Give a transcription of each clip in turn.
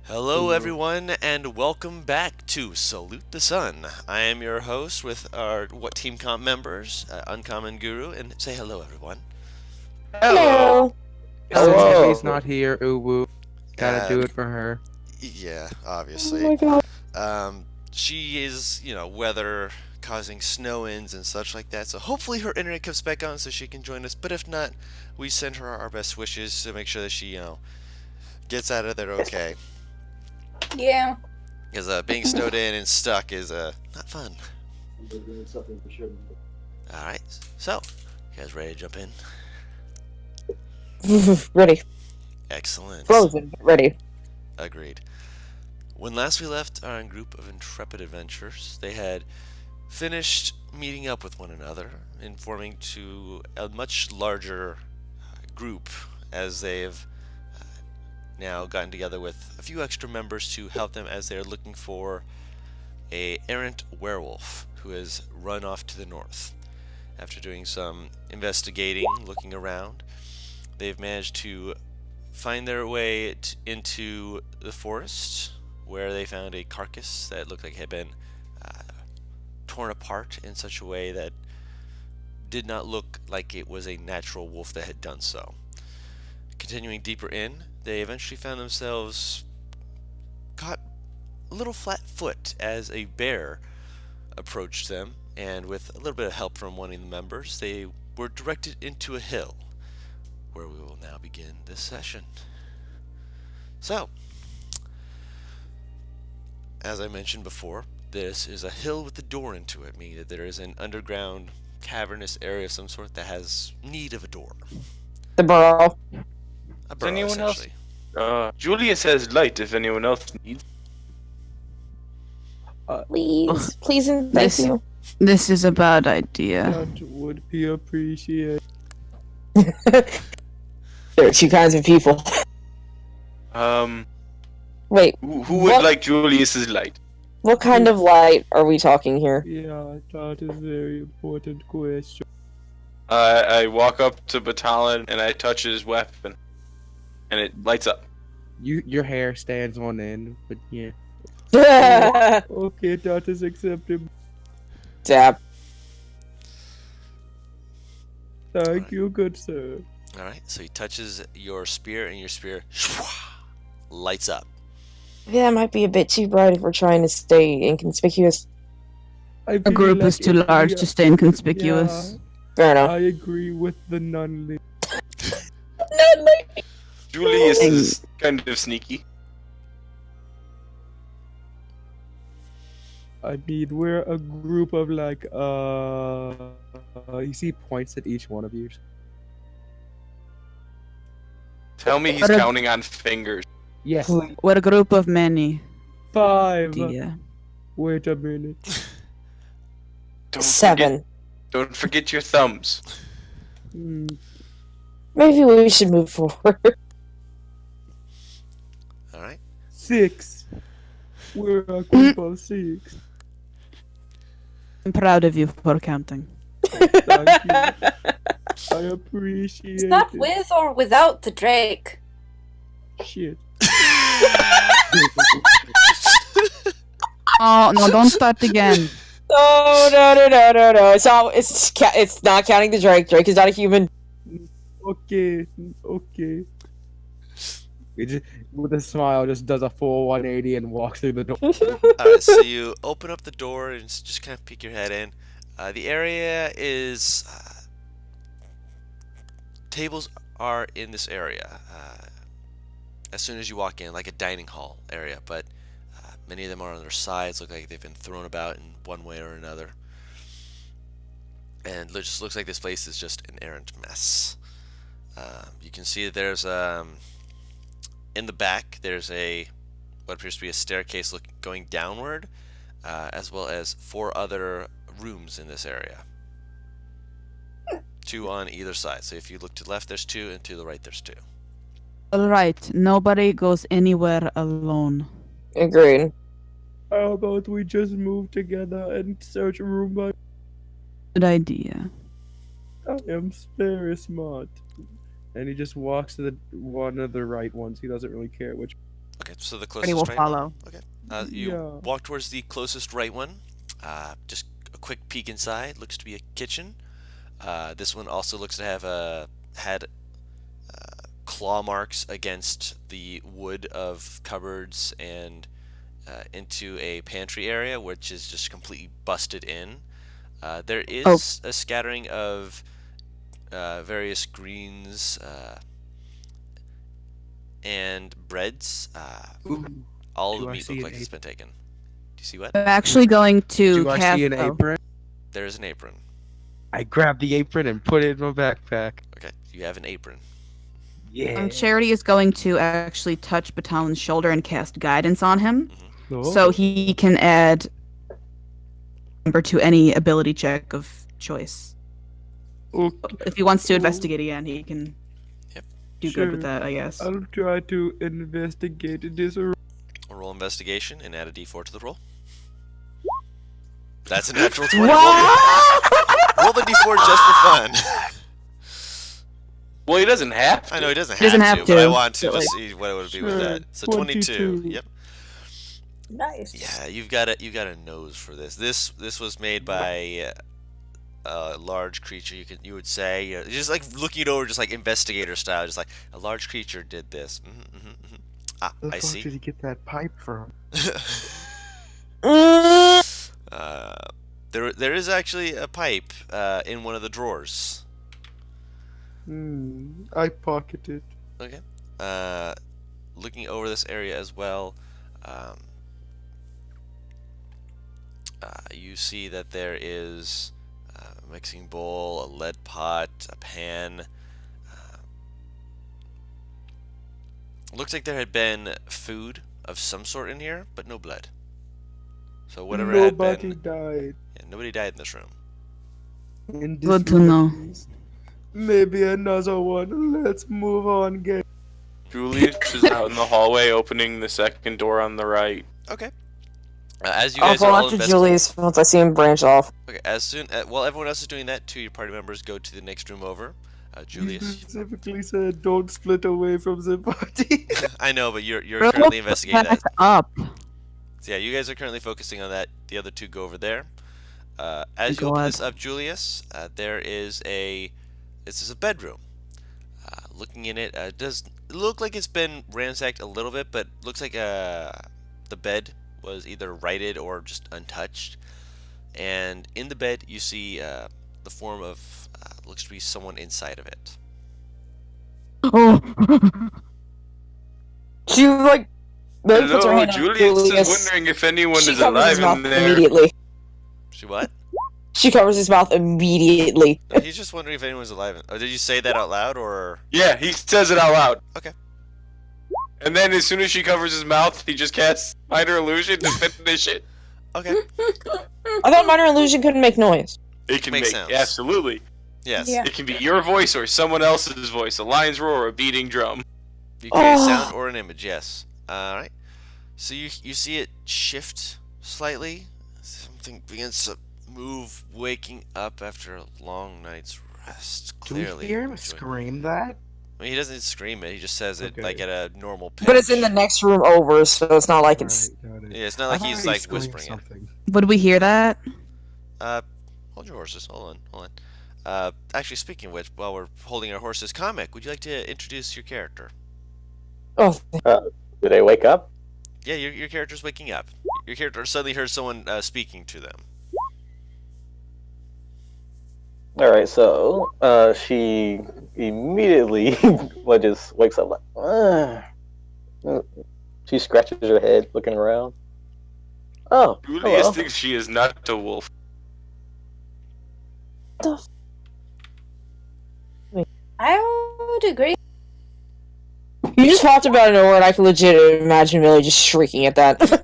Hello, everyone, and welcome back to Salute the Sun. I am your host with our What Team Comp members, Uncommon Guru, and say hello, everyone. Hello. Since Hello. Emmy's not here, woo, gotta do it for her. Yeah, Oh obviously. my god. She is, weather causing snow-ins and such like that, so hopefully her internet comes back on so she can join us, but if not, we send her our best wishes to make sure that she, gets out of there okay. Yeah. Because being snowed in and stuck is not fun. Alright, so, you guys ready to jump in? Ready. Excellent. Frozen, but ready. Agreed. When last we left our group of intrepid adventurers, they had finished meeting up with one another and forming to a much larger group as they've now gotten together with a few extra members to help them as they're looking for a errant werewolf who has run off to the north. After doing some investigating, looking around, they've managed to find their way into the forest where they found a carcass that looked like it had been torn apart in such a way that did not look like it was a natural wolf that had done so. Continuing deeper in, they eventually found themselves caught a little flat-foot as a bear approached them, and with a little bit of help from one of the members, they were directed into a hill, where we will now begin this session. So, as I mentioned before, this is a hill with a door into it, meaning that there is an underground cavernous area of some sort that has need of a door. The burrow. A burrow, anyone else? essentially. Julius has light if anyone else needs. Please and thank This- you. This is a bad idea. That would be appreciated. There are two kinds of people. Wait, Who would What? like Julius's light? what kind of light are we talking here? Yeah, that is a very important question. I walk up to Batalon and I touch his weapon, and it lights up. Your hair stands on end, but yeah. Dab. Okay, that is acceptable. Thank you, good sir. Alright, so he touches your spear, and your spear lights up. Yeah, that might be a bit too bright if we're trying to stay inconspicuous. I A feel group like is too if large we to stay inconspicuous. Fair are- enough. I agree with the nunly. Julius is kind of sneaky. I mean, we're a group of like, you see points at each one of you. Tell me he's What a- counting on fingers. Yes, We're a group of many. 5. Yeah. Wait a minute. Don't 7. Don't forget your thumbs. Hmm. Maybe we should move forward. Alright, 6. We're a group of 6. I'm proud of you for counting. Thank you. I appreciate Is that it. with or without the Drake? Shit. Oh, no, don't start again. No. It's not counting the Drake. Drake is not a human. Okay. He just, with a smile, just does a full 180 and walks through the door. Alright, so you open up the door and just kind of peek your head in. The area is... tables are in this area. As soon as you walk in, like a dining hall area, but many of them are on their sides, look like they've been thrown about in one way or another. And it just looks like this place is just an errant mess. You can see that there's... in the back, there's what appears to be a staircase going downward, as well as 4 other rooms in this area. 2 on either side. So if you look to the left, there's 2, and to the right, there's 2. Alright, nobody goes anywhere alone. Agreed. How about we just move together and search room by... Good idea. I am very smart. And he just walks to the one of the right ones. He doesn't really care which. Okay, so the Freddy will closest right one. follow. Okay. You Yeah. walk towards the closest right one. Just a quick peek inside. Looks to be a kitchen. This one also looks to have had claw marks against the wood of cupboards and into a pantry area, which is just completely busted in. There is a scattering of various greens and breads. All of Do the I meat see look an like it's apron? been taken. Do you see what? I'm actually going to Do I cast. see an oh. apron? There is an apron. I grab the apron and put it in my backpack. Okay, you have an apron. Yeah. Charity is going to actually touch Batalin's shoulder and cast guidance on him, so he can add number to any ability check of choice. Okay. If he wants to investigate again, he can do good with Sure. that, I guess. I'll try to investigate this. Roll investigation and add a d4 to the roll. That's a natural 20. Roll the d4 just for fun. Well, he doesn't have to. I know he doesn't Doesn't have have to, but I to, want to but, just like- see what it would be Sure, with that. So 22. 22. Yep. Nice. Yeah, you've got a nose for this. This was made by a large creature. You would say just like looking it over, just like investigator style, just like a large creature did this. Ah, Where the I fuck see. did he get that pipe from? There is actually a pipe in one of the drawers. I pocket it. Okay. Looking over this area as well, you see that there is a mixing bowl, a lead pot, a pan. Looks like there had been food of some sort in here, but no blood. So whatever had Nobody been, died. yeah, nobody died in this room. In this Good to room, know. at least. Maybe another one. Let's move on, gang. Julius is out in the hallway opening the second door on the right. Okay. As you I'll guys are go all after investigating. Julius once I see him branch off. Okay, as soon while everyone else is doing that, two of your party members go to the next room over. You Julius, specifically said don't split away from the party. I know, but you're Bro, currently investigating that. back up. So yeah, you guys are currently focusing on that. The other two go over there. As you Go open ahead. this up, Julius, there is this is a bedroom. Looking in it, does look like it's been ransacked a little bit, but looks like the bed was either righted or just untouched. And in the bed, you see the form of looks to be someone inside of it. Oh. She like Mary puts her Hello, hand on Julius is Julius. wondering if anyone She is covers his alive mouth in there. immediately. She what? She covers his mouth immediately. No, he's just wondering if anyone's alive. Oh, did you say that out loud or? Yeah, he says it out loud. Okay. And then as soon as she covers his mouth, he just casts minor illusion to finish it. Okay. I thought minor illusion couldn't make noise. It can Make make sounds. absolutely. Yes. Yeah. It can be your voice or someone else's voice, a lion's roar or a beating drum. You create a Oh. sound or an image. Yes. All right. So you see it shift slightly. Something begins to move, waking up after a long night's rest. Do we Clearly. hear him enjoying- scream that? I mean, he doesn't scream it. He just says it Okay. like at a normal pitch. But it's in the next room over, so it's not like it's. Alright, got it. Yeah, it's not I like thought he's he like screamed whispering it. something. Would we hear that? Hold your horses. Hold on. Actually, speaking of which, while we're holding our horses, Comic, would you like to introduce your character? Oh, Did I wake up? Yeah, your character's waking up. Your character suddenly heard someone speaking to them. Alright, so she immediately just wakes up like, she scratches her head looking around. Oh, Julius hello. thinks she is not a wolf. I would agree. you just talked about it nowhere, and I can legit imagine Millie just shrieking at that.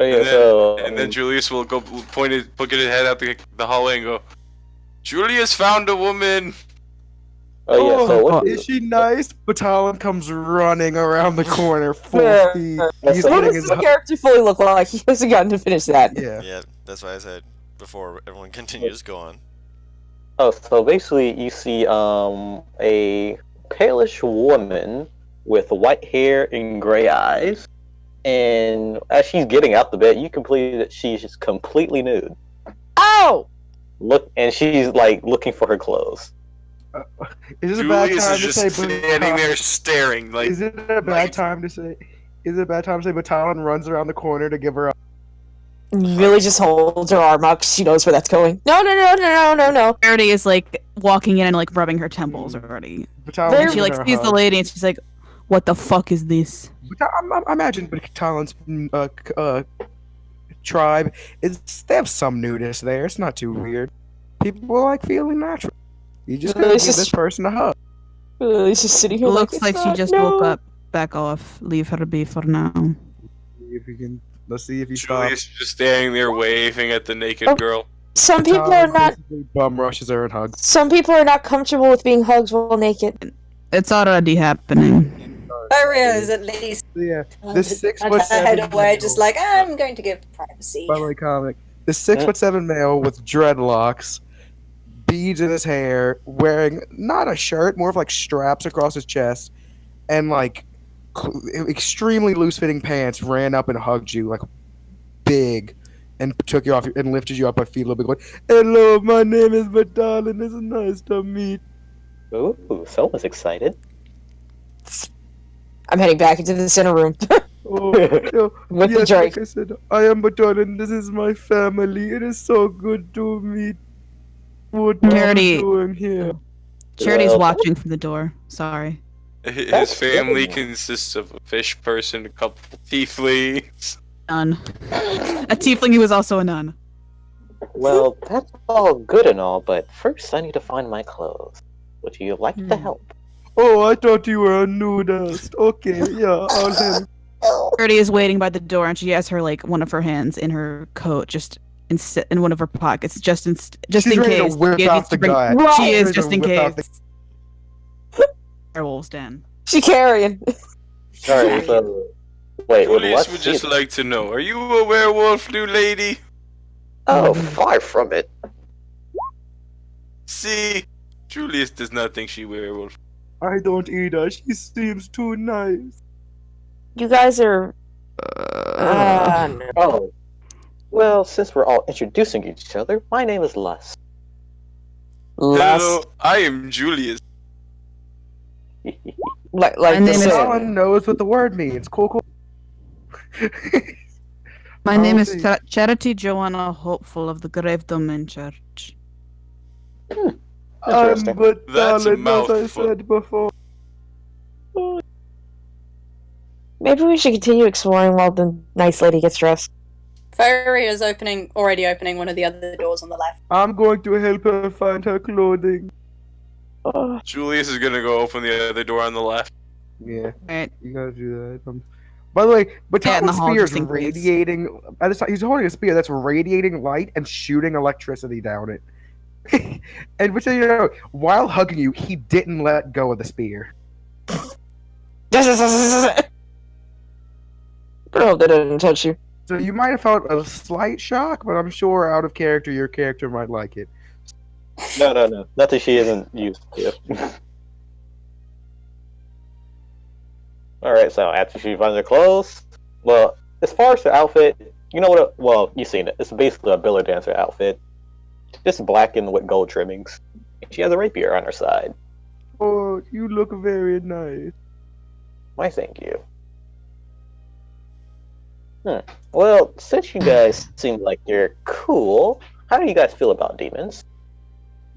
Oh, yeah, And then, so, and then Julius will go poke his head out the hallway and go, Julius found a woman! oh yeah, so what Is she nice? Batalon comes running around the corner, full Yeah. speed. That's He's what What getting does his the character fully look like? He hasn't gotten to finish that. yeah. Yeah, that's why I said before everyone continues. Go on. Oh, so basically you see a palish woman with white hair and gray eyes. And as she's getting out the bed, you can believe that she's just completely nude. Oh! Look, and she's like looking for her clothes. Is it a bad Julius time is to just say standing there staring. Like, Is it a bad time to say? Is it a bad time to say? Batalon runs around the corner to give her a. Really just holds her arm up 'cause she knows where that's going. No. Charity is like walking in and like rubbing her temples already. Batalon Very- And she like sees the lady and she's like, "What the fuck is this?" I imagine Batalon's tribe they have some nudists there. It's not too weird. People like feeling natural. You just gotta It's give just- this person a hug. He's just sitting It here looks "It's like she not- just no." woke up. Back off. Leave her be for now. If you can, let's see if you Julius stop. is just standing there waving at the naked Oh. girl. Some people are Batalon not. basically bum rushes her and hugs. Some people are not comfortable with being hugged while naked. It's already happening. Mario is at least So yeah, on this 6'7" head away, male- just like I'm going to give privacy. By the way, comic. The 6'7" male with dreadlocks, beads in his hair, wearing not a shirt, more of like straps across his chest, and like extremely loose-fitting pants, ran up and hugged you like big, and took you off and lifted you up by feet a little bit. Going, "Hello, my name is Batalon. It's nice to meet." Ooh, someone's excited. I'm heading back into the center room Oh, yo, with the yes, Drake. like I said, I am Batalon. This is my family. It is so good to meet. What are Charity. you doing here? Charity's Well, watching from the door. Sorry. His That's family good. consists of a fish person, a couple tieflings. Nun. A tiefling who is also a nun. Well, that's all good and all, but first I need to find my clothes. Would you like to help? Oh, I thought you were a nudist. Okay, yeah, I'll help. Charity is waiting by the door and she has her like one of her hands in her coat, just in one of her pockets, just in She's case. ready to whip She out needs the to bring- guy. Right. She is She's just ready in to whip out case. Werewolves den. She carrying. Alright, so. Wait, Julius what? would just like to know, are you a werewolf, new lady? Oh, far from it. See? Julius does not think she werewolf. I don't either. She seems too nice. You guys are. Oh. Well, since we're all introducing each other, my name is Les. Hello, I am Julius. Like My the name is- center. Someone knows what the word means. Cool. My name is see. Charity Joanna Hopeful of the Grave Domain Church. I'm Interesting. but That's a darling, as I mouthful. said before. Maybe we should continue exploring while the nice lady gets dressed. Fiery is already opening one of the other doors on the left. I'm going to help her find her clothing. Julius is gonna go open the other door on the left. Yeah, Right. you gotta do that. By the way, Yeah, in the Batalon's hall, spear is just in case. radiating. At this time, he's holding a spear that's radiating light and shooting electricity down it. And which you know, while hugging you, he didn't let go of the spear. Bro, that didn't touch you. So you might have felt a slight shock, but I'm sure out of character, your character might like it. No. Not that she isn't used to. Alright, so after she finds her clothes, well, as far as her outfit, you know what? Well, you've seen it. It's basically a billy dancer outfit. Just black and with gold trimmings. She has a rapier on her side. Oh, you look very nice. Why, thank you. Well, since you guys seem like you're cool, how do you guys feel about demons?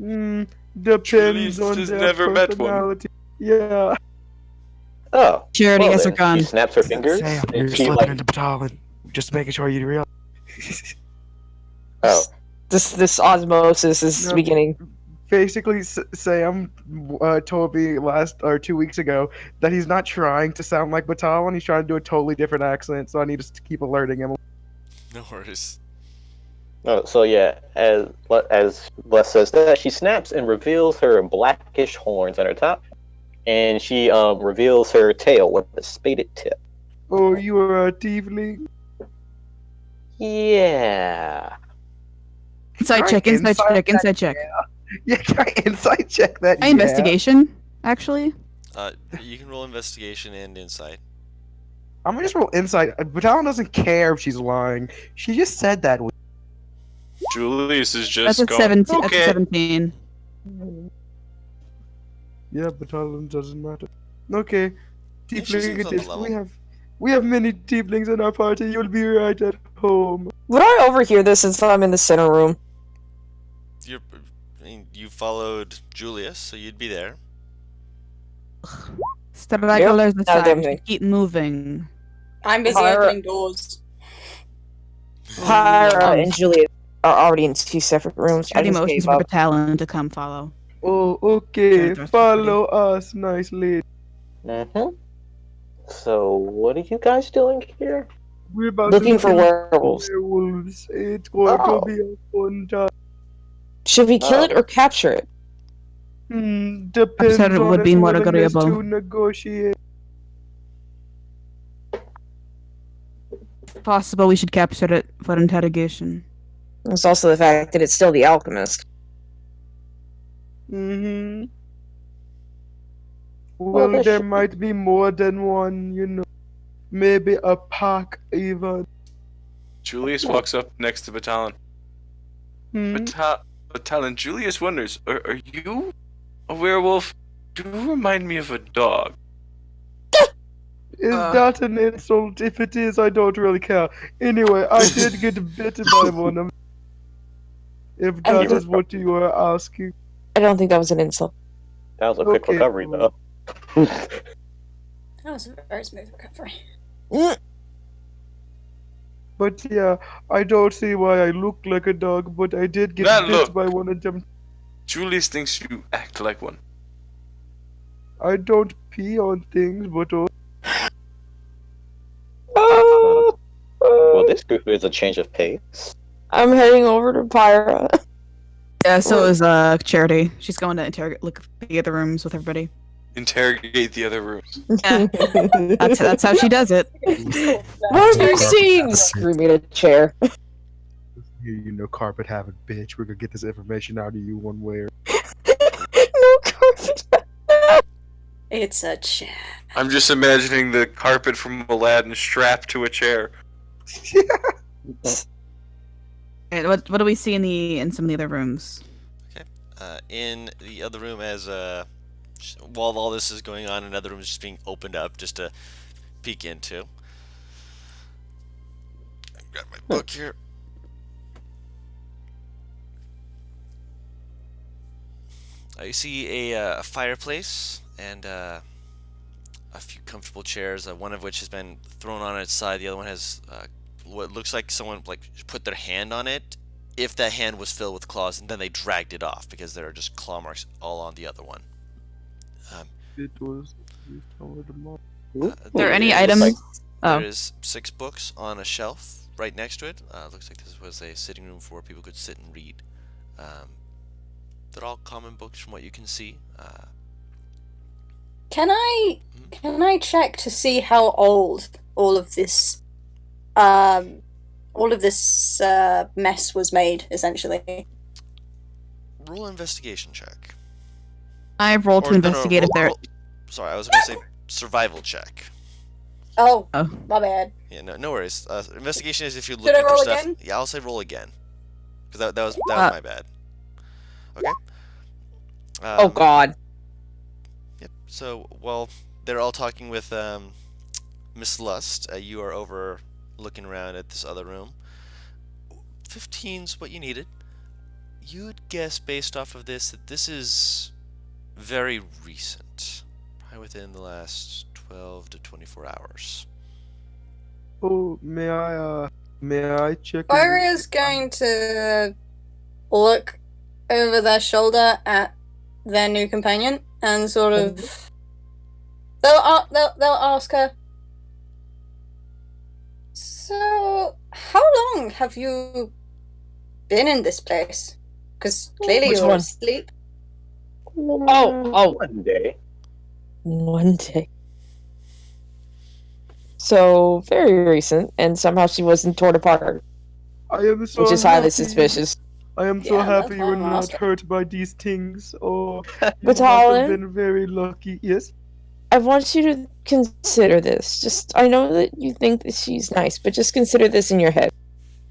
Depends Julius on has their never met one. personality. Yeah. Oh, Charity well has her then, gun. She snaps her fingers, Sam, you're and she slipping like, into Batalon. Just making sure you realize. oh, This osmosis is No. beginning. Basically, Sam told me 2 weeks ago that he's not trying to sound like Batalon. He's trying to do a totally different accent, so I need to keep alerting him. No worries. oh, so yeah, as Les says that, she snaps and reveals her blackish horns on her top, and she reveals her tail with a spaded tip. Oh, you are a tiefling? Yeah. Inside check, inside check, inside check. Yeah, can I insight check that? My investigation, actually. You can roll investigation and insight. I'm gonna just roll insight. Battalion doesn't care if she's lying. She just said that. Julius is That's just a going. 17. That's a Okay. 17. Yeah, Battalion doesn't matter. Okay, Yeah, she seems on the Tiefling, level. we have many Tieflings in our party. You'll be right at home. Would I overhear this since I'm in the center room? You followed Julius, so you'd be there. Stragglers Now aside, damn thing. keep moving. I'm busy Pyra- opening doors. Pyra and Juliet are already in 2 separate rooms. I Steady just motions gave for up. Battalion to come follow. Oh, okay. Characters Follow us, nice lady. Mm-hmm. So, what are you guys doing here? We're about Looking to for kill werewolves. werewolves. It's going Oh. to be a fun time. Should we kill Oh. it or capture it? Depends Capture it on would its be more willingness agreeable. to negotiate. If possible, we should capture it for interrogation. There's also the fact that it's still the Alchemist. Mm-hmm. Well, Well, this there should- might be more than one, you know. Maybe a pack, even. Julius walks up next to Batalon. Hmm? Batalon, Julius wonders, are you a werewolf? You remind me of a dog. Is that an insult? If it is, I don't really care. Anyway, I did get bitten by one of them. If that is what you are asking. I don't think that was an insult. That was a quick Okay, recovery, cool. though. That was a very smooth recovery. But yeah, I don't see why I look like a dog, but I did get Now bit look. by one of them. Julius thinks you act like one. I don't pee on things, but Well, this group is a change of pace. I'm heading over to Pyra. Yeah, so is Charity. She's going to interrogate, look at the other rooms with everybody. Interrogate the other rooms. Yeah, that's how she does it. What have you seen? Scream at a chair. you know, carpet having bitch. We're gonna get this information out of you one way or No carpet. It's a chair. I'm just imagining the carpet from Aladdin strapped to a chair. And what do we see in some of the other rooms? In the other room, while all this is going on, another room is just being opened up just to peek into. I've got my book here. You see a fireplace and a few comfortable chairs. One of which has been thrown on its side. The other one has what looks like someone put their hand on it. If that hand was filled with claws, and then they dragged it off because there are just claw marks all on the other one. it was. Are there any It's items? like- Oh. There is 6 books on a shelf right next to it. Looks like this was a sitting room for where people could sit and read. They're all common books from what you can see. Can I check to see how old all of this mess was made, essentially? Roll investigation check. I rolled to Or, no, investigate if there. Sorry, I was going to say survival check. Oh, Oh. my bad. Yeah, no worries. Investigation is if you're Should looking I for roll stuff. again? Yeah, I'll say roll again. Because that was my bad. Okay. Oh God. Yep. So while they're all talking with Miss Lust, you are over looking around at this other room. 15's what you needed. You'd guess based off of this that this is very recent, probably within the last 12 to 24 hours. Oh, may I check? Byria's going to look over their shoulder at their new companion and sort of they'll ask her, so how long have you been in this place? Because clearly Which you're one? asleep. Oh. One day. One day. So very recent, and somehow she wasn't torn apart, I am so which is highly happy. suspicious. I am so Yeah, happy that's you were why I'm not asking. hurt by these things. Oh, you must Battalion? have been very lucky. Yes. I want you to consider this. Just, I know that you think that she's nice, but just consider this in your head.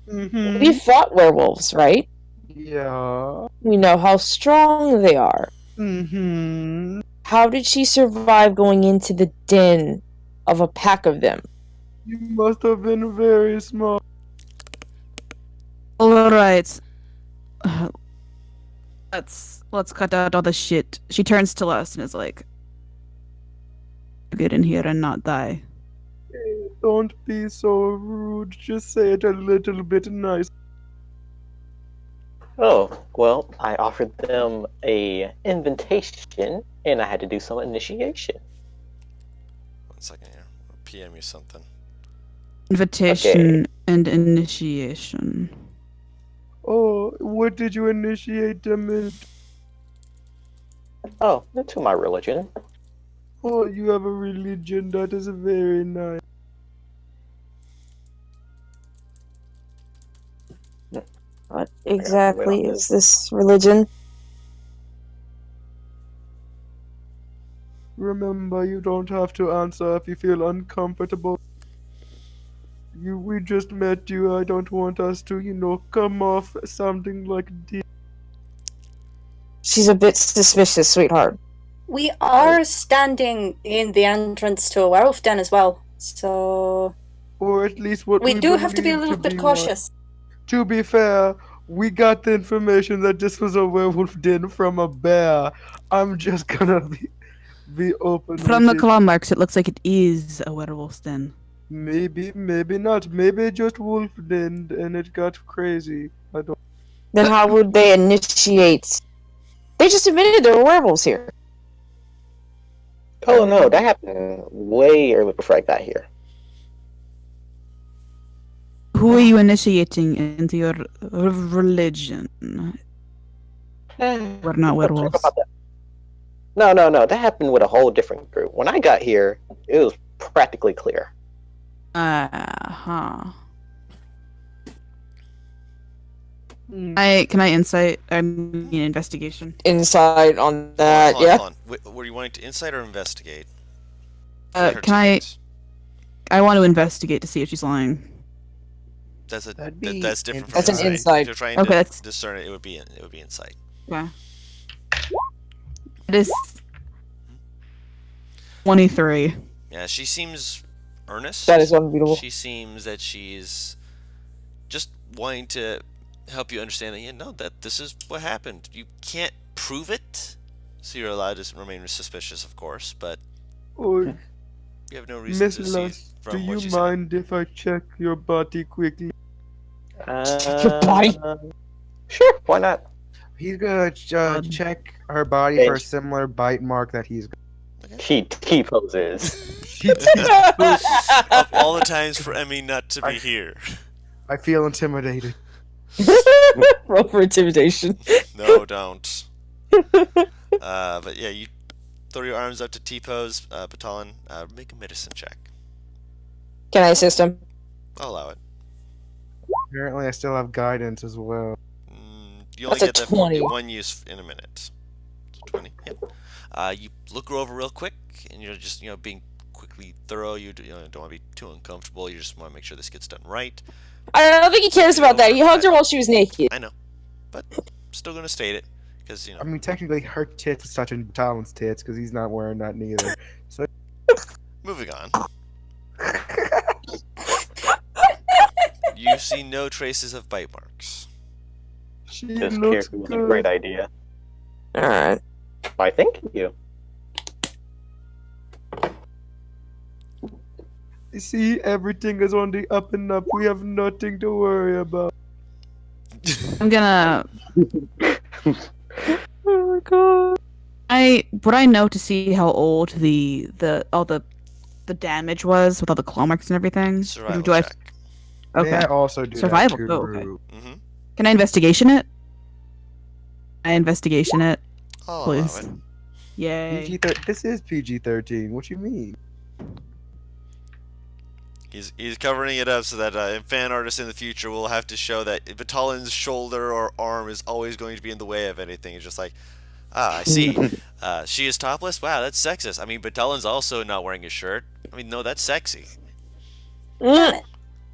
Mm-hmm. We fought werewolves, right? Yeah. We know how strong they are. Mm-hmm. How did she survive going into the den of a pack of them? You must have been very smart. Alright. Let's cut out all the shit. She turns to us and is like, get in here and not die. Don't be so rude. Just say it a little bit nice. Oh, well, I offered them a invitation, and I had to do some initiation. 1 second here. I'll PM you something. Invitation and initiation. Oh, what did you initiate them in? Oh, into my religion. Oh, you have a religion. That is very nice. What exactly is this religion? Remember, you don't have to answer if you feel uncomfortable. We just met you. I don't want us to, come off something like this. She's a bit suspicious, sweetheart. We are standing in the entrance to a werewolf den as well, so Or at least what we do have to be a believe little bit one. cautious. To be fair, we got the information that this was a werewolf den from a bear. I'm just gonna be open From the with it. claw marks, it looks like it is a werewolf's den. Maybe, maybe not. Maybe just wolf den and it got crazy. I don't. Then how would they initiate? They just admitted there were werewolves here. Oh no, that happened way early before I got here. Who are you initiating into your religion? We're not werewolves. No, that happened with a whole different group. When I got here, it was practically clear. Huh. Hmm. Can I insight? I mean investigation. Insight on that, Hold on, yeah. hold on. Were you wanting to insight or investigate? Can I want to investigate to see if she's lying. That's a That'd be that's different from That's an insight. insight. If you're trying Okay, to that's- discern it, it would be insight. Yeah. It is 23. Yeah, she seems earnest. That is unbeatable. She seems that she's just wanting to help you understand that that this is what happened. You can't prove it, so you're allowed to remain suspicious, of course, but Or, you have no reason Miss to see Lust, from do what you she's saying. mind if I check your body quickly? Your body? Sure, why not? He's gonna check her body Okay. for a similar bite mark that he's. She T-poses. Of all the times for Emmy not to be here. I feel intimidated. Roll for intimidation. No, don't. But yeah, you throw your arms up to T-pose. Batalon, make a medicine check. Can I assist him? I'll allow it. Apparently, I still have guidance as well. You only That's get a that 20. one use in a minute. 20. Yep. You look her over real quick, and you're just being quickly thorough. You don't want to be too uncomfortable. You just want to make sure this gets done right. I don't think he cares about that. He hugged her while she was naked. I know, but still gonna state it because I mean, technically, her tits was touching Talon's tits because he's not wearing that neither. So, Moving on. You see no traces of bite marks. she This looks character was a good. great idea. Alright. Why, thank you. See, everything is on the up and up. We have nothing to worry about. I'm gonna. Oh my god. Would I know to see how old all the damage was with all the claw marks and everything? Or Survival do I? check. Okay. May I also do Survival, that, oh, okay. Guru? Mm-hmm. Can I investigation it? I investigation it, I'll allow please. it. Yay. This is PG-13. What you mean? He's covering it up so that fan artists in the future will have to show that Batalion's shoulder or arm is always going to be in the way of anything. It's just like, Ah, I see. She is topless? Wow, that's sexist. I mean, Batalion's also not wearing a shirt. I mean, no, that's sexy. Damn it.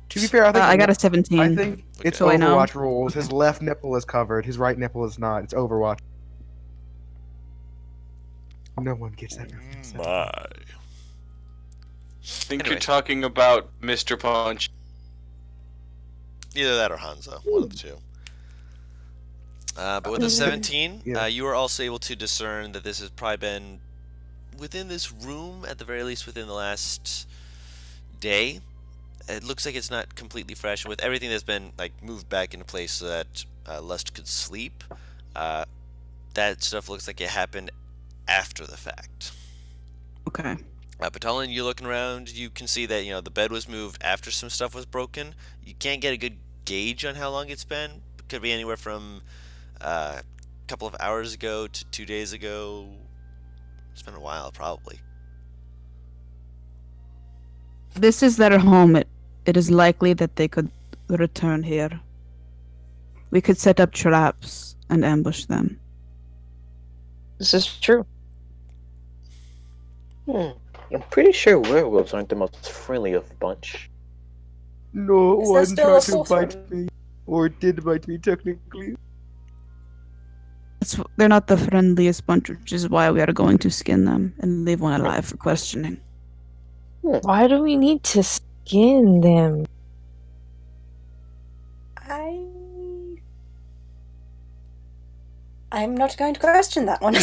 To be fair, I think I got a 17. I think it's So I know. Overwatch rules. His left nipple is covered. His right nipple is not. It's Overwatch. No one gets that reference. My. I think Anyway. you're talking about Mr. Punch. Either that or Hanzo, one of the two. But with a 17, Yeah. you are also able to discern that this has probably been within this room, at the very least within the last day. It looks like it's not completely fresh, and with everything that's been like moved back into place so that Lust could sleep, that stuff looks like it happened after the fact. Okay. Batalon, you're looking around, you can see that, the bed was moved after some stuff was broken. You can't get a good gauge on how long it's been. It could be anywhere from a couple of hours ago to 2 days ago. It's been a while, probably. This is their home. It is likely that they could return here. We could set up traps and ambush them. This is true. I'm pretty sure werewolves aren't the most friendly of the bunch. No Is there one still tried a to sorcerer? bite me. Or did bite me, technically. They're not the friendliest bunch, which is why we are going to skin them and leave one alive for questioning. Why do we need to skin them? I'm not going to question that one.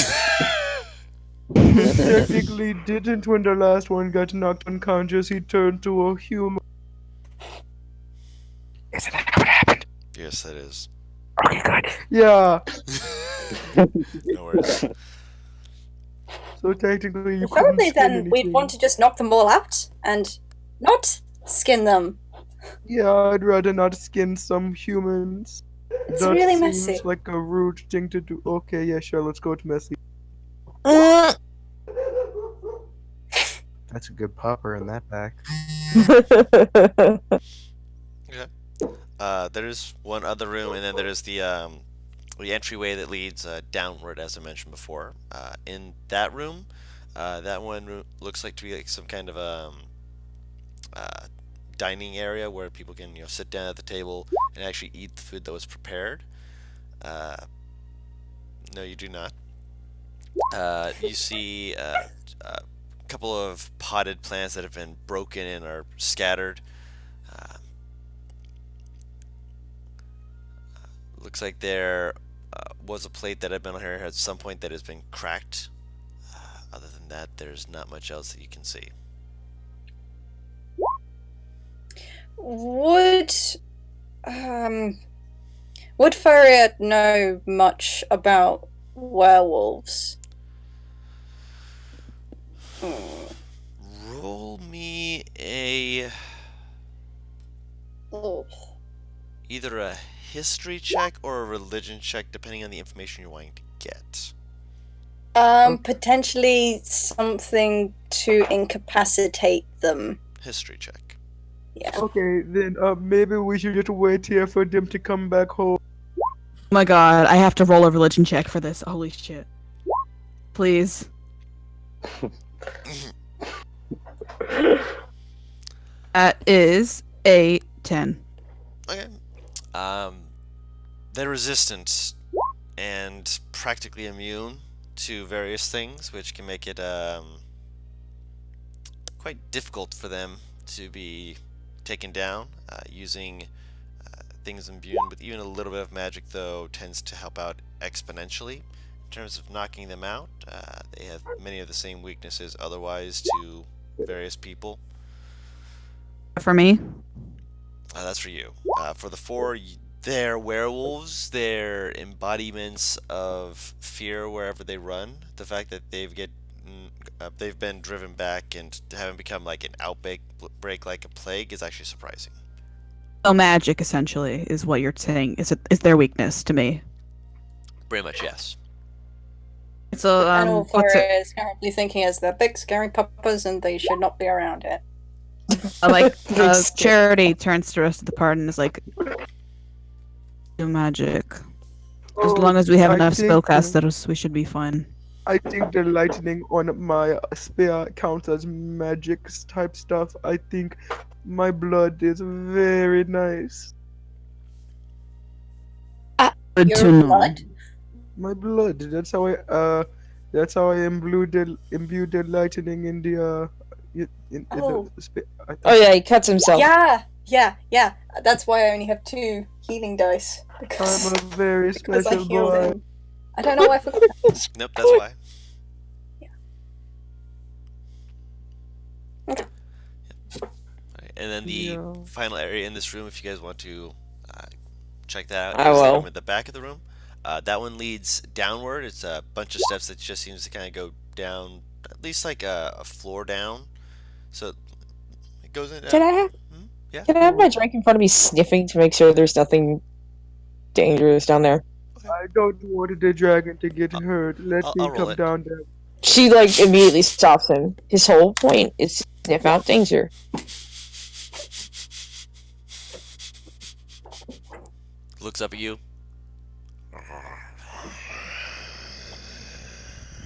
Technically didn't when the last one got knocked unconscious. He turned to a human. Isn't that what happened? Yes, that is. Okay, good. Yeah. No worries. So technically you couldn't Probably skin then we'd anything. want to just knock them all out and not skin them. Yeah, I'd rather not skin some humans. It's That really seems messy. like a rude thing to do. Okay, yeah, sure, let's go with messy. That's a good pupper in that back. There's one other room, and then there's the entryway that leads downward, as I mentioned before. In that room, that one looks like to be like some kind of dining area where people can sit down at the table and actually eat the food that was prepared. No, you do not. You see a couple of potted plants that have been broken and are scattered. Looks like there was a plate that had been on here at some point that has been cracked. Other than that, there's not much else that you can see. Would Fariat know much about werewolves? Roll me either a history check or a religion check, depending on the information you're wanting to get. Potentially something to incapacitate them. History check. Yeah. Okay, then maybe we should just wait here for them to come back home. Oh my god, I have to roll a religion check for this. Holy shit. Please. That is a 10. Okay. They're resistant and practically immune to various things, which can make it quite difficult for them to be taken down. Using things imbued with even a little bit of magic, though, tends to help out exponentially in terms of knocking them out. They have many of the same weaknesses otherwise to various people. For me? That's for you. For the four, they're werewolves. They're embodiments of fear wherever they run. The fact that they've been driven back and haven't become like an outbreak like a plague is actually surprising. So magic, essentially, is what you're saying. Is their weakness to me. Very much, yes. So, and all what's it? Faria is currently thinking as they're big scary puppers and they should not be around it. Charity turns to the rest of the party and is like, do magic. As Oh, long as we have I enough think, spellcasters, we should be fine. I think the lightning on my spear counts as magic type stuff. I think my blood is very nice. Good Your to know. blood? My blood. That's how I imbue the lightning in the Oh. Oh yeah, he cuts himself. Yeah. That's why I only have 2 healing dice. Because, I'm a very because I special healed boy. him. I don't know why I forgot. Nope, that's why. Okay. Alright, and then the Yeah. final area in this room, if you guys want to check that out, I is the will. room at the back of the room. That one leads downward. It's a bunch of steps that just seems to kind of go down, at least like a floor down. So it goes in. Can I have Yeah. Can I have my drink in front of me sniffing to make sure there's nothing dangerous down there? I don't want the dragon to get hurt. Let I'll me roll come it. down there. She like immediately stops him. His whole point is to sniff out danger. Looks up at you.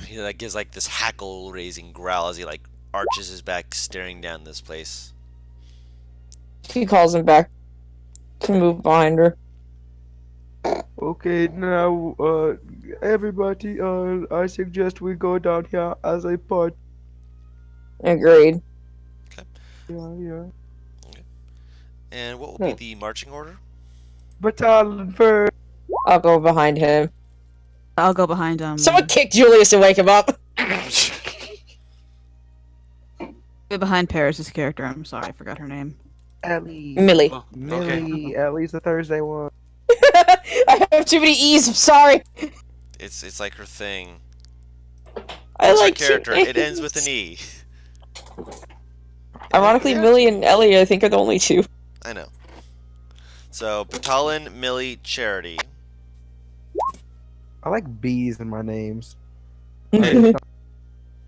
He like gives like this hackle-raising growl as he like arches his back, staring down this place. She calls him back to move behind her. Okay, now, everybody, I suggest we go down here as a part. Agreed. Yeah. And what will be the marching order? Battalion first. I'll go behind him. I'll go behind Someone kick Julius to wake him up. behind Paris's character. I'm sorry, I forgot her name. Ellie. Millie. Oh, okay. Millie. Ellie's the Thursday one. I have too many E's. I'm sorry. It's like her thing. I It's her like character. two It ends with an names. E. Ironically, Yeah. Millie and Ellie, I think, are the only two. I know. So Batalin, Millie, Charity. I like B's in my names. Hey.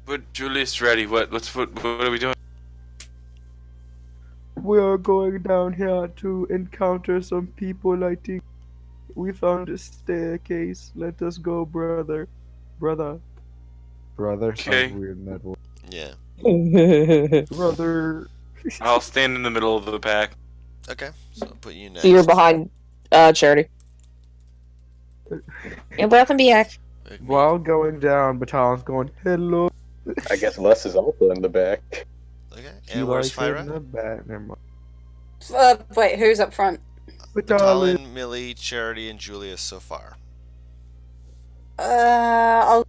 But Julius ready. What are we doing? We are going down here to encounter some people, I think. We found a staircase. Let us go, brother. Brother. Brother Okay. sounds weird in that voice. Yeah. Brother. I'll stand in the middle of the pack. Okay. So I'll put you next. So you're behind Charity. And welcome back. While going down, Batalion's going, hello. I guess Les is also in the back. Okay. She And where's likes it in Fyra? the back. Never mind. Wait, who's up front? Batalon. Batalin, Millie, Charity, and Julius so far. I'll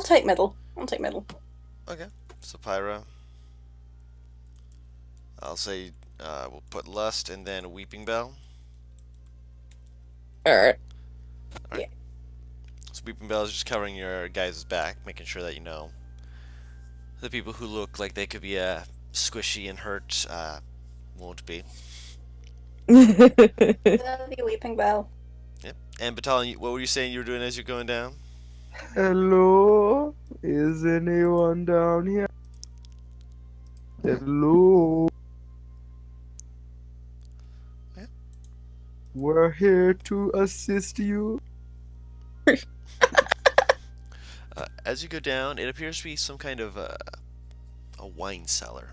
take middle. I'll take middle. Okay. So Pyra. I'll say we'll put Lust and then Weeping Bell. Alright. So Weeping Bell is just covering your guys' back, making sure that you know the people who look like they could be squishy and hurt won't be. The Weeping Bell. Yep. And Batalin, what were you saying you were doing as you're going down? Hello? Is anyone down here? Hello? Yeah. We're here to assist you. As you go down, it appears to be some kind of a wine cellar.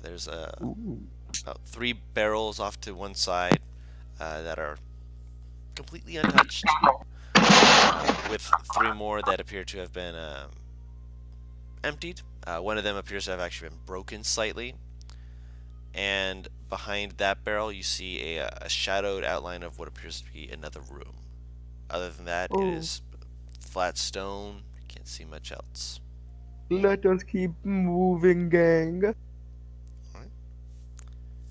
There's about 3 barrels off to one side that are completely untouched, with 3 more that appear to have been emptied. One of them appears to have actually been broken slightly, and behind that barrel you see a shadowed outline of what appears to be another room. Other than that, it is flat stone. Can't see much else. Let us keep moving, gang.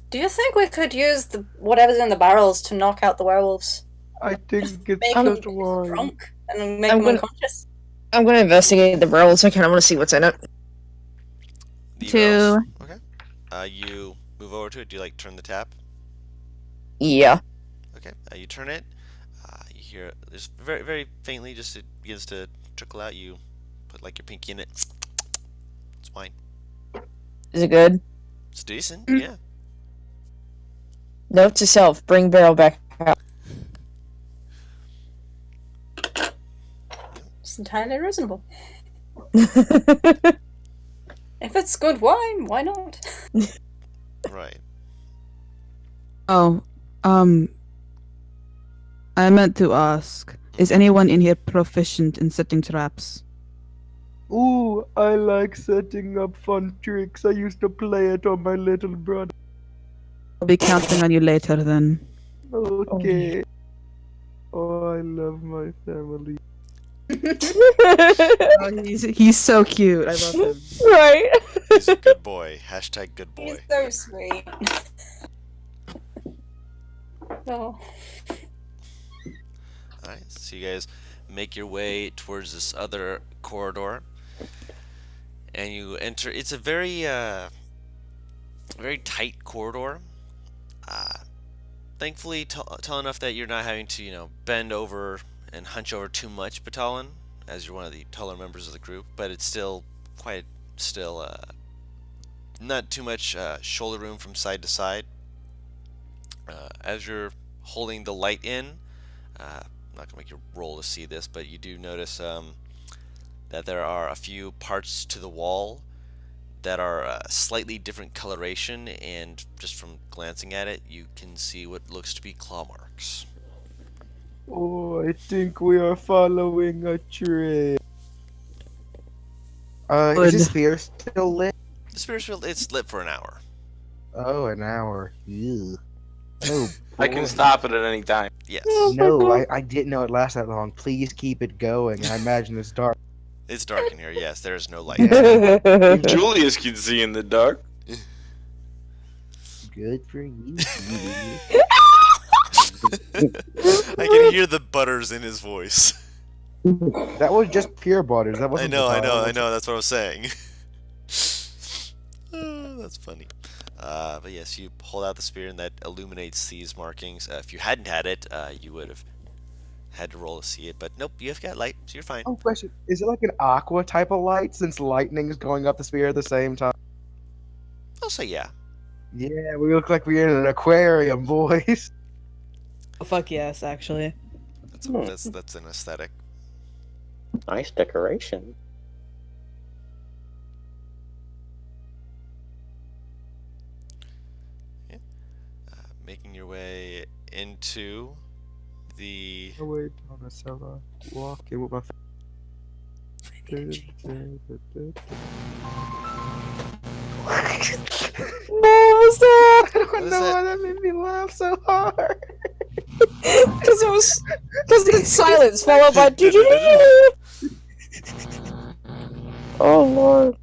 Do you think we could use the whatever's in the barrels to knock out the werewolves? I think it's Make them just one. drunk and make I'm them gonna- unconscious. I'm gonna investigate the barrels. I kind of want to see what's in it. The 2. barrels. Okay. You move over to it. Do you like turn the tap? Yeah. Okay. You turn it. You hear there's very very faintly, just it begins to trickle out. You put like your pinky in it. It's wine. Is it good? It's decent. Yeah. Note to self: bring barrel back out. It's entirely reasonable. If it's good wine, why not? Right. Oh, I meant to ask, is anyone in here proficient in setting traps? Ooh, I like setting up fun tricks. I used to play it on my little brother. I'll be counting on you later then. Okay. Oh, I love my family. Oh, he's so cute. I love him. Right. He's a good boy. Hashtag good He's boy. so sweet. Oh. Alright, so you guys make your way towards this other corridor. And you enter. It's a very tight corridor. Thankfully, tall enough that you're not having to, bend over and hunch over too much, Batalon, as you're one of the taller members of the group. But it's still not too much shoulder room from side to side. As you're holding the light in, I'm not gonna make you roll to see this, but you do notice that there are a few parts to the wall that are slightly different coloration, and just from glancing at it, you can see what looks to be claw marks. Oh, I think we are following a trail. Is Good. this spear still lit? The spiritual, it's lit for an hour. Oh, an hour. Ew. Oh, I can boy. stop it at any time. Yes, No, I didn't know it lasted that long. Please keep it going. I imagine it's dark. it's dark in here. Yes, there is no light. Yeah. Julius can see in the dark. Good for you. I can hear the butters in his voice. That was just pure butters. That I wasn't. know. Battalion. That's what I was saying. Oh, that's funny. But yes, you hold out the spear, and that illuminates these markings. If you hadn't had it, you would have had to roll to see it. But nope, you've got light, so you're fine. Oh, question: is it like an aqua type of light since lightning's going up the spear at the same time? I'll say yeah. Yeah, we look like we're in an aquarium, boys. Oh, fuck yes, actually. That's an aesthetic. Nice decoration. Making your way into the. Oh wait, on a cellar, walking with my. What was that? I don't What is know that? why that made me laugh so hard. Because it's silence followed by Oh lord.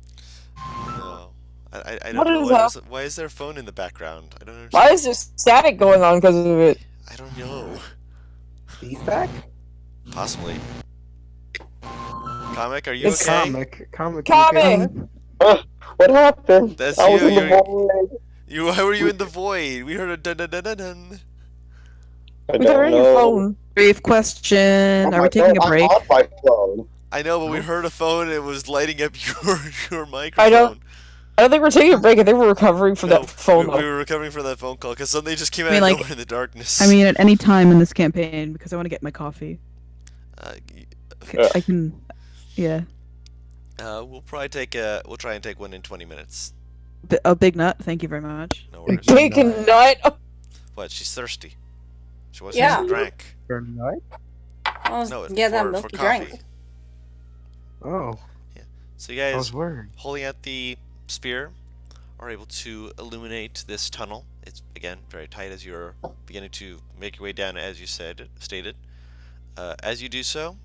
No, I don't What know. is that? Why is there a phone in the background? I don't understand. Why is there static going on because of it? I don't know. Feedback? Possibly. Comic, are you It's okay? Comic. Comic! What happened? That's I was you, in the you're- void. Why were you in the void? We heard a dun dun dun dun dun. I They're don't in your know. phone. Brief question. On Are my we taking a phone, break? I'm on my phone. I know, but we heard a phone and it was lighting up your microphone. I don't think we're taking a break. I think we're recovering from No, that phone. we were recovering from that phone call because something just came out I mean, of like- nowhere in the darkness. I mean, at any time in this campaign, because I want to get my coffee. I can. Yeah. We'll try and take one in 20 minutes. A big nut. Thank you very much. No worries. Take a nut. What? She's thirsty. She wants Yeah. to drink. For night? No, Yeah, that for milky coffee. drink. Oh, So you I guys, was worried. holding out the spear, are able to illuminate this tunnel. It's again very tight as you're beginning to make your way down, as you stated. As you do so,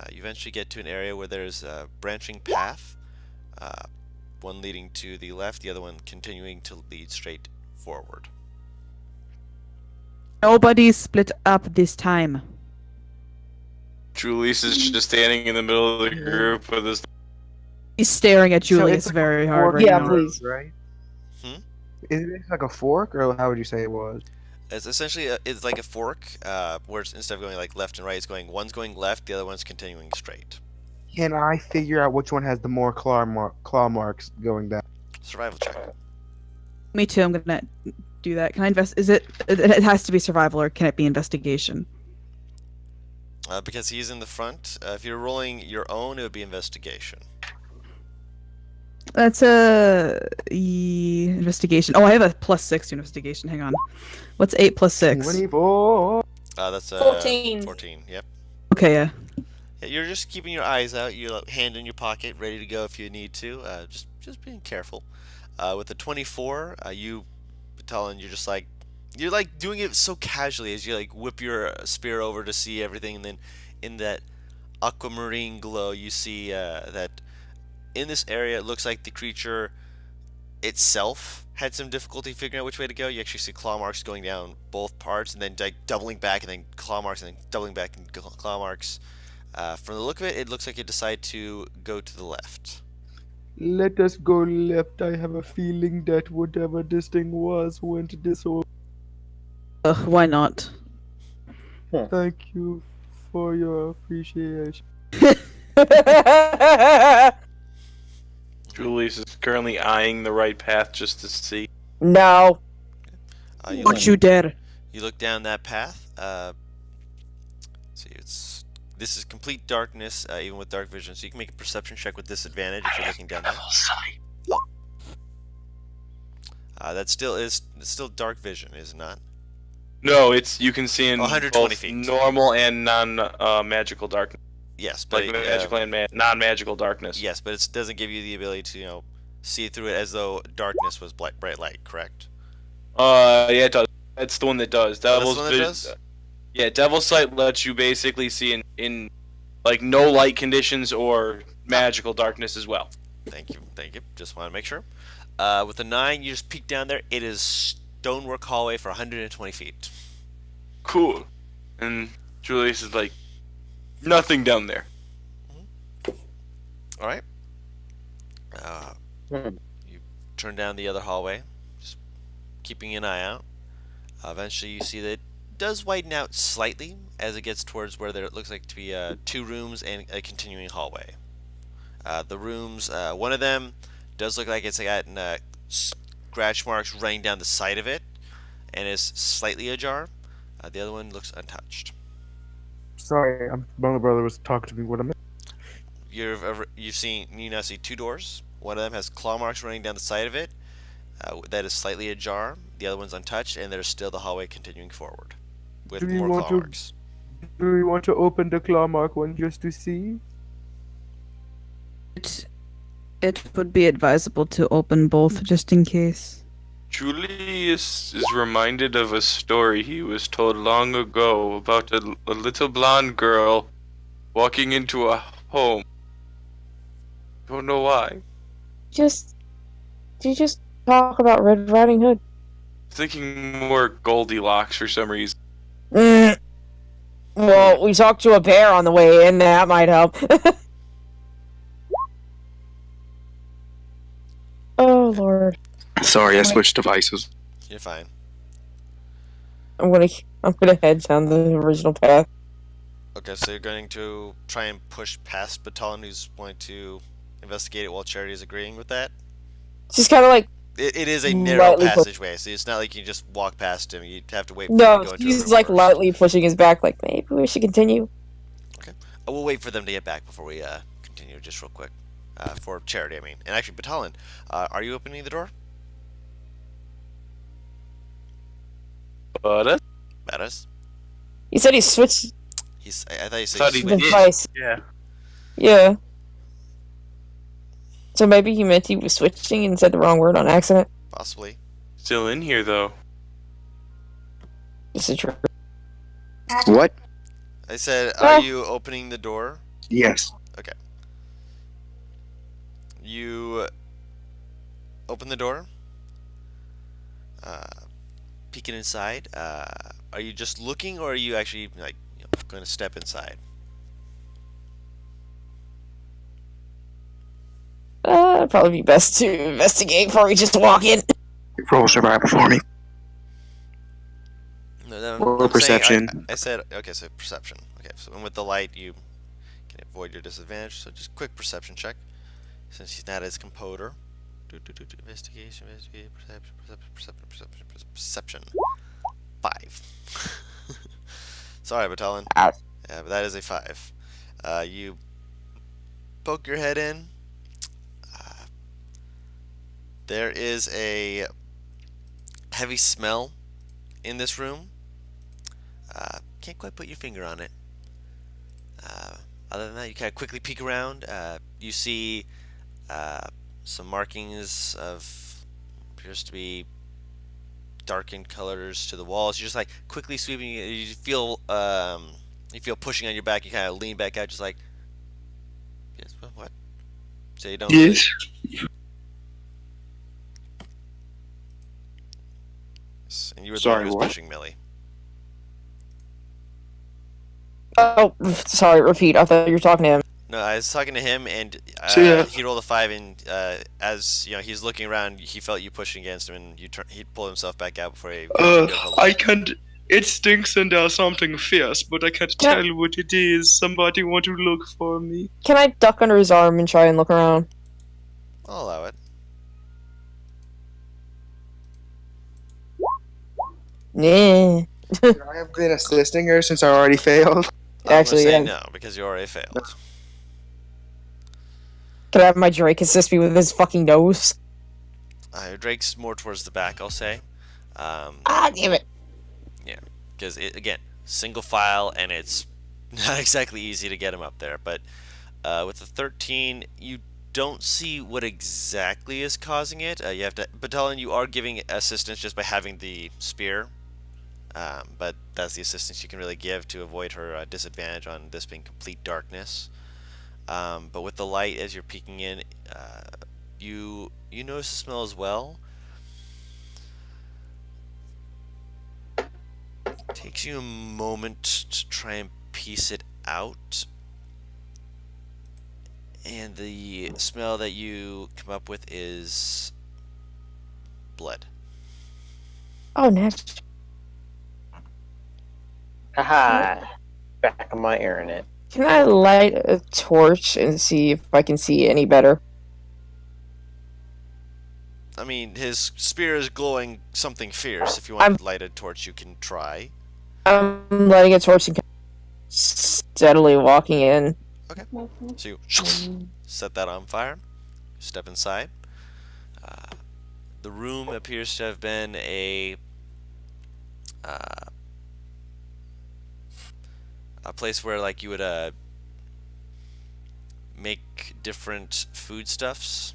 you eventually get to an area where there's a branching path, one leading to the left, the other one continuing to lead straight forward. Nobody split up this time. Julius is just standing in the middle of the group with his. He's staring at So Julius it's like very a hard fork right Yeah, now. in the road, please. Right? Hmm? Is it like a fork, or how would you say it was? It's essentially it's like a fork, where instead of going like left and right, it's going one's going left, the other one's continuing straight. Can I figure out which one has the more claw marks going down? Survival check. Me too. I'm gonna do that. Can I invest? Is it? It has to be survival, or can it be investigation? Because he's in the front. If you're rolling your own, it would be investigation. That's a investigation. Oh, I have a +6 to investigation. Hang on. What's 8 plus 6? 24. That's 14. 14. Yep. Okay, yeah. Yeah, you're just keeping your eyes out. Your hand in your pocket, ready to go if you need to. Just being careful. With the 24, you, Talon, you're like doing it so casually as you like whip your spear over to see everything, and then in that aquamarine glow, you see that in this area, it looks like the creature itself had some difficulty figuring out which way to go. You actually see claw marks going down both parts, and then like doubling back, and then claw marks, and then doubling back, and claw marks. From the look of it, it looks like it decided to go to the left. Let us go left. I have a feeling that whatever this thing was went this way. Why not? Thank you for your appreciation. Julius is currently eyeing the right path just to see. No. Don't you dare. You look down that path. See, this is complete darkness, even with dark vision. So you can make a perception check with disadvantage if you're looking down there. That still is dark vision, is it not? No, you can see in 120 both feet. normal and non-magical darkness. Yes, but Like magical and non-magical darkness. yes, but it doesn't give you the ability to see through it as though darkness was bright light. Correct? Yeah, it does. That's the one that does. Oh, that's the one that does? Yeah, Devil's Sight lets you basically see in like no light conditions or magical darkness as well. Thank you. Just want to make sure. With the 9, you just peek down there. It is stonework hallway for 120 feet. Cool. And Julius is like, nothing down there. All right. You turn down the other hallway, just keeping an eye out. Eventually, you see that it does widen out slightly as it gets towards where there looks like to be 2 rooms and a continuing hallway. The rooms, one of them does look like it's got scratch marks running down the side of it and is slightly ajar. The other one looks untouched. Sorry, my brother was talking to me. What am I? You now see 2 doors. One of them has claw marks running down the side of it. That is slightly ajar. The other one's untouched, and there's still the hallway continuing forward with Do you more want claw to- marks. Do we want to open the claw mark one just to see? It would be advisable to open both just in case. Julius is reminded of a story he was told long ago about a little blonde girl walking into a home. Don't know why. Did you just talk about Red Riding Hood? Thinking more Goldilocks for some reason. Well, we talked to a bear on the way in. That might help. Oh Lord. Sorry, I switched devices. You're fine. I'm gonna head down the original path. Okay, so you're going to try and push past Batalon, who's going to investigate it while Charity is agreeing with that? Just kind of like It is a narrow lightly passageway, so it's not like you just walk past him. You'd have to wait for him no, to go into a he's room like first. lightly pushing his back. Like maybe we should continue. We'll wait for them to get back before we continue, just real quick. For Charity, I mean. And actually, Batalon, are you opening the door? But Badass? He said he switched I thought you said Thought you he switched. did. device. yeah. Yeah. So maybe he meant he was switching and said the wrong word on accident. Possibly. Still in here though. This is true. What? I said, Ah. are you opening the door? Yes. Okay. You open the door. Peeking inside. Are you just looking, or are you actually going to step inside? It'd probably be best to investigate before we just walk in. Roll survival for me. No, Or I'm saying- perception. I said okay, so perception. Okay, so and with the light you can avoid your disadvantage. So just quick perception check, since he's not as composer. Investigation, perception. 5. Sorry, Batalon. Ouch. But that is a 5. You poke your head in. There is a heavy smell in this room. Can't quite put your finger on it. Other than that, you kind of quickly peek around. You see some markings of appears to be darkened colors to the walls. You're just like quickly sweeping. You feel pushing on your back. You kind of lean back out, just like, yes, what? So you don't. Yes. And you were the Sorry, one who was what? pushing Millie. Oh, sorry. Repeat. I thought you were talking to him. No, I was talking to him, and So, yeah. he rolled a 5, and as he's looking around, he felt you pushing against him, and he pulled himself back out before he. I can't. It stinks and there's something fierce, but I can't Can I- tell what it is. Somebody want to look for me? Can I duck under his arm and try and look around? I'll allow it. Yeah. I have been assisting her since I already failed. Actually, I'm yeah. gonna say no because you already failed. Can I have my Drake assist me with his fucking nose? Drake's more towards the back, I'll say. Damn it. Because again, single file, and it's not exactly easy to get him up there. But with the 13, you don't see what exactly is causing it. You have to, Battalion, you are giving assistance just by having the spear. But that's the assistance you can really give to avoid her disadvantage on this being complete darkness. But with the light as you're peeking in, you notice the smell as well. It takes you a moment to try and piece it out. And the smell that you come up with is blood. Oh, next. Haha. Back on my internet. Can I light a torch and see if I can see any better? I mean, his spear is glowing something fierce. If you want to light a torch, you can try. I'm lighting a torch and steadily walking in. Okay. So you set that on fire. Step inside. The room appears to have been a place where, like, you would make different foodstuffs.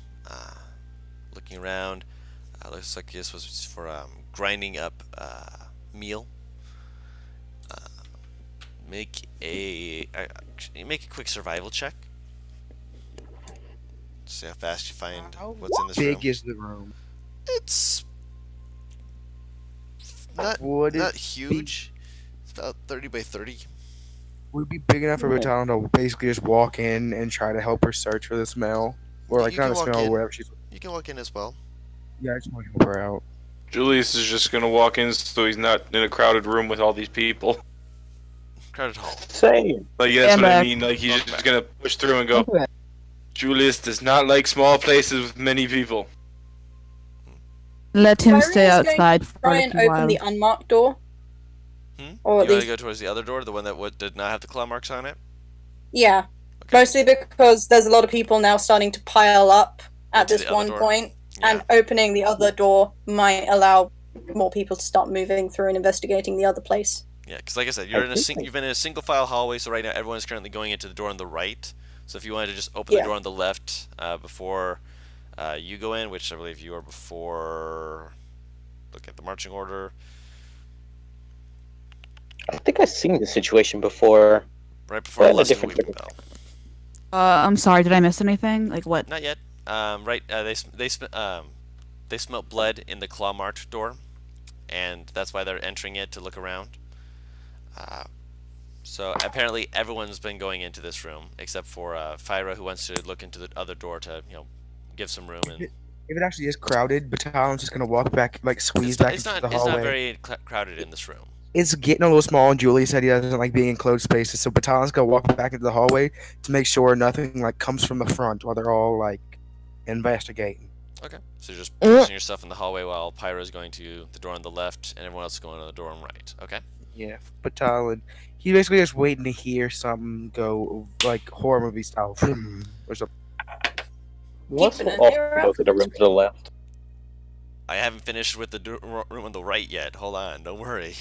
Looking around, looks like this was for grinding up meal. Make a quick survival check. See how fast you find what's in this room. How big is the room? It's not huge. It's about 30 by 30. Would it be big enough for Battalion to basically just walk in and try to help her search for the smell? Or, like, You not can the walk smell, in. or whatever she's... You can walk in as well. Yeah, I just want to help her out. Julius is just gonna walk in so he's not in a crowded room with all these people. Crowded hall. Same. Like, that's Stand what I back. mean. Like, he's just gonna push through and go, Julius does not like small places with many people. Let him Byron stay is going to outside for Try a and little open while. the unmarked door. Or You at want to least, go towards the other door, the one that did not have the claw marks on it? yeah. Okay. Mostly because there's a lot of people now starting to pile up at Into this the other one door? point, Yeah. and opening the other door might allow more people to start moving through and investigating the other place. Yeah, because like I said, you've been in a single file hallway, so right now everyone's currently going into the door on the right. So if you wanted to just open the Yeah. door on the left before you go in, which I believe you are before. Look at the marching order. I think I've seen this situation before. Right before Well, a listening to different- Weeping Bell. I'm sorry, did I miss anything? Like what? Not yet. Right. They smelt blood in the claw marked door, and that's why they're entering it to look around. So apparently everyone's been going into this room except for Fyra, who wants to look into the other door to give some room. And If it actually is crowded, Battalion's just gonna walk back, like squeeze back into the it's hallway. not very crowded in this room. It's getting a little small, and Julie said he doesn't like being in closed spaces, so Battalion's gonna walk back into the hallway to make sure nothing like comes from the front while they're all like investigating. Okay. So you're just positioning yourself in the hallway while Pyro's going to the door on the left and everyone else is going to the door on the right. Okay. Yeah, Batalon. He's basically just waiting to hear something go like horror movie style, or something. Let's Keeping an also ear go out to the for room to the left. I haven't finished with the room on the right yet. Hold on, don't worry.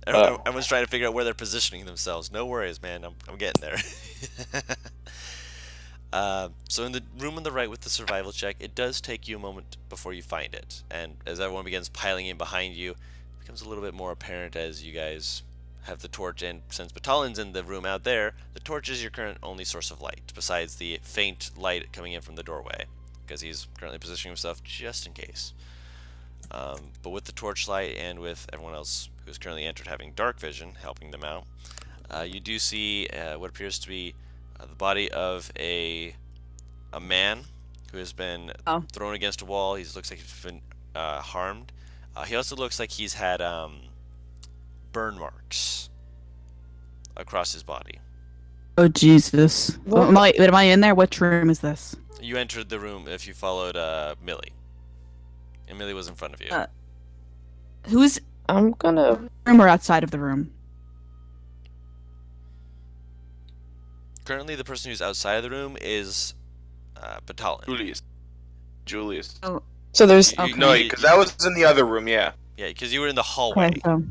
Oh. Everyone's trying to figure out where they're positioning themselves. No worries, man. I'm getting there. So in the room on the right with the survival check, it does take you a moment before you find it. And as everyone begins piling in behind you, it becomes a little bit more apparent as you guys have the torch. And since Batalion's in the room out there, the torch is your current only source of light, besides the faint light coming in from the doorway, because he's currently positioning himself just in case. But with the torchlight and with everyone else who's currently entered having dark vision helping them out, you do see what appears to be the body of a man who has been thrown against a wall. He looks like he's been harmed. He also looks like he's had burn marks across his body. Oh Jesus! Am I in there? Which room is this? You entered the room if you followed Millie. And Millie was in front of you. Who's I'm gonna. room or outside of the room? Currently, the person who's outside of the room is Batalon. Julius. Oh, So there's. Okay. No, because that was in the other room. Yeah. Yeah, because you were in the hallway. okay.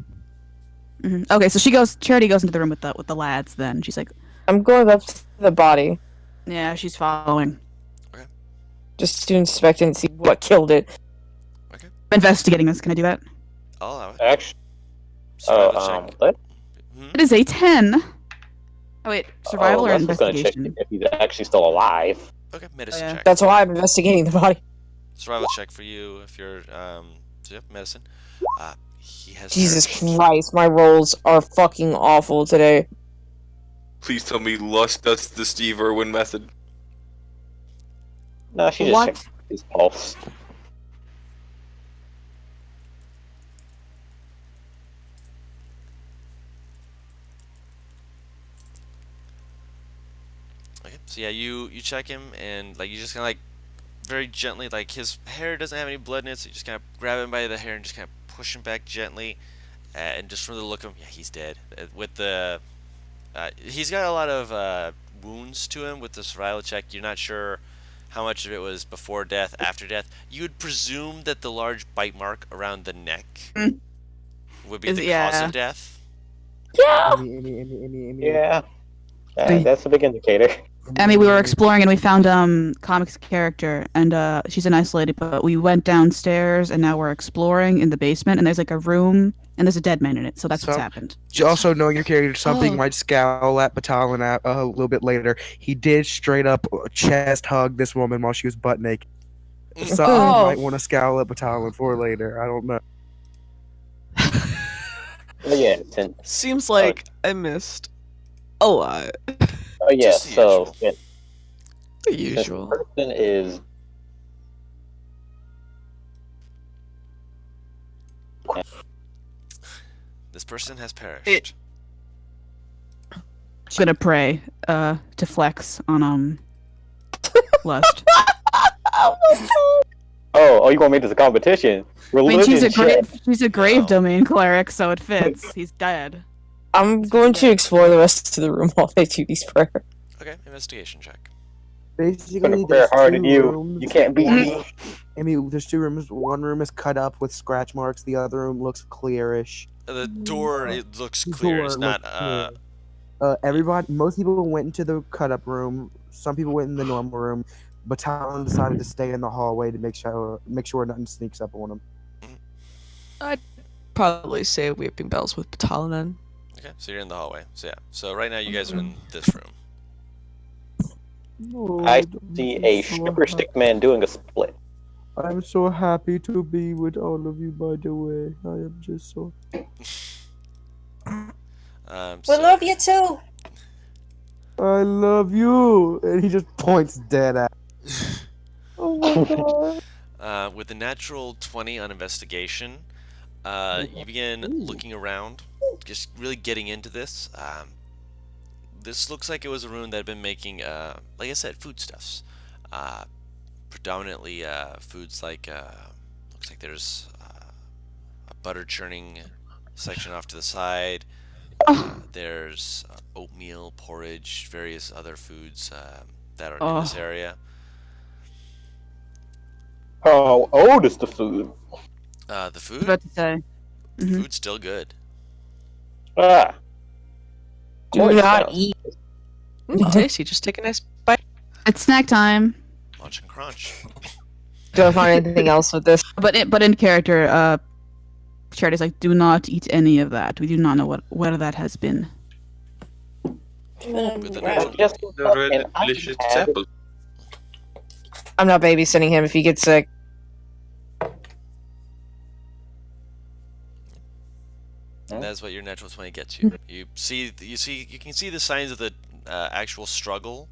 So, okay, so Charity goes into the room with the lads. Then she's like, I'm going up to the body, yeah, she's following. just to inspect it and see what killed it. I'm investigating this. Can I do that? I'll allow it. Actually, Survival check. what? It is a 10. Oh wait, survival or Russ was gonna check investigation? if he's actually still alive. Okay, medicine yeah. check. That's why I'm investigating the body. Survival check for you if you're so yep, medicine. He has Jesus perished. Christ, my rolls are fucking awful today. Please tell me Lust does the Steve Irwin method. No, she just What? checked his pulse. Okay, so yeah, you check him and like you just kind of like very gently, like his hair doesn't have any blood in it, so you just kind of grab him by the hair and just kind of push him back gently, and just from the look of him, yeah, he's dead. With the he's got a lot of wounds to him with the survival check. You're not sure how much of it was before death, after death. You would presume that the large bite mark around the neck would be the cause of death. Yeah. Yeah. That's a big indicator. I mean, we were exploring and we found comics character, and she's a nice lady. But we went downstairs and now we're exploring in the basement, and there's like a room and there's a dead man in it. So that's what's happened. Also, knowing your character, something might scowl at Batalon at a little bit later. He did straight up chest hug this woman while she was butt naked. Something you might want to scowl at Batalon for later. I don't know. Oh yeah. Seems like I missed a lot. Oh yeah. Just the So usual. The this usual. person is. This person has perished. She's gonna pray to flex on Lust. Oh, you want to make this a competition? I mean, Religion check. she's a grave domain cleric, so it fits. He's dead. I'm going to explore the rest of the room while they do these prayer. Okay, investigation check. Basically, Gonna pray there's hard two at you. rooms. You can't beat me. I mean, there's two rooms. One room is cut up with scratch marks. The other room looks clearish. The door, it looks clear. It's not. Most people went into the cut up room. Some people went in the normal room. Batalon decided to stay in the hallway to make sure nothing sneaks up on him. I'd probably say Weeping Bells with Batalon then. Okay, so you're in the hallway. So yeah. So right now you guys are in this room. I see a stripper stick man doing a split. I'm so happy to be with all of you, by the way. I am just so... We love you too. I love you! And he just points dead at... Oh my god. With a natural 20 on investigation, you begin looking around, just really getting into this. This looks like it was a room that had been making, like I said, foodstuffs. Predominantly foods like, looks like there's a butter churning section off to the side. There's oatmeal, porridge, various other foods that are in this area. How old is the food? The food? About to say. Food's still good. Ah. Do course not not. eat. Tasty. Just take a nice bite. It's snack time. Munch and crunch. Do I find anything else with this? But in character, Charity's like, do not eat any of that. We do not know where that has been. With the Wow. natural Just The red an delicious iPad. apple. I'm not babysitting him if he gets sick. And that's what your natural 20 gets you. You can see the signs of the actual struggle,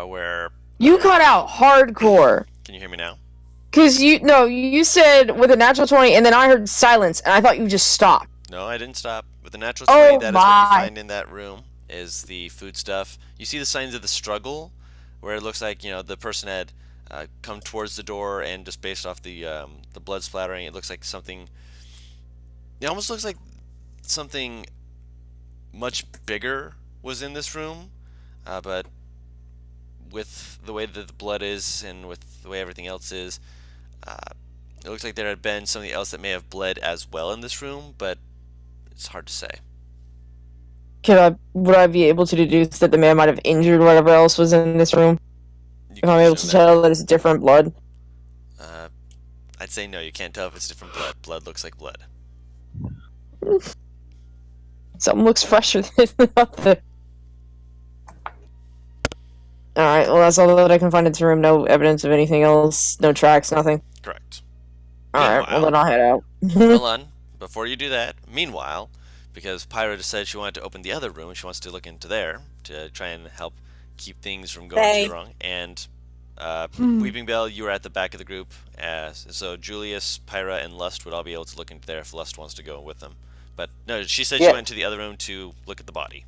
where. You cut out hardcore. Can you hear me now? Cause you said with a natural 20 and then I heard silence and I thought you just stopped. No, I didn't stop. With the natural Oh 20, that is what you my. find in that room, is the food stuff. You see the signs of the struggle, where it looks like, the person had come towards the door, and just based off the blood splattering, it looks like something. It almost looks like something much bigger was in this room, but with the way that the blood is and with the way everything else is, it looks like there had been something else that may have bled as well in this room, but it's hard to say. Would I be able to deduce that the man might have injured whatever else was in this room? If I'm able to tell that it's different blood? I'd say no, you can't tell if it's different blood. Blood looks like blood. Something looks fresher than the other. Alright, well that's all that I can find in this room. No evidence of anything else. No tracks, nothing. Correct. Alright, well then I'll head out. Hold on. Before you do that, meanwhile, because Pyro just said she wanted to open the other room, and she wants to look into there to try and help keep things from going too wrong. And Weeping Bell, you were at the back of the group, so Julius, Pyra, and Lust would all be able to look into there if Lust wants to go with them. But no, she said she went to the other room to look at the body.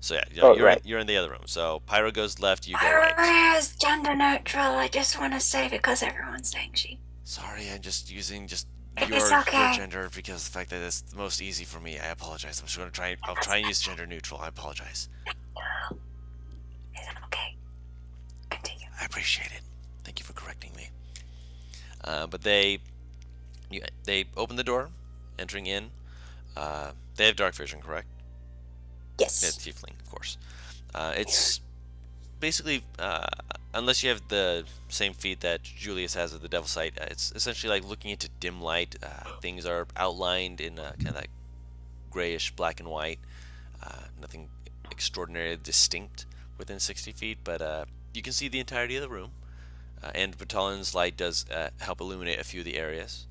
So yeah, you're in the other room. So Pyro goes left, you go right. Pyra is gender neutral. I just want to say because everyone's saying she. Sorry, I'm just using It's your okay. gender because the fact that it's the most easy for me. I apologize. I'm just gonna try. I'll try and use gender neutral. I apologize. Is it okay? Continue. I appreciate it. Thank you for correcting me. But they open the door, entering in. They have dark vision, correct? Yes. Yeah, tiefling, of course. It's basically, unless you have the same feat that Julius has of the Devil's Sight, it's essentially like looking into dim light. Things are outlined in kind of like grayish black and white. Nothing extraordinarily distinct within 60 feet, but you can see the entirety of the room. And Batalin's light does help illuminate a few of the areas.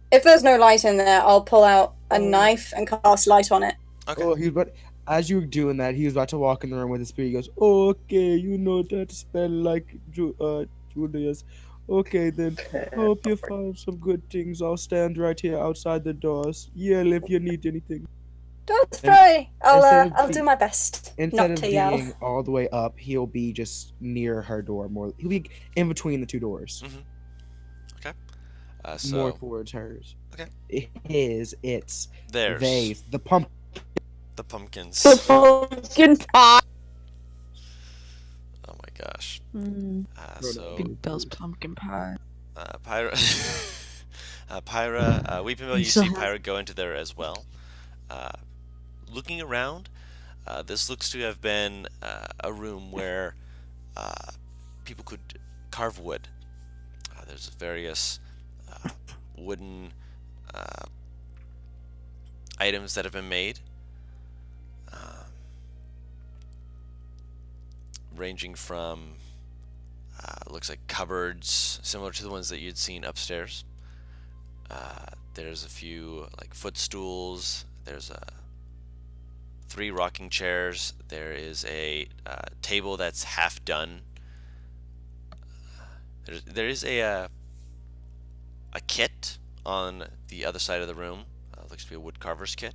If there's no light in there, I'll pull out a knife and cast light on it. Okay. Oh, as you were doing that, he was about to walk in the room with his spirit. He goes, "Okay, you know that spell like Julius. Okay, then hope you find some good things. I'll stand right here outside the doors. Yell if you need anything." Don't worry. instead of I'll be- do my best Instead not of to being yell. all the way up, he'll be just near her door. He'll be in between the two doors, more towards hers. Okay. It's Theirs. they, the pump. The pumpkins. The pumpkin pie. Oh my gosh. Big Bell's pumpkin pie. Pyra, Pyra, Weeping Bell, you see Pyra go into there as well. Looking around, this looks to have been a room where people could carve wood. There's various wooden items that have been made, ranging from looks like cupboards similar to the ones that you'd seen upstairs. There's a few like footstools. There's 3 rocking chairs. There is a table that's half done. There is a kit on the other side of the room. Looks to be a woodcarver's kit.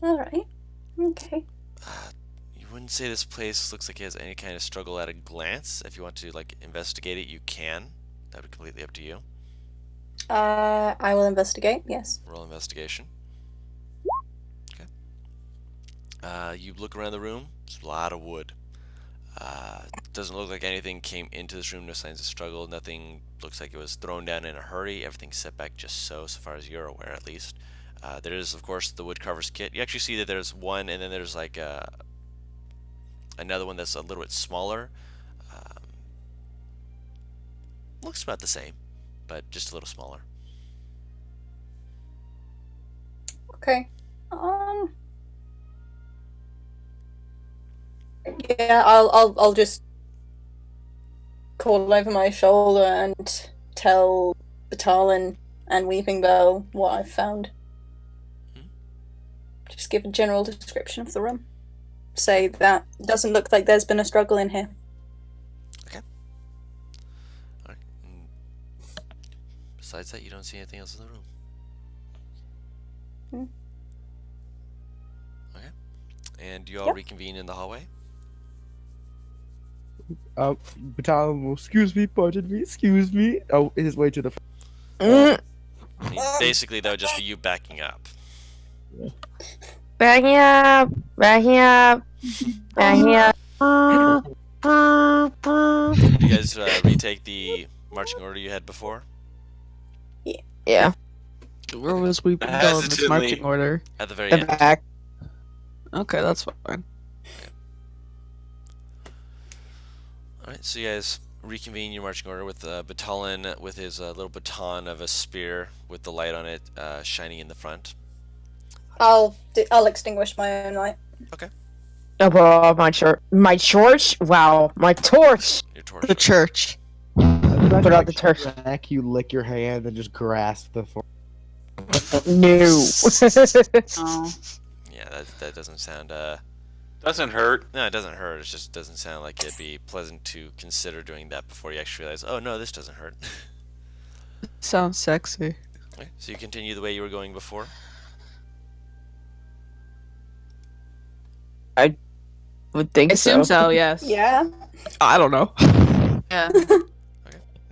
All right. Okay. You You wouldn't say this place looks like it has any kind of struggle at a glance. If you want to like investigate it, you can. That would be completely up to you. I will investigate. Yes. Roll investigation. Okay. You look around the room. There's a lot of wood. Doesn't look like anything came into this room. No signs of struggle. Nothing looks like it was thrown down in a hurry. Everything's set back just so far as you're aware, at least. There is, of course, the woodcarver's kit. You actually see that there's one, and then there's like another one that's a little bit smaller. Looks about the same, but just a little smaller. Okay. Yeah, I'll just call over my shoulder and tell Batalin and Weeping Bell what I've found. Just give a general description of the room. Say that it doesn't look like there's been a struggle in here. Okay. Alright. Besides that, you don't see anything else in the room. Okay. And you all reconvene in the hallway? Battalion will excuse me, pardon me, excuse me. Oh, his way to the. Basically, that would just be you backing up. Backing up, backing up, backing up. You guys retake the marching order you had before? Yeah. Where was we going in this marching order? At the very The end. back. Okay, that's fine. Alright, so you guys reconvene your marching order with Batalin with his little baton of a spear with the light on it shining in the front. I'll extinguish my own light. Okay. Oh, my church. My torch? Wow, my torch! Your torch. The church. Put out the torch. You lick your hand and just grasp the. No. Oh. Yeah, that doesn't sound Doesn't hurt. no, it doesn't hurt. It just doesn't sound like it'd be pleasant to consider doing that before you actually realize, oh no, this doesn't hurt. Sounds sexy. Okay, so you continue the way you were going before. Would think Assume so, yes. Yeah. I don't know. Yeah.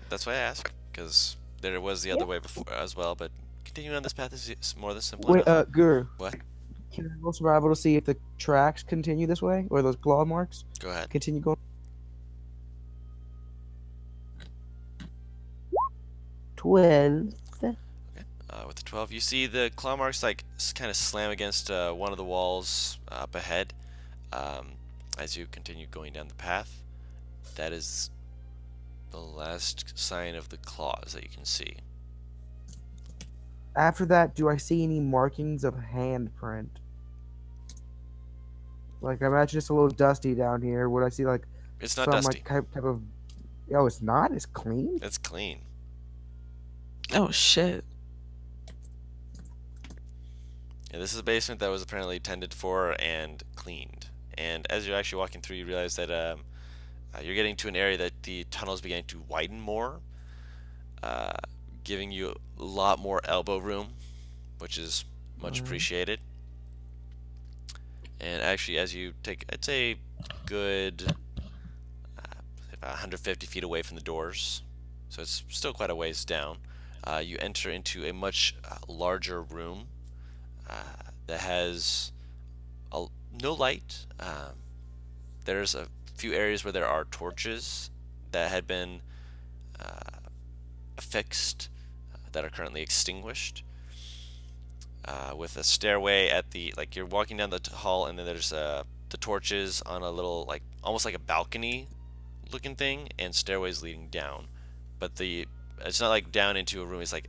That's why I asked, because there was the other way before as well, but continuing on this path is more than simple Wait, enough. Guru. What? Can I roll survival to see if the tracks continue this way, or those claw marks Go ahead. continue going? 12. With the 12, you see the claw marks like kind of slam against one of the walls up ahead as you continue going down the path. That is the last sign of the claws that you can see. After that, do I see any markings of handprint? Like, I imagine it's a little dusty down here. Would I see, like, It's not some, dusty. like, type of... Oh, it's not? It's clean? It's clean. Oh shit. Yeah, this is a basement that was apparently tended for and cleaned. And as you're actually walking through, you realize that you're getting to an area that the tunnel is beginning to widen more, giving you a lot more elbow room, which is much appreciated. And actually, as you take, I'd say, good 150 feet away from the doors, so it's still quite a ways down, you enter into a much larger room that has no light. There's a few areas where there are torches that had been affixed that are currently extinguished. With a stairway at the, like, you're walking down the hall, and then there's the torches on a little, like, almost like a balcony looking thing, and stairways leading down. But it's not like down into a room. It's like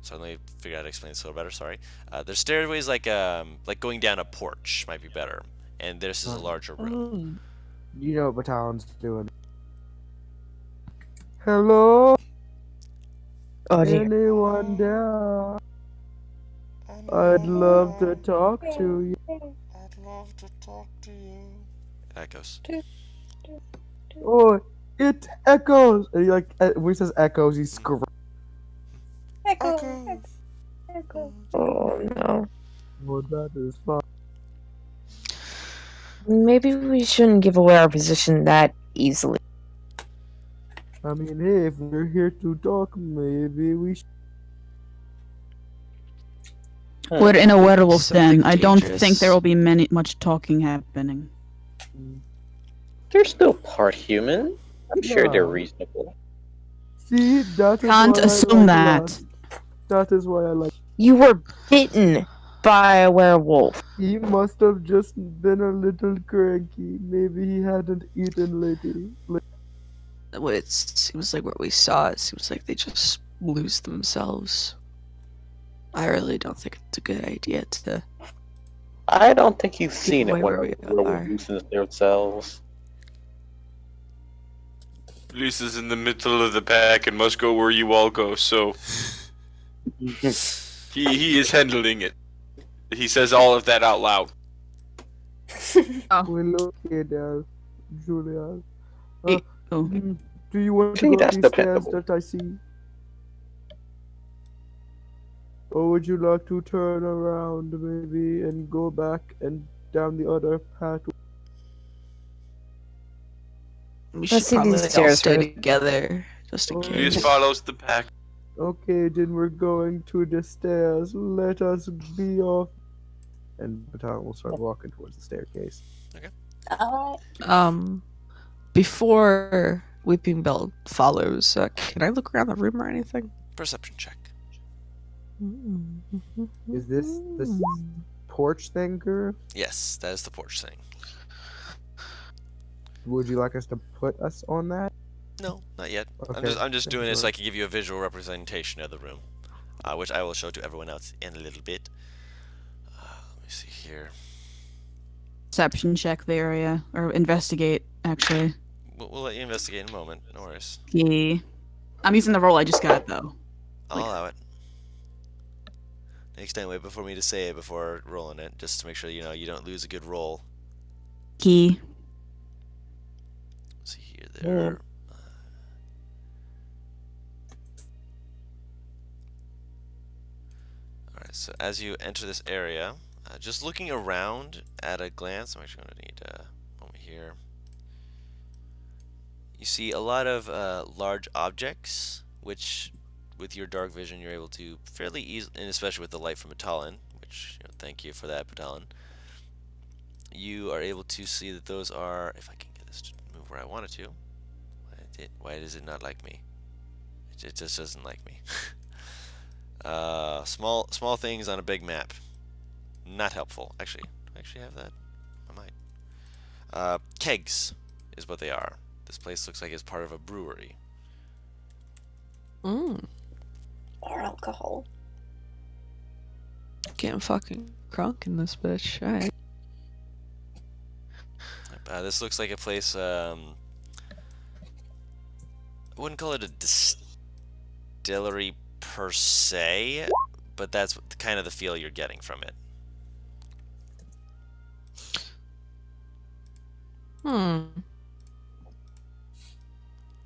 so let me figure out how to explain this a little better. Sorry. There's stairways like going down a porch might be better, and this is a larger room. You know what Battalion's doing. Hello? Oh, dear. Anyone there? I'd love to talk to you. I'd love to talk to you. Echoes. Oh, it echoes! And he, like, when he says echoes, he screams. Echo. Echo. Oh, no. Oh, that is fun. Maybe we shouldn't give away our position that easily. I mean, hey, if we're here to talk, maybe we should. We're in a werewolf's Something den. I don't think dangerous. there will be much talking happening. They're still part human. I'm sure they're Yeah. reasonable. See, that is Can't why I assume like that. Lance. That is why I like. You were bitten by a werewolf. He must have just been a little cranky. Maybe he hadn't eaten lately. What it seems like what we saw, it seems like they just lose themselves. I really don't think it's a good idea to. I don't think you've seen away it when where we a werewolf are. loosens themselves. Lisa's in the middle of the pack and must go where you all go, so he is handling it. He says all of that out loud. Well, okay there, Julia. Oh. Do you want to See, go up that's these stairs dependable. that I see? Or would you like to turn around maybe and go back and down the other path? We should Let's see these probably all stairs stay first. together, just in Oh. Julius case. follows the pack. Okay, then we're going to the stairs. Let us be off. And Baton will start walking towards the staircase. Alright. Before Weeping Bell follows, can I look around the room or anything? Perception check. Is this the porch thing, girl? Yes, that is the porch thing. Would you like us to put us on that? No, not yet. Okay, I'm just doing thank it you. so I can give you a visual representation of the room, which I will show to everyone else in a little bit. Let me see here. Perception check the area. Or investigate, actually. We'll let you investigate in a moment. No worries. Yeah. I'm using the roll I just got, though. I'll allow it. Next time, wait for me to say it before rolling it, just to make sure you don't lose a good roll. Key. See here, there. Alright, so as you enter this area, just looking around at a glance, I'm actually going to need a moment here. You see a lot of large objects, which with your dark vision you're able to fairly easily, and especially with the light from Batalon, which thank you for that, Batalon. You are able to see that those are, if I can get this to move where I want it to. Why does it not like me? It just doesn't like me. Small things on a big map. Not helpful. Actually, do I actually have that? I might. Kegs is what they are. This place looks like it's part of a brewery. Or alcohol. Getting fucking crunk in this bitch. Alright. This looks like a place, I wouldn't call it a distillery per se, but that's kind of the feel you're getting from it.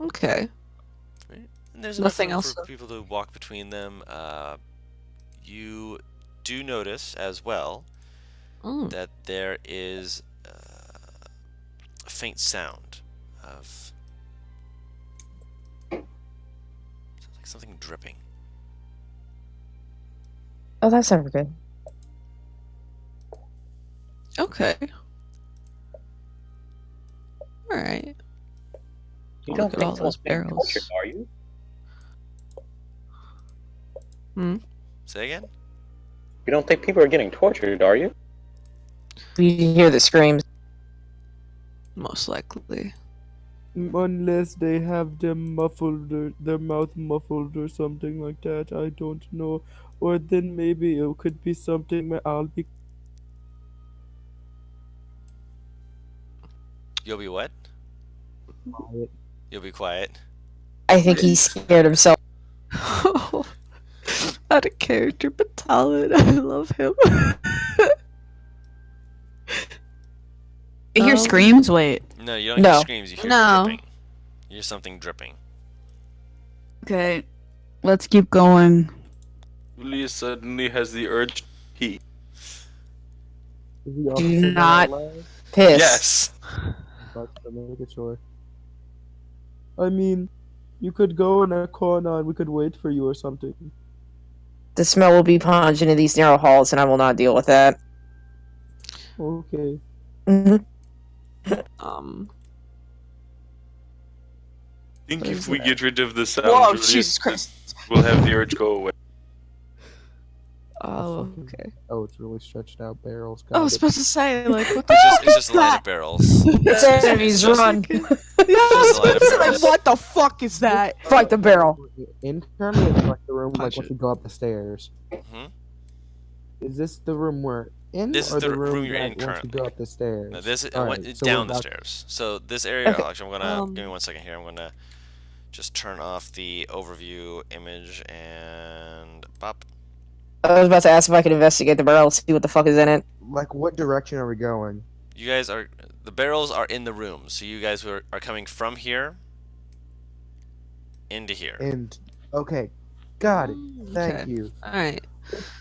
Okay. Right? And there's Nothing enough room else, for people to walk between them. You do notice as well that there is a faint sound of sounds like something dripping. Oh, that's never good. Okay. Alright. You Look don't at all think those someone's being barrels. tortured, are you? Say again? You don't think people are getting tortured, are you? You hear the screams. Most likely. Unless they have them muffled or their mouth muffled or something like that, I don't know. Or then maybe it could be something where I'll be. You'll be what? Quiet. You'll be quiet. I think he's scared himself. Out of character, but Talon, I love him. You hear screams? Wait. No, you don't No. hear screams, you hear No. dripping. You hear something dripping. Okay. Let's keep going. Julius suddenly has the urge to pee. Is he off Do saying that not out loud? piss. Yes. But to make it sure. I mean, you could go in a corner and we could wait for you or something. The smell will be pungent in these narrow halls, and I will not deal with that. Okay. Mhm. I think if Is we that- get rid of the sound, Whoa, really, Jesus Christ. we'll have the urge go away. Oh, fucking- okay. Oh, it's really stretched out barrels. I was Got it. supposed to say, like, what the It's just a line of barrels. It's enemies, run! Yeah, I was Just a line of supposed to say, like, barrels. what the fuck is that? Fight the barrel! Internally, it's like the room like Punch once it. we go up the stairs. Mhm. Is this the room we're in, This is or the the room you're in once we currently. go up the stairs? No, this is Alright, it's so we're down the about- stairs. So this area, Okay. actually, I'm gonna give me Um, 1 second here. I'm gonna just turn off the overview image and pop. I was about to ask if I could investigate the barrel, see what the fuck is in it. Like, what direction are we going? You guys are the barrels are in the room, so you guys are coming from here into here. And okay, got it. Thank Okay. you. Alright.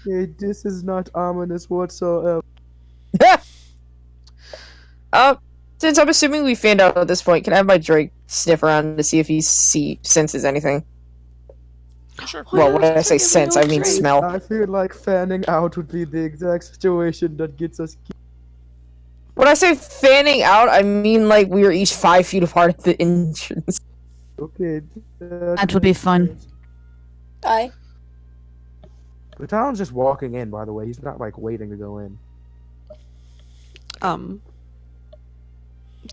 Okay, this is not ominous whatsoever. Since I'm assuming we fanned out at this point, can I have my Drake sniff around to see if he senses anything? Sure. Well, when I say Give me sense, no I mean drink. smell. I feel like fanning out would be the exact situation that gets us. When I say fanning out, I mean like we were each 5 feet apart at the entrance. Okay. That would be fun. Aye. Batalon's just walking in, by the way. He's not like waiting to go in.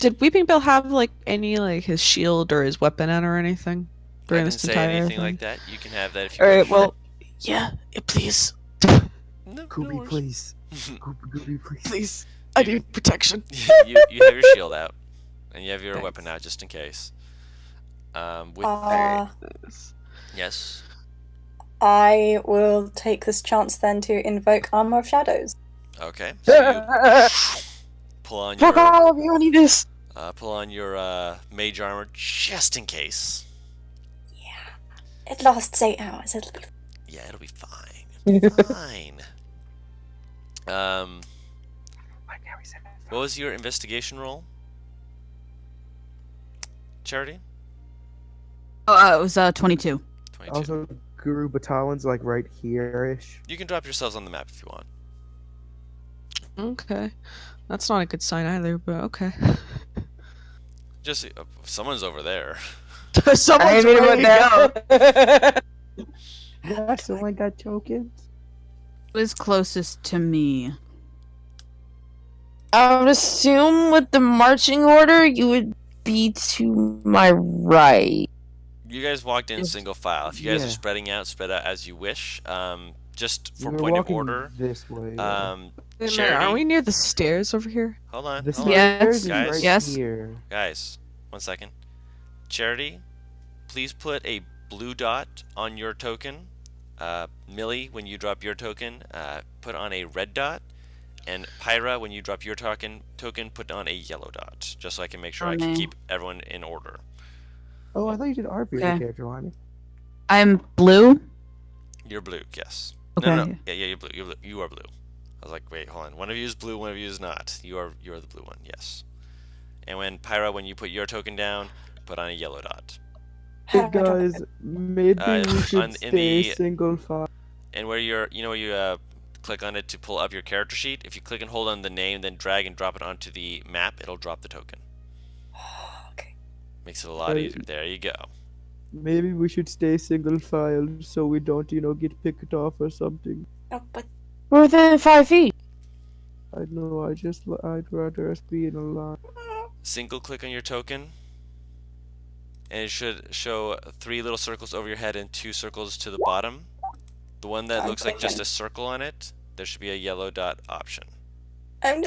Did Weeping Bill have like any like his shield or his weapon out or anything I during didn't this say entire anything thing? like that. You can have that if you Alright, wish. well, yeah, please, No, Gooby, worries. please. Gooby, please. please, I need protection. you have your shield out, and you have your Thanks. weapon out just in case. With yes. I will take this chance then to invoke Armor of Shadows. Okay. So you pull on Fuck your all of you, I need this! mage armor just in case. It lasts 8 hours. It'll be Yeah, it'll be fine. It'll be fine. What was your investigation roll? Charity? Oh, it was 22. 22. Also, Guru Batalon's like right here-ish. You can drop yourselves on the map if you want. Okay, that's not a good sign either, but okay. Just someone's over there. I Someone's mean, ready to go. what Yeah, someone got choking. Who is closest to me? I would assume with the marching order, you would be to my right. You guys walked in single file. If you guys Yeah. are spread out as you wish. Just for We were point of walking order. this way. Wait a minute, Charity. are we near the stairs over here? Hold on. The Hold on. Yes. stairs is Guys. right Yes. here. Guys, 1 second. Charity, please put a blue dot on your token. Millie, when you drop your token, put on a red dot. And Pyra, when you drop your token, put on a yellow dot. Just so I can make sure I can Okay. keep everyone in order. Oh, I thought you did our Okay. character line. I'm blue. You're blue, yes. Okay. No. Yeah, you're blue. You're blue. You are blue. I was like, wait, hold on. One of you is blue, one of you is not. You're the blue one, yes. And when Pyra, when you put your token down, put on a yellow dot. Hey guys, maybe we in should stay the- single file. And where you're, where you click on it to pull up your character sheet, if you click and hold on the name, then drag and drop it onto the map, it'll drop the token. okay. Makes it a lot easier. There you go. Maybe we should stay single file so we don't, get picked off or something. Oh, but We're within 5 feet. I know, I'd rather us be in a line. Single click on your token, and it should show 3 little circles over your head and 2 circles to the bottom. The one that looks like just a circle on it, there should be a yellow dot option. I'm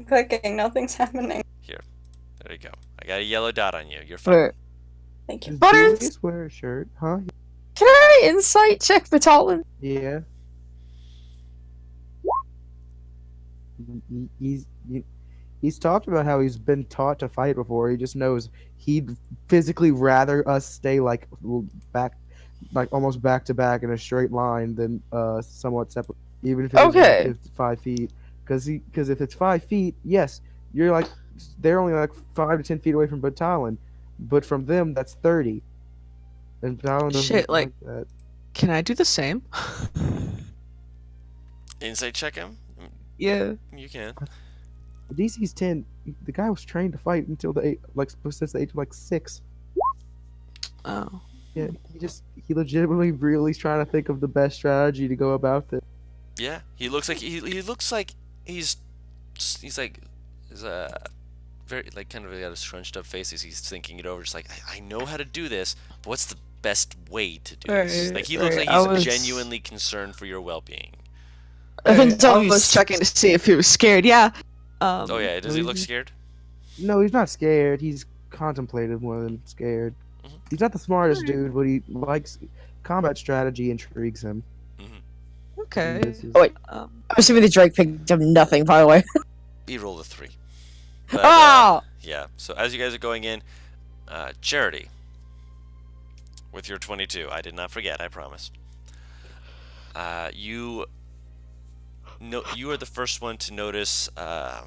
clicking. Nothing's happening. There you go. I got a yellow dot on you. You're fine. Wait, Thank you. Does Butters! Julius wear a shirt, huh? can I insight check Batalon? Yeah. He's talked about how he's been taught to fight before. He just knows he'd physically rather us stay like back, like almost back to back in a straight line than somewhat separate, even if it's Okay. 5 feet. Because if it's 5 feet, yes, You're like, they're only like 5 to 10 feet away from Batalon, but from them that's 30. And Batalon doesn't Shit, like like- that. Can I do the same? Insight check him. Yeah. You can. The DC's 10. The guy was trained to fight until since the age of like 6. Oh. Yeah, he legitimately really is trying to think of the best strategy to go about this. Yeah, he looks like he looks like he's like very like kind of got a scrunched up face as he's thinking it over. Just like I know how to do this, but what's the best way to do this? Right, Like he looks right, like I he's was- genuinely concerned for your well-being. I can tell I you was checking to see if he was scared. Yeah. Oh yeah, does he look scared? No, he's not scared. He's contemplative more than scared. Mhm. He's not the smartest dude, but he likes combat strategy. Intrigues him. Okay. This is- Oh, wait. Um, I'm assuming the Drake picked up nothing, by the way. He rolled a 3. But, Oh! yeah. So as you guys are going in, Charity, with your 22, I did not forget. I promise. You are the first one to notice a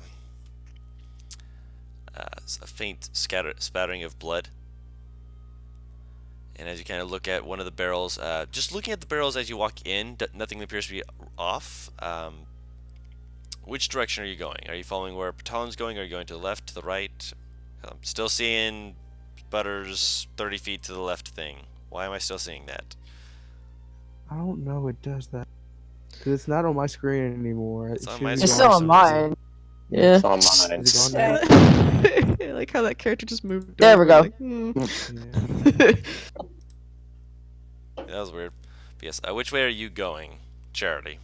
faint spattering of blood. And as you kind of look at one of the barrels, just looking at the barrels as you walk in, nothing appears to be off. Which direction are you going? Are you following where Batalon's going? Are you going to the left, to the right? I'm still seeing Butters 30 feet to the left thing. Why am I still seeing that? I don't know. It does that because it's not on my screen anymore. It's It on should my be screen. It's for still on some mine. Yeah. It's on mine. Is it gone now? I like how that character just moved. There we over, go. like, Yeah. That was weird. But yes, which way are you going, Charity?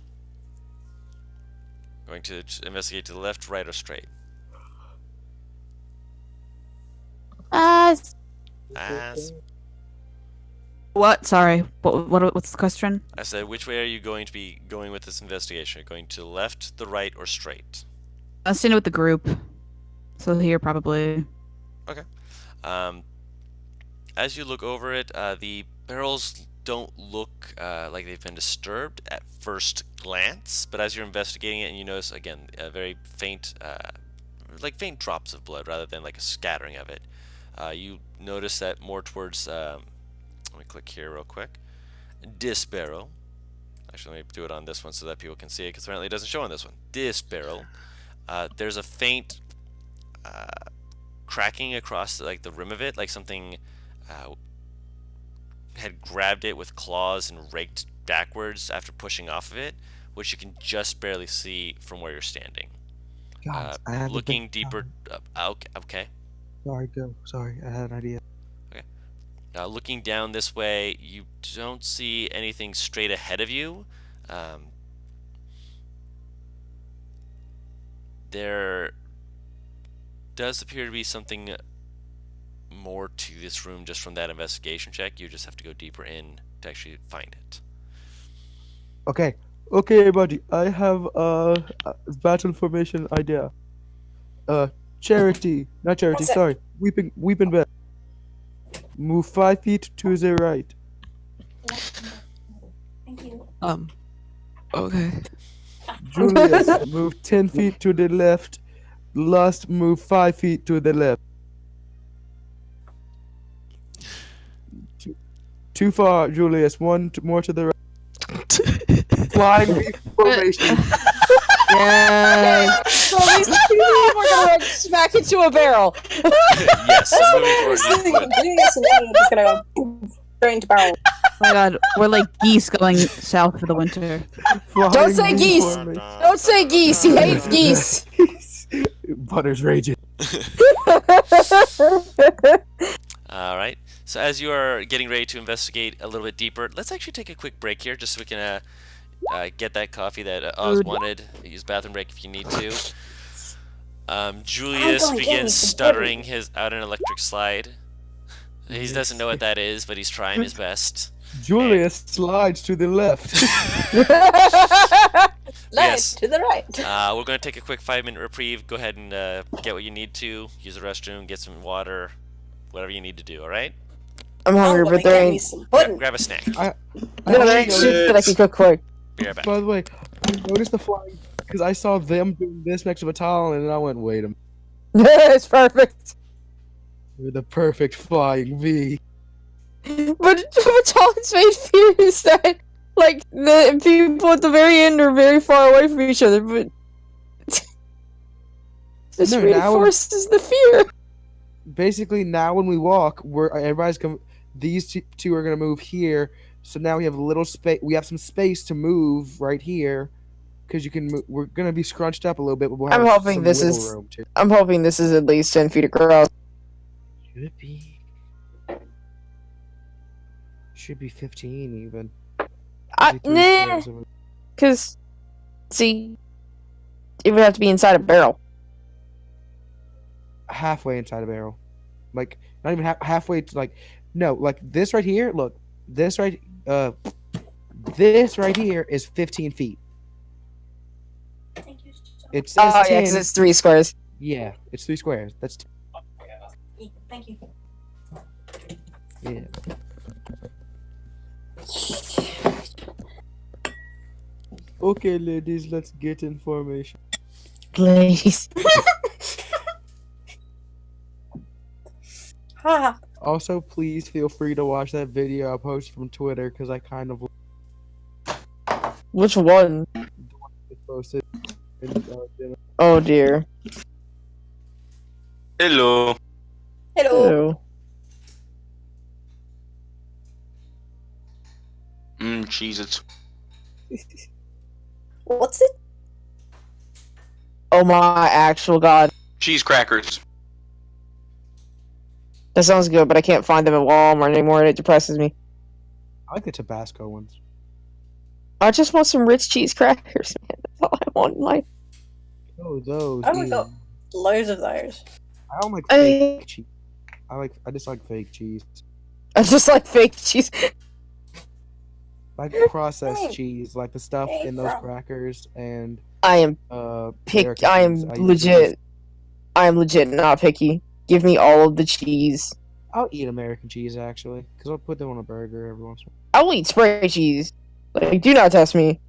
Going to investigate to the left, right, or straight? As What? Sorry. What's the question? I said, which way are you going to be going with this investigation? Are you going to the left, the right, or straight? I'll stand with the group. So here, probably. As you look over it, the barrels don't look like they've been disturbed at first glance, but as you're investigating it and you notice, again, very faint, like faint drops of blood rather than like a scattering of it, you notice that more towards, let me click here real quick, this barrel. Actually, let me do it on this one so that people can see it, because apparently it doesn't show on this one. This barrel, there's a faint cracking across like the rim of it, like something had grabbed it with claws and raked backwards after pushing off of it, which you can just barely see from where you're standing. God, I had to Looking think- deeper, okay. Sorry, go. Sorry, I had an idea. Looking down this way, you don't see anything straight ahead of you. There does appear to be something more to this room just from that investigation check. You just have to go deeper in to actually find it. Okay, buddy. I have a battle formation idea. Charity, not Charity. What's that? Sorry, Weeping Bell. Move 5 feet to the right. Thank you. Okay. Julius, move 10 feet to the left. Lust, move 5 feet to the left. Too far, Julius. More to the right. Flying leap formation. Yes. So these two we're gonna like, smack into a barrel. Yes, so moving forward, you would. Julius and I are just gonna go straight into barrel. Oh my god, we're like geese going south for the winter. Flying say leap geese. formation. Don't say geese. He hates geese. Butter's raging. All right. So as you are getting ready to investigate a little bit deeper, let's actually take a quick break here, just so we can get that coffee that Oz wanted. Use bathroom break if you need to. Julius I'm going begins in. stuttering out an electric slide. He doesn't know what that is, but he's trying his best. Julius slides to the left. Left Yes. to the right. We're going to take a quick 5-minute reprieve. Go ahead and get what you need to. Use the restroom, get some water, whatever you need to do, all right? I'm hungry, I'm gonna but there get me ain't. some pudding. Grab a snack. I No, there ain't shit that I can cook quick. Be right back. By the way, I noticed the flying because I saw them doing this next to Batal, and I went, wait a minute. It's perfect. You're the perfect flying V. But Talon's main fear is that, like, the people at the very end are very far away from each other, but this reinforces the fear. Basically, now when we walk, these two are gonna move here. So now we have a little space. We have some space to move right here, because you can. We're gonna be scrunched up a little bit, but we'll have I'm hoping some this wiggle is. room too. I'm hoping this is at least 10 feet across. Should be 15 even. Nah. Because, see, it would have to be inside a barrel. Halfway inside a barrel, like not even halfway to like. No, like this right here. Look, this right here is 15 feet. It says 10. Yeah, because it's 3 squares. Yeah, it's 3 squares. That's Thank you. yeah. Okay, ladies, let's get in formation. Ladies. Also, please feel free to watch that video I posted from Twitter because I kind of Which one? posted. Oh dear. Hello. Hello. Cheez-Its. What's it? Oh my actual god. Cheese crackers. That sounds good, but I can't find them at Walmart anymore and it depresses me. I like the Tabasco ones. I just want some rich cheese crackers, man. That's all I want in life. Oh, those. Oh my god. Loads of those. I don't like fake cheese. I just like fake cheese. I just like fake cheese. Like processed cheese, like the stuff in those crackers and I am American I am cheese. legit. I am legit not picky. Give me all of the cheese. I'll eat American cheese actually, because I'll put them on a burger every once in a while. I will eat spray cheese. Like, do not test me.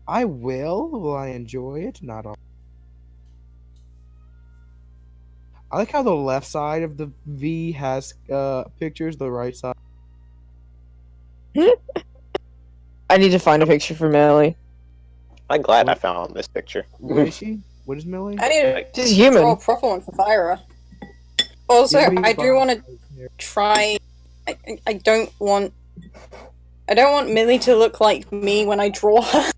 I will I enjoy it? Not all. I like how the left side of the V has pictures, the right side. I need to find a picture for Millie. I'm glad I found this picture. What is she? What is Millie? I need to She's human. draw a proper one for Fyra. Also, Give me I do want to try. I don't want Millie to look like me when I draw her.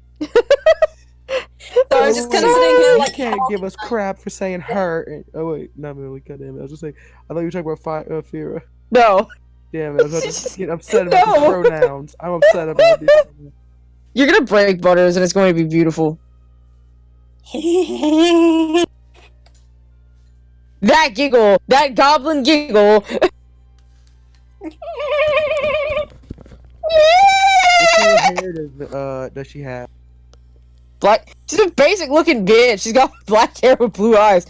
So I'm just kind of sitting here like. You can't give us crap for saying her. Oh wait, not Millie. God damn it! I was just saying. I thought you were talking about Fira. No. Damn it! I was about to get upset about these pronouns. I'm upset about these. You're gonna break Butters, and it's going to be beautiful. That giggle, that goblin giggle. What kind of hair does she have? Black. She's a basic looking bitch. She's got black hair with blue eyes.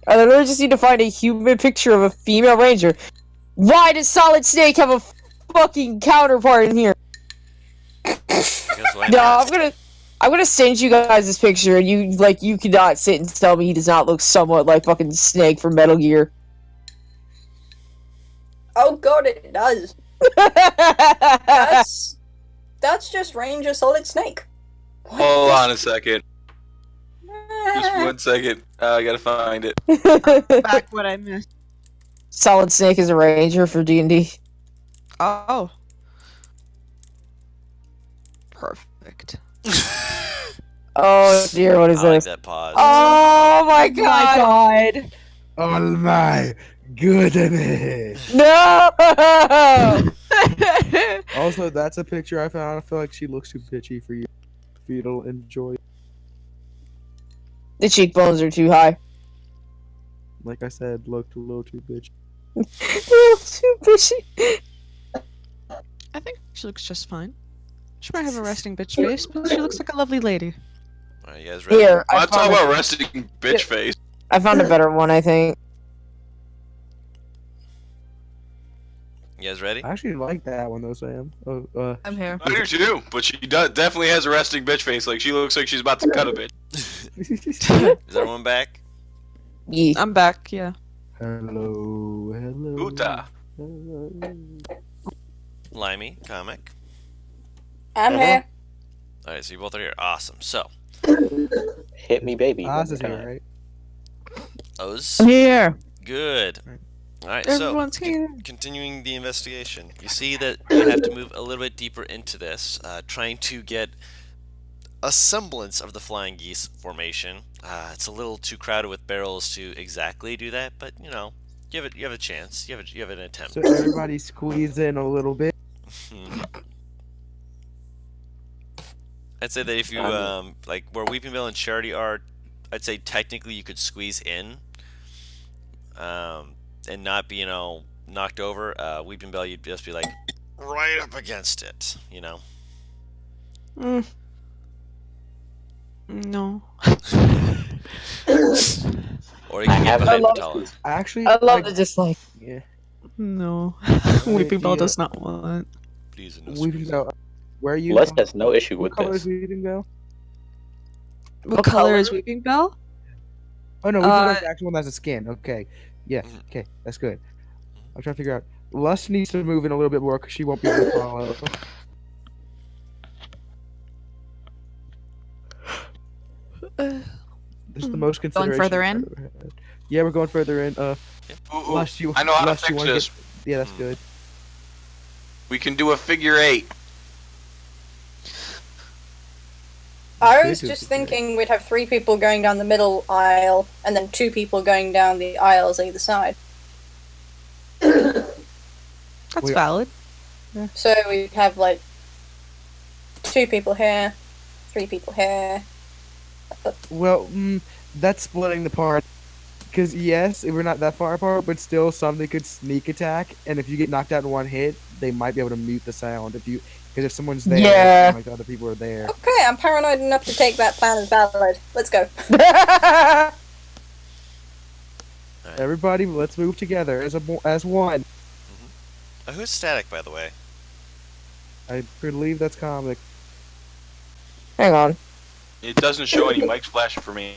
I literally just need to find a human picture of a female ranger. Why does Solid Snake have a fucking counterpart in here? No, I'm gonna send you guys this picture, and you cannot sit and tell me he does not look somewhat like fucking Snake from Metal Gear. Oh god, it does. That's just Ranger Solid Snake. Hold on a second. Just 1 second. I gotta find it. Back what I missed. Solid Snake is a ranger for D&D. Oh. Perfect. Oh dear, what is I like this? that pause. Oh my god! Oh my goodness! No! Also, that's a picture I found. I feel like she looks too bitchy for you. For you to enjoy. The cheekbones are too high. Like I said, looked a little too bitchy. Too bitchy. I think she looks just fine. She might have a resting bitch face, but she looks like a lovely lady. Alright, you guys ready? Here, I'll talk about resting bitch face. I found a better one, I think. You guys ready? I actually like that one though, Sam. I'm here. I do too, but she definitely has a resting bitch face. Like she looks like she's about to cut a bitch. Is everyone back? Yeah. I'm back. Yeah. Hello. Uta. Hello. Limey, comic. I'm here. All right, so you both are here. Awesome. So, Hit me, baby. Oz one is more here, time. right? O's. I'm here. Good. All right, Everyone's so here. continuing the investigation, you see that you have to move a little bit deeper into this, trying to get a semblance of the flying geese formation. It's a little too crowded with barrels to exactly do that, but you know, you have a chance. You have an attempt. So everybody squeeze in a little bit. I'd say that if you like where Weepingville and Charity are, I'd say technically you could squeeze in, and not be knocked over. Weepingville, you'd just be like right up against it, No. Or you can get behind Batalon. Actually, I love to just like. Yeah. No. Weeping Weeping Bell Bell does not want. Please, Weeping Bell. Where are you? Les has no issue with What color is this. Weeping Bell? What color is Weeping Bell? Oh no, Weeping Bell's the actual one that's a skin. Okay. Yeah. Okay, that's good. I'm trying to figure out. Lust needs to move in a little bit more because she won't be able to follow. This is the most Going consideration. further I've in? ever had. Yeah, we're going further in. Ooh, Lust, you. I know how to Lust, you fix wanna this. Yeah, that's good. We can do a figure 8. I Could was do just it, yeah. thinking we'd have 3 people going down the middle aisle and then 2 people going down the aisles either side. That's We- valid. So we'd have like 2 people here, 3 people here. Well, that's splitting the part. Because yes, we're not that far apart, but still, somebody could sneak attack, and if you get knocked out in one hit, they might be able to mute the sound. Because if someone's there, Yeah. like the other people are there. Okay, I'm paranoid enough to take that plan as valid. Let's go. Everybody, let's move together as one. Who's static, by the way? I believe that's comic. Hang on. It doesn't show any mics flashing for me.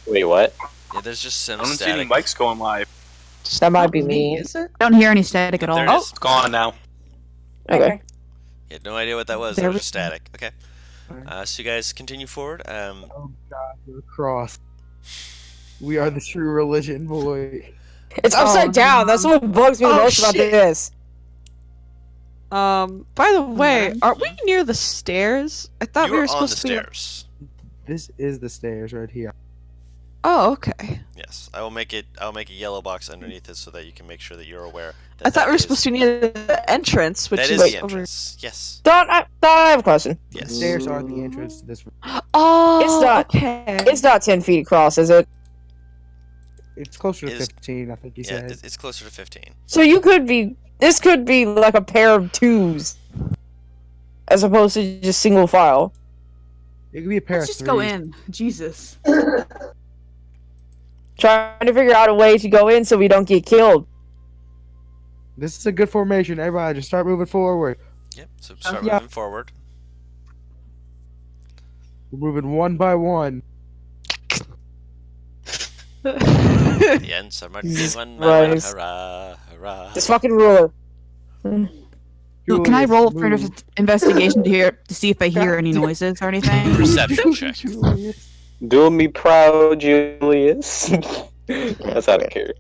Wait, what? Yeah, there's just I some don't see any static. mics going live. That might be me. Is it? I don't hear any static at There all. it Oh, is. it's gone now. Okay. You had no idea what that was. There There was we just static. Okay. Alright. So you guys continue forward. Oh god, we're crossed. We are the true religion, boy. It's upside down. That's what bugs me the Oh, most about shit. this. By the way, aren't we near the stairs? I thought You we were were on the supposed to be. stairs. This is the stairs right here. Oh, okay. Yes, I'll make a yellow box underneath it so that you can make sure that you're aware. I thought we were supposed to be near the entrance, which That is is the over. entrance. Yes. Don, I have a question. The Yes. stairs are the entrance to this room. Oh, It's not- okay. It's not 10 feet across, is it? It's closer to Is- 15, I think he Yeah, said. it's closer to 15. So you could be. This could be like a pair of twos, as opposed to just single file. It could be a pair Let's of just go threes. in. Jesus. Trying to figure out a way to go in so we don't get killed. This is a good formation. Everybody, just start moving forward. Yep. So start yeah. moving forward. We're moving one by one. The ends are marked Jesus one by one. Christ. Hurrah! Hurrah! This fucking ruler. Can I Julius, roll for move. investigation to see if I hear any noises or anything? Perception check. Julius. Do me proud, Julius. That's out of character.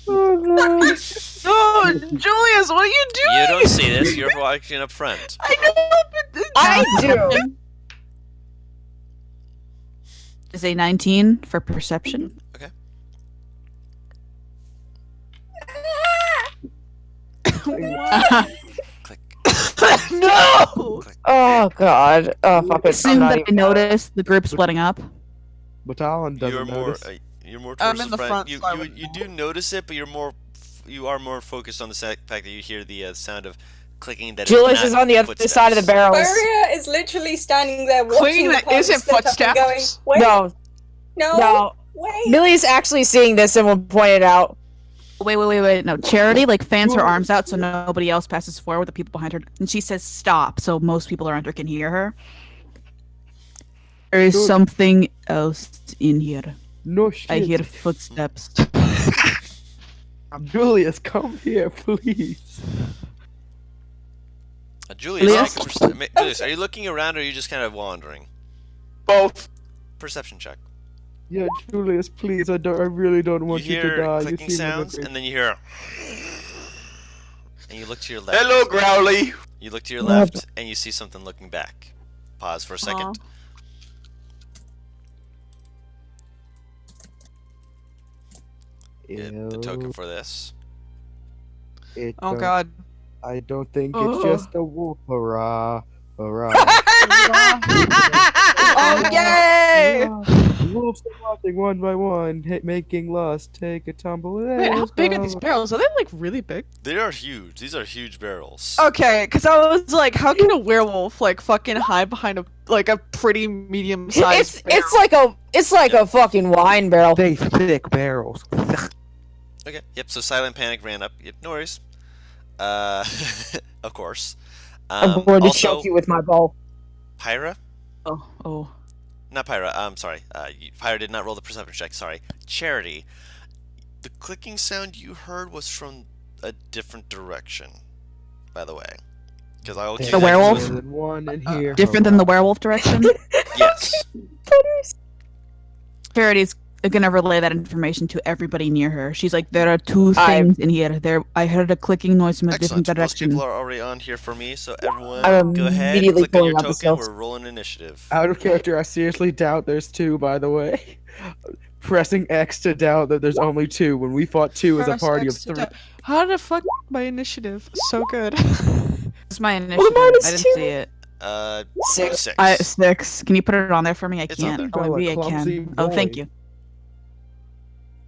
Oh, no. No, Julius, what are you doing? You don't see this. You're walking up front. I know, but I do. Is a 19 for perception. Click. no. Click. Oh god. Oh fuck it. I'm Assume not that I even- noticed the group splitting up. Batalon doesn't You're more. notice. You're more I'm towards in the front, You so I you, wouldn't you know. do notice it, but you are more focused on the fact that you hear the sound of clicking. That Julius not is on the other footsteps. side of the barrels. Maria is literally standing there watching Clicking the that party isn't split up and footsteps. going, wait, No, no, no. Wait. Millie's actually seeing this and will point it out. Wait. No, Charity like fans her arms out so nobody else passes forward. The people behind her, and she says stop, so most people around her can hear her. There is something else in here. No shit. I hear footsteps. Julius, come here, please. Julius, Julius, are you looking around or are you just kind of wandering? Both. Perception check. Yeah, Julius, please. I really don't want you, You to hear die. clicking you seem sounds, like a and then you hear, and you look to your left. Hello, Growly. You look to your left, and you see something looking back. Pause for a second. Get the token for this. Oh god. I don't think it's just a wolf. Hurrah! Hurrah! Oh yay! Wolves are watching one by one, making lust. Take a tumble. Wait, how big are these barrels? Are they like really big? They are huge. These are huge barrels. Okay, because I was like, how can a werewolf like fucking hide behind a pretty medium sized? It's like a fucking wine barrel. They thick barrels. Okay. Yep. So Silent Panic ran up. Yep. No worries. Of course. I'm going to also, choke you with my ball. Pyra? Oh. Not Pyra. I'm sorry. Pyra did not roll the perception check. Sorry. Charity. The clicking sound you heard was from a different direction. By the way, because I will keep The werewolf? One in here. Different than the werewolf direction. Yes. Charity's gonna relay that information to everybody near her. She's like, there are two things in here. I heard a clicking noise from a different Excellent. Most direction. people are already on here for me, so everyone I'm go ahead. immediately Click on your pulling out the token. skills. We're rolling initiative. Out of character, I seriously doubt there's two, by the way. Pressing X to doubt that there's only two when we fought two as a party of three. How the fuck my initiative? So good. It's my initiative. mine is I didn't two. see it. 6. 6. Can you put it on there for me? I It's on can't. there. Oh, maybe I Clumsy can. Oh, thank boy. you.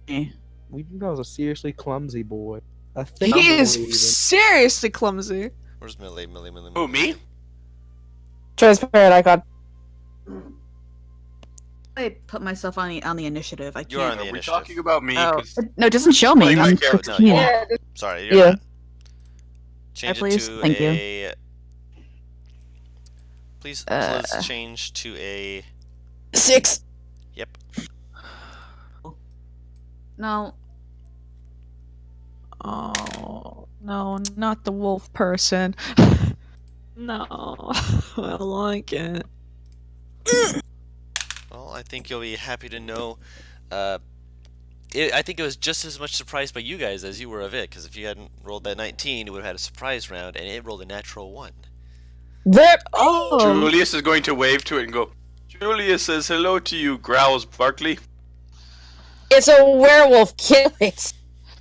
Eh. We think I was a seriously clumsy boy. I think He I'm is even. seriously clumsy. Where's Millie? Who, me? Transparent icon. I put myself on the initiative. I can't. You're on the We're initiative. talking about me. Oh. 'cause- No, it doesn't show me. Like, I'm I can't- No, 15. yeah. Sorry, you're Yeah. not. Change please? it to Thank you. a. Please, let's change to a. 6. Yep. No. Oh no, not the wolf person. No, I don't like it. Well, I think you'll be happy to know. I think it was just as much surprised by you guys as you were of it, because if you hadn't rolled that 19, it would have had a surprise round, and it rolled a natural 1. Rip. Oh, Julius is going to wave to it and go, Julius says hello to you, growls Barkley. It's a werewolf. Kill it.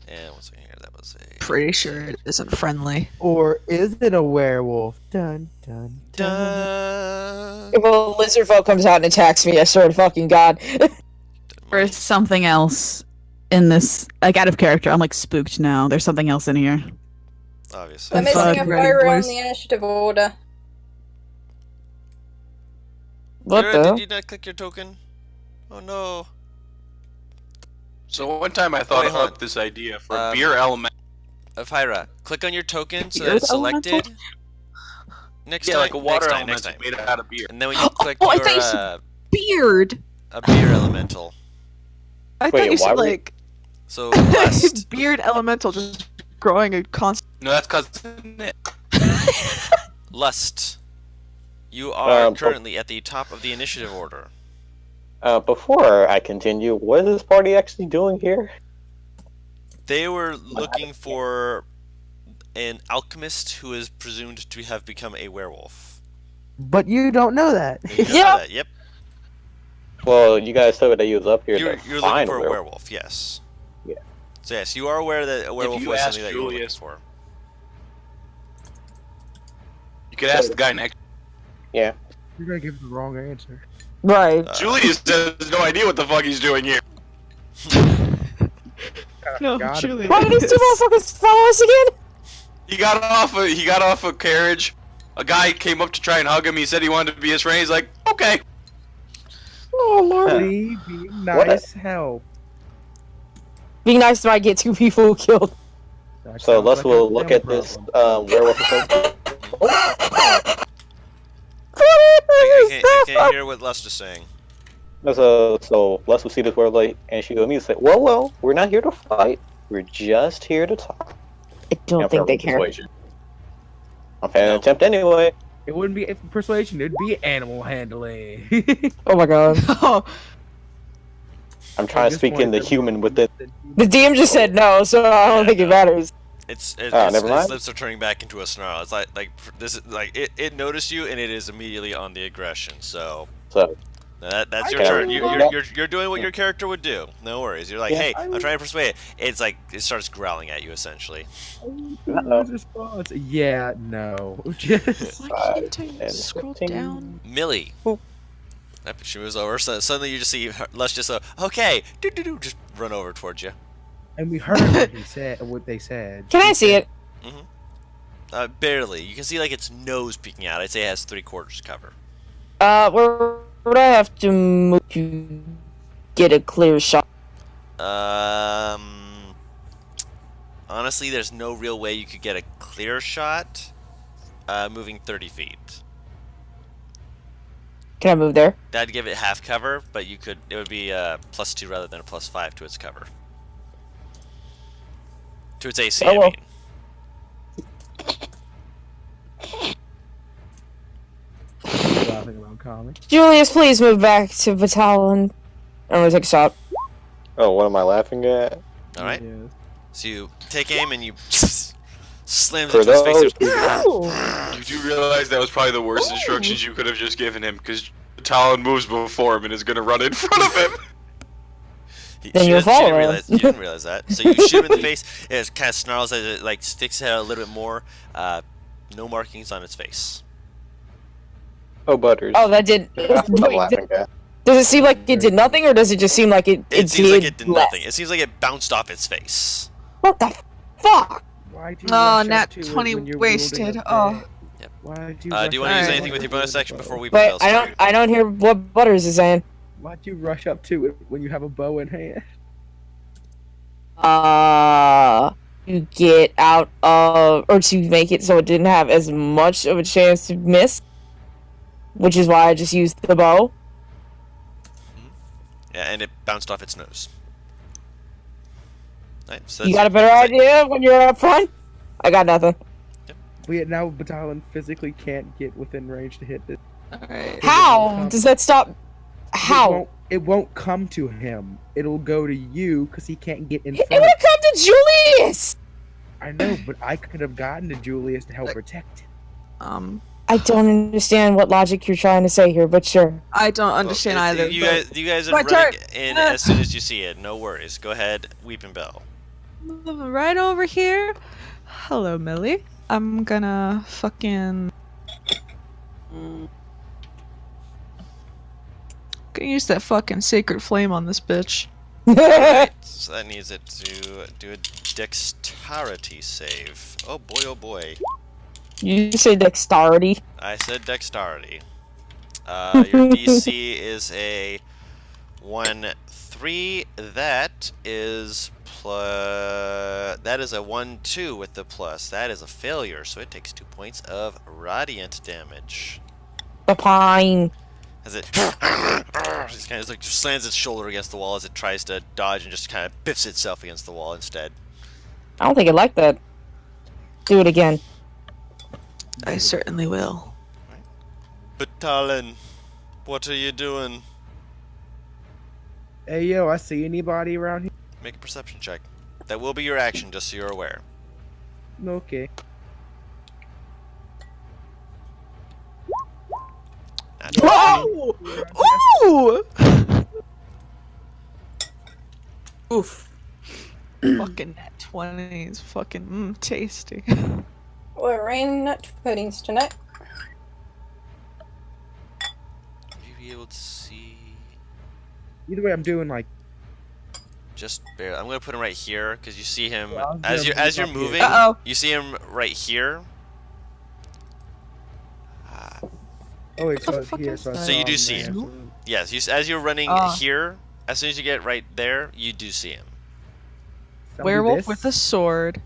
And one second here, that was a. pretty sure it isn't friendly. Or is it a werewolf? Dun dun dun. Duh. If a lizard folk comes out and attacks me, I swear to fucking god. There's something else in this. Like, out of character. I'm like spooked now. There's something else in here. Obviously. We're missing a Fuck, ready, fire on boys. the initiative order. What Sarah, the? did you not click your token? Oh no. So one time I thought Wait, hold about this idea for Um, beer element. Pyra, click on your token so Beer that it's elemental? selected. Next Yeah, time, like a water next time. element made out of beer. And then when you click Oh, I your thought you said- Beard. a beer elemental. I Wait, thought you why said were you- like So lust. beard elemental just growing a constant. No, that's cause Lust. You are Oh. currently at the top of the initiative order. Before I continue, what is this party actually doing here? They were looking for an alchemist who is presumed to have become a werewolf. But you don't know that. You know Yeah. that, Yep. Well, you guys told me that you was up here You're to looking find for a werewolf. werewolf, yes. Yeah. So yes, you are aware that a werewolf you was ask something that you were looking Julius- for. you could ask the guy next. You're gonna give the wrong answer. Right. Julius has no idea what the fuck he's doing here. No, Got it. Julie. Why did these two motherfuckers follow us again? He got off a carriage. A guy came up to try and hug him. He said he wanted to be his friend. He's like, okay. Oh Lord, be nice, help. Being nice might get 2 people killed. That So sounds let's like a we'll look them at this problem. werewolf. I can't hear what Lust is saying. So Les will see this werewolf, and she will immediately say, "Well, we're not here to fight. We're just here to talk." I don't think they care. Persuasion. I'm gonna attempt anyway. It wouldn't be persuasion, it'd be animal handling. Oh my god. Oh, I'm trying to speak in the human within. The DM just said no, so I don't think it matters. Never Its mind. lips are turning back into a snarl. It's like this is like it noticed you and it is immediately on the aggression. So So that's your Okay. turn. You're doing what your character would do. No worries. You're like, Yeah. hey, I'm trying to persuade it. It's like it starts growling at you essentially. Response. Yeah, no. Just Why can't I 10, scroll 15. down? Millie. After she moves over, so suddenly you just see Lush just go, okay, just run over towards you. and we heard what he said, what they said. Can I see it? Barely. You can see like its nose peeking out. I'd say it has 3/4 cover. Where would I have to move to get a clear shot? Honestly, there's no real way you could get a clear shot moving 30 feet. Can I move there? That'd give it half cover, but you could. It would be a +2 rather than a +5 to its cover. To its AC, Oh, well. I mean. Laughing around comic. Julius, please move back to Battalion. I'm gonna take a shot. Oh, what am I laughing at? All right. Yes. So you take aim and you slam it For into his face. those- You do realize that was probably the worst instructions you could have just given him, because Talon moves before him and is going to run in front of him. Then you'll follow him. You didn't realize that. So you shoot him in the face. It kind of snarls as it like sticks its head out a little bit more. No markings on its face. Oh, Butters. Oh, that did. That's what I'm Wait, laughing at. does it seem like it did nothing, or does it just seem like it It seems like did it did less? nothing. It seems like it bounced off its face. What the fuck? Why do you Oh, rush up nat to it 20 when you're wasted. wielding a Oh. bat? Yep. Why do you Do you rush want to use Alright. anything with your bonus action before we Wait, Bell's I turn? don't hear what Butters is saying. Why'd you rush up to it when you have a bow in hand? To get out of, or to make it so it didn't have as much of a chance to miss, which is why I just used the bow. Yeah, and it bounced off its nose. Right, so You that's got a better that's it. idea when you're up front? I got nothing. We now Battalion physically can't get within range to hit this. Alright. How does that stop? How? It won't come to him. It'll go to you because he can't get in It front would of. come to Julius. I know, but I could have gotten to Julius to help protect him. I don't understand what logic you're trying to say here, but sure. I don't understand Well, either. You guys are My running turn. in as soon as you see it. No worries. Go ahead, Weeping Bell. Moving right over here. Hello, Millie. I'm gonna fucking. Gonna use that fucking sacred flame on this bitch. Alright, so that needs it to do a dexterity save. Oh boy, oh boy. You say dexterity. I said dexterity. Your DC is a 1-3. That is that is a 1-2 with the plus. That is a failure, so it takes 2 points of radiant damage. The pine. As it just kind of like slams its shoulder against the wall as it tries to dodge and just kind of biffs itself against the wall instead. I don't think it liked that. Do it again. I certainly will. But Talon, what are you doing? Hey yo, I see anybody around here? Make a perception check. That will be your action, just so you're aware. Okay. Not Whoa! Ooh! Oof. Fucking nat 20 is fucking tasty. We're raining nut puddings tonight. Will you be able to see? Either way, I'm doing like. Just barely. I'm gonna put him right here because you see him Well, as yeah, you're move up here. moving. Uh-oh. You see him right here. Oh wait, so the it's fuck here. is So, I So you saw do him see there, him. Yes, as you're running Ah. here, as soon as you get right there, you do see him. So I'll do Werewolf this, with a sword.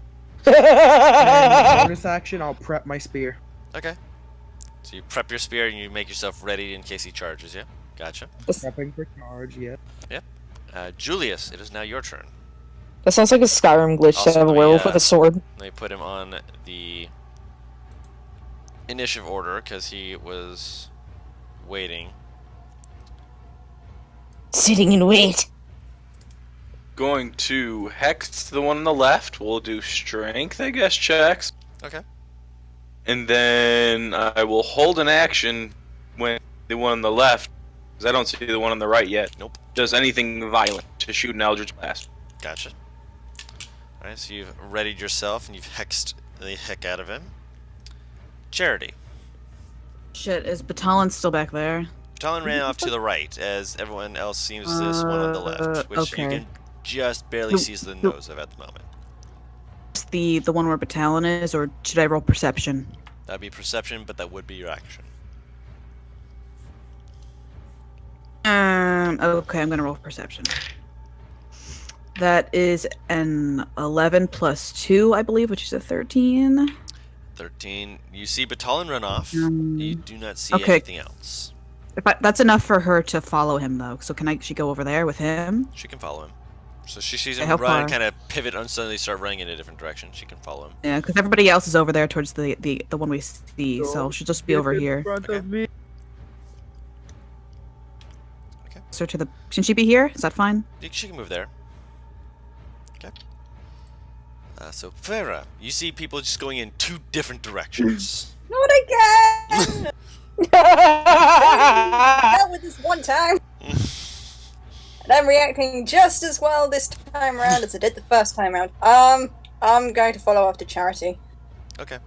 and bonus action, I'll prep my spear. Okay. So you prep your spear and you make yourself ready in case he charges you. Gotcha. Prepping for charge, yeah. Julius, it is now your turn. That sounds like a Skyrim glitch to Also, have a let me, werewolf with a sword. Let me put him on the initiative order because he was waiting. Sitting in wait. Going to hex the one on the left. We'll do strength, I guess, checks. Okay. And then I will hold an action when the one on the left, because I don't see the one on the right yet. Nope. Does anything violent to shoot an Eldritch Blast. Gotcha. Alright, so you've readied yourself and you've hexed the heck out of him. Charity. Shit, is Batalon still back there? Talon ran off to the right, as everyone else seems this one on the left, which you okay. can just barely see the nose of at the moment. Is the one where Batalon is, or should I roll perception? That'd be perception, but that would be your action. Okay, I'm gonna roll perception. That is an 11 plus 2, I believe, which is a 13. 13. You see Batalon run off. Um, You do not see okay. anything else. That's enough for her to follow him, though. So she go over there with him? She can follow him. So she sees him How run, far? kind of pivot, and suddenly start running in a different direction. She can follow him. Yeah, because everybody else is over there towards the one we see, so she'll just be over here. Okay. So can she be here? Is that fine? She can move there. Okay. So Farah, you see people just going in 2 different directions. Not again! I dealt with this one time. And I'm reacting just as well this time around as I did the first time around. I'm going to follow after Charity. Okay.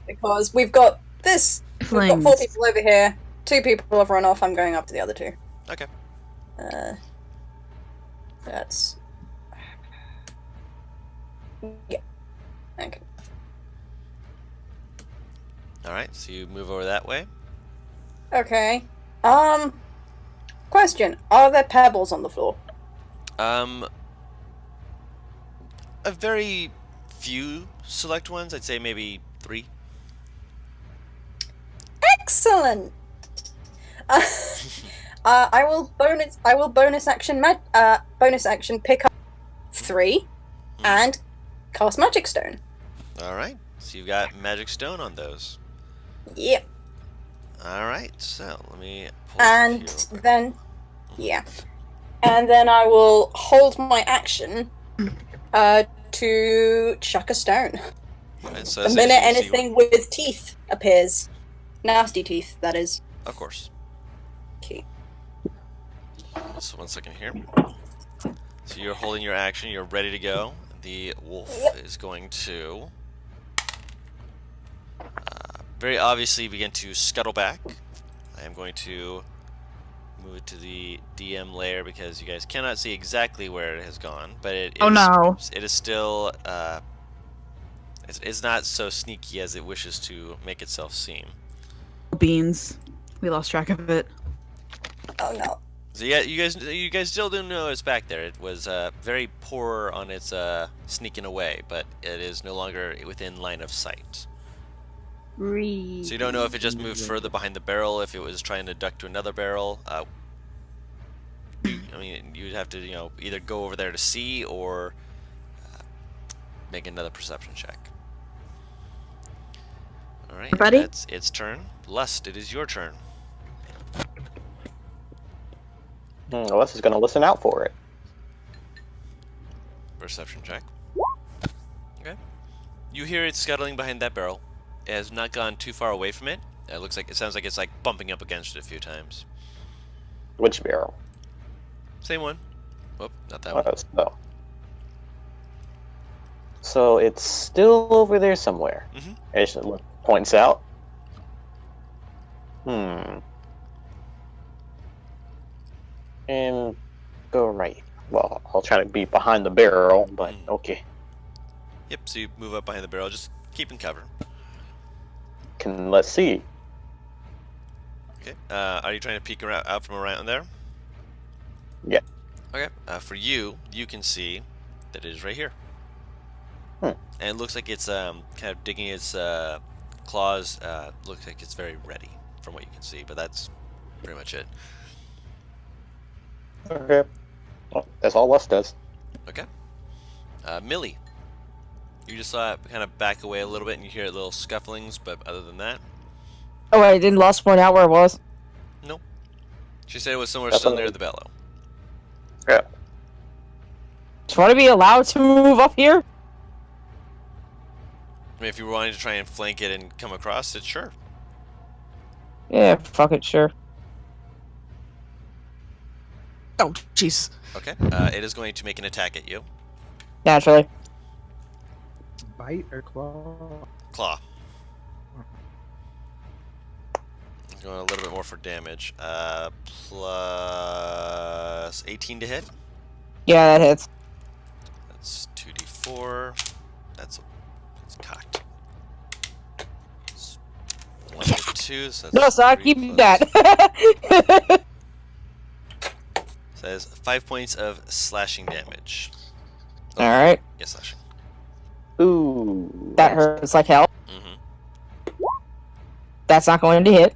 Because we've got this. We've got 4 Flames. people over here. 2 people have run off. I'm going after the other 2. Okay. That's... Yeah. Okay. Alright, so you move over that way. Okay. Question. Are there pebbles on the floor? A very few select ones. I'd say maybe 3. Excellent! I will bonus action pick up 3 and cast Magic Stone. Alright, so you've got Magic Stone on those. Yep. Alright, so let me pull And this here. then and then I will hold my action to chuck a stone. Alright, so The as minute you see- anything with teeth appears. Nasty teeth, that is. Of course. Okay. So 1 second here. So you're holding your action, you're ready to go. The wolf is going to very obviously begin to scuttle back. I am going to move it to the DM layer because you guys cannot see exactly where it has gone, but it is still it's not so sneaky as it wishes to make itself seem. Beans. We lost track of it. Oh no. So yeah, you guys still don't know it's back there. It was very poor on its sneaking away, but it is no longer within line of sight. So you don't know if it just moved further behind the barrel, if it was trying to duck to another barrel. I mean, you'd have to either go over there to see or make another perception check. All right, Buddy? that's its turn. Lust, it is your turn. Unless he's gonna listen out for it. Perception check. Okay. You hear it scuttling behind that barrel. It has not gone too far away from it. It sounds like it's like bumping up against it a few times. Which barrel? Same one. Whoop, not that one. So it's still over there somewhere. Mhm. Ash points out. And go right. Well, I'll try to be behind the barrel, but okay. Yep, so you move up behind the barrel, just keeping cover. Let's see. Okay. Are you trying to peek out from around there? Yeah. Okay. For you can see that it is right here. Hmm. And it looks like it's kind of digging its claws. Looks like it's very ready from what you can see, but that's pretty much it. Okay. Well, that's all Wes does. Okay. Millie, you just saw it kind of back away a little bit, and you hear little scufflings, but other than that, Oh, I didn't lost point out where it was. nope. She said it was somewhere That's still something- near the bellow. Yeah. Do you want to be allowed to move up here? I mean, if you were wanting to try and flank it and come across it, sure. Yeah, fuck it, sure. Oh, jeez. Okay. It is going to make an attack at you. Naturally. Bite or claw? Claw. Going a little bit more for damage. Plus 18 to hit. Yeah, that hits. That's 2d4. That's cocked. It's 1 to 2, so that's No, so I'll 3 keep plus- that. So that is 5 points of slashing damage. Oh, Alright. yeah, slashing. Ooh. That hurts like hell. Mm-hmm. That's not going to hit.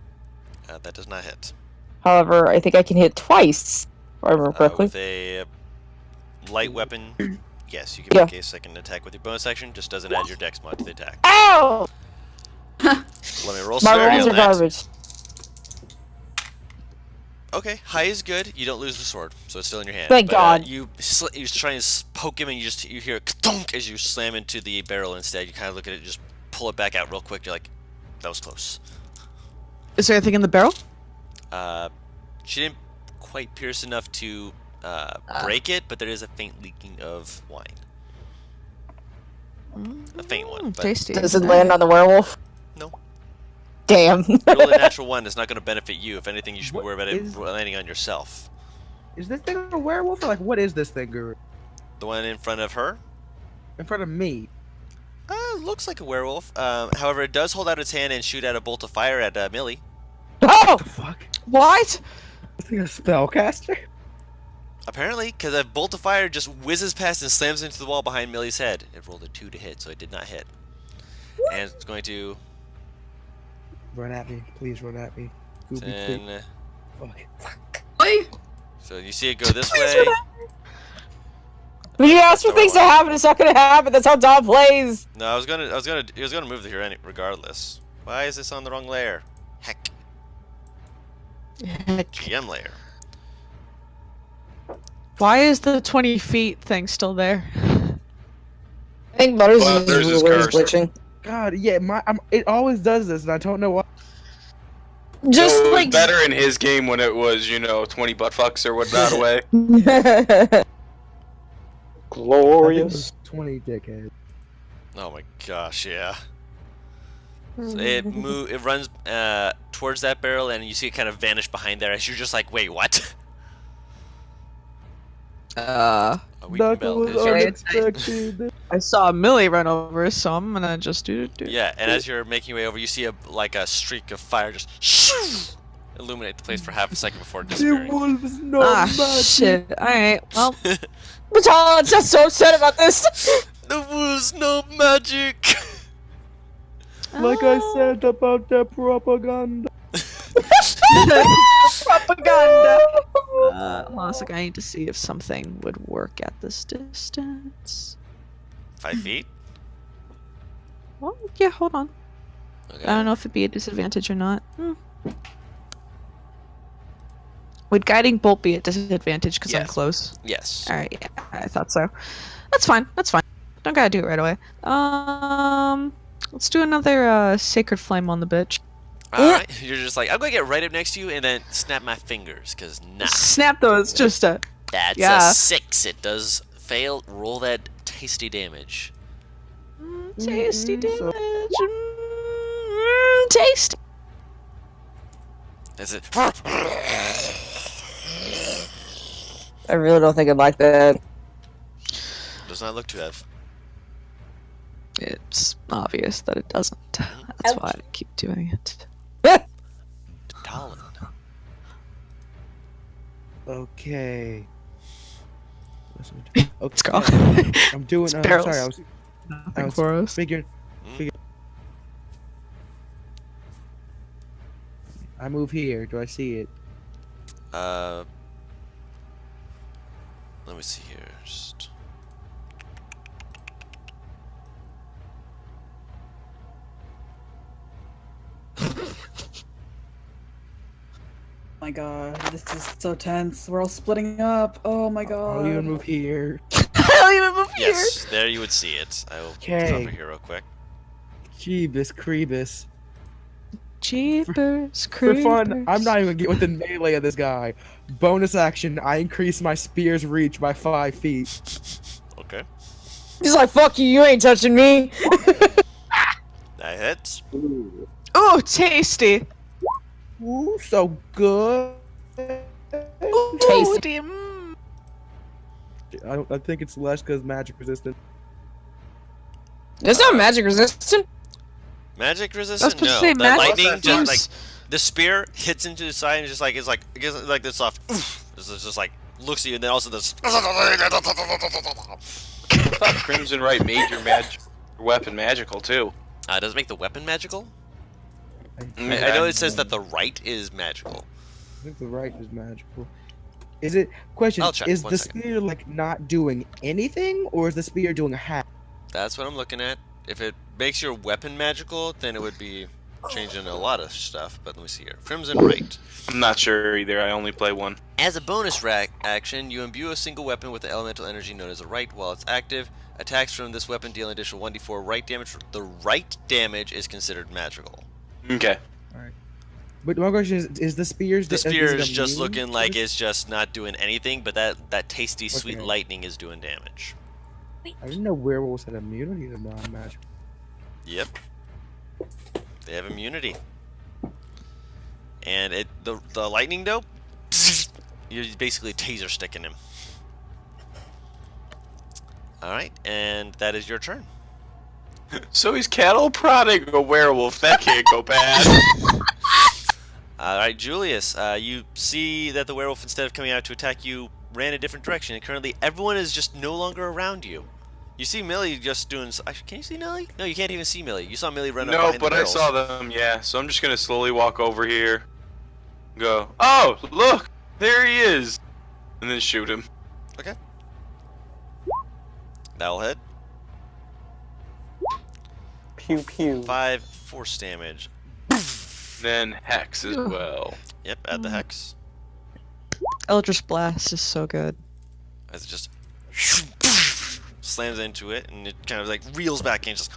That does not hit. However, I think I can hit twice, if I remember correctly. With a light weapon, yes, you can Yeah. make a second attack with your bonus action. Just doesn't add your dex mod to the attack. Ow! Let me roll My severity rolls on are that. garbage. Okay, high is good. You don't lose the sword, so it's still in your hand. Thank but, God. You try and poke him, and you hear a ka-thunk as you slam into the barrel. Instead, you kind of look at it, just pull it back out real quick. You're like, that was close. Is there anything in the barrel? She didn't quite pierce enough to break it, but there is a faint leaking of wine. A faint one. But Tasty. Does it land on the werewolf? No. Damn. Roll a natural one is not going to benefit you. If anything, you should be What worried about it is- landing on yourself. Is this thing a werewolf or like what is this thing, Guru? The one in front of her In front of me. looks like a werewolf. However, it does hold out its hand and shoot out a bolt of fire at Millie. Oh! The fuck? What? This thing a spellcaster? Apparently, because a bolt of fire just whizzes past and slams into the wall behind Millie's head. It rolled a 2 to hit, so it did not hit. And it's going to Run at me. Please run at me. Gooby, please. 10. Fuck. So you see it go this way. When you ask for things to happen, it's not gonna happen. That's how Dom plays. No, he was gonna move here regardless. Why is this on the wrong layer? Heck, GM layer. Why is the 20 feet thing still there? I think Butters Butters is is cursed. glitching. God, yeah, it always does this, and I don't know why. Just So it was like better in his game when it was, 20 butt fucks or what that away. Glorious. 20 dickheads. Oh my gosh, yeah. So it runs towards that barrel, and you see it kind of vanish behind there as you're just like, wait, what? A weakened That bell was is your- unexpected. I saw Millie run over, so I'm gonna just do it. Yeah, and as you're making your way over, you see a streak of fire just shoo, illuminate the place for half a second before It disappearing. was no Ah, magic. shit. Alright, well. Batalion's just so upset about this. There was no magic. Like I said about the propaganda. Propaganda! Hold on a second, I need to see if something would work at this distance. 5 feet. Well, yeah, hold on. Okay. I don't know if it'd be a disadvantage or not. Would guiding bolt be a disadvantage because I'm Yes. close? Yes. Alright, yeah, I thought so. That's fine, that's fine. Don't gotta do it right away. Let's do another sacred flame on the bitch. Alright, you're just like, I'm gonna get right up next to you and then snap my fingers, because nah. Snap those, just a. That's Yeah. a 6. It does fail. Roll that tasty damage. Tasty damage. so- Tasty. That's it. I really don't think I'd like that. Does not look to have. It's obvious that it doesn't. That's why I keep doing it. Talon. Okay. Okay. Let's go. I'm doing. I'm barrels. sorry. I was for us. figuring. I move here. Do I see it? Let me see here. Just... Oh my god, this is so tense. We're all splitting up. Oh my god. I'll even move here. I'll even move Yes, there you would see it. I will Okay. cover here real quick. Jeebus Creebus. Jeepers, For fun, creepers. I'm not even gonna get within melee of this guy. Bonus action, I increase my spear's reach by 5 feet. Okay. He's like, fuck you, you ain't touching me. That hits. Oh, tasty. Ooh, so good. Ooh, Tasty. damn. I think it's less because magic resistant. It's not magic resistant. Magic I was resistant? supposed No. to say The magic lightning resistant. just like the spear hits into the side and just like it's like it gets like this soft. It's just like looks at you and then also this. I thought Crimson Right made your weapon magical too. Does it make the weapon magical? I Yeah. know it says that the right is magical. I think the right is magical. Is it? Question: I'll check, is one the second. spear like not doing anything, or is the spear doing a half? That's what I'm looking at. If it makes your weapon magical, then it would be changing a lot of stuff. But let me see here. Crimson Right. I'm not sure either. I only play one. As a bonus action, you imbue a single weapon with the elemental energy known as a right while it's active. Attacks from this weapon deal an additional 1d4 right damage. The right damage is considered magical. Okay. But my question is the spear's The is spear it is just immune looking to like this? it's just not doing anything, but that tasty sweet Okay. lightning is doing damage. I didn't know werewolves had immunity to non-magic. Yep. They have immunity. And the lightning though, you're basically taser sticking him. Alright, and that is your turn. So he's cattle prodding a werewolf. That can't go bad. Alright, Julius, you see that the werewolf, instead of coming out to attack you, ran a different direction, and currently everyone is just no longer around you. You see Millie just doing... Can you see Millie? No, you can't even see Millie. You saw Millie run up No, behind but the I barrels. saw them. Yeah, so I'm just gonna slowly walk over here. Go. Oh, look, there he is, and then shoot him. Okay. That'll hit. Pew pew. 5 force damage. Then hex as well. Yep, add the hex. Eldritch Blast is so good. As it just slams into it, and it kind of like reels back and just...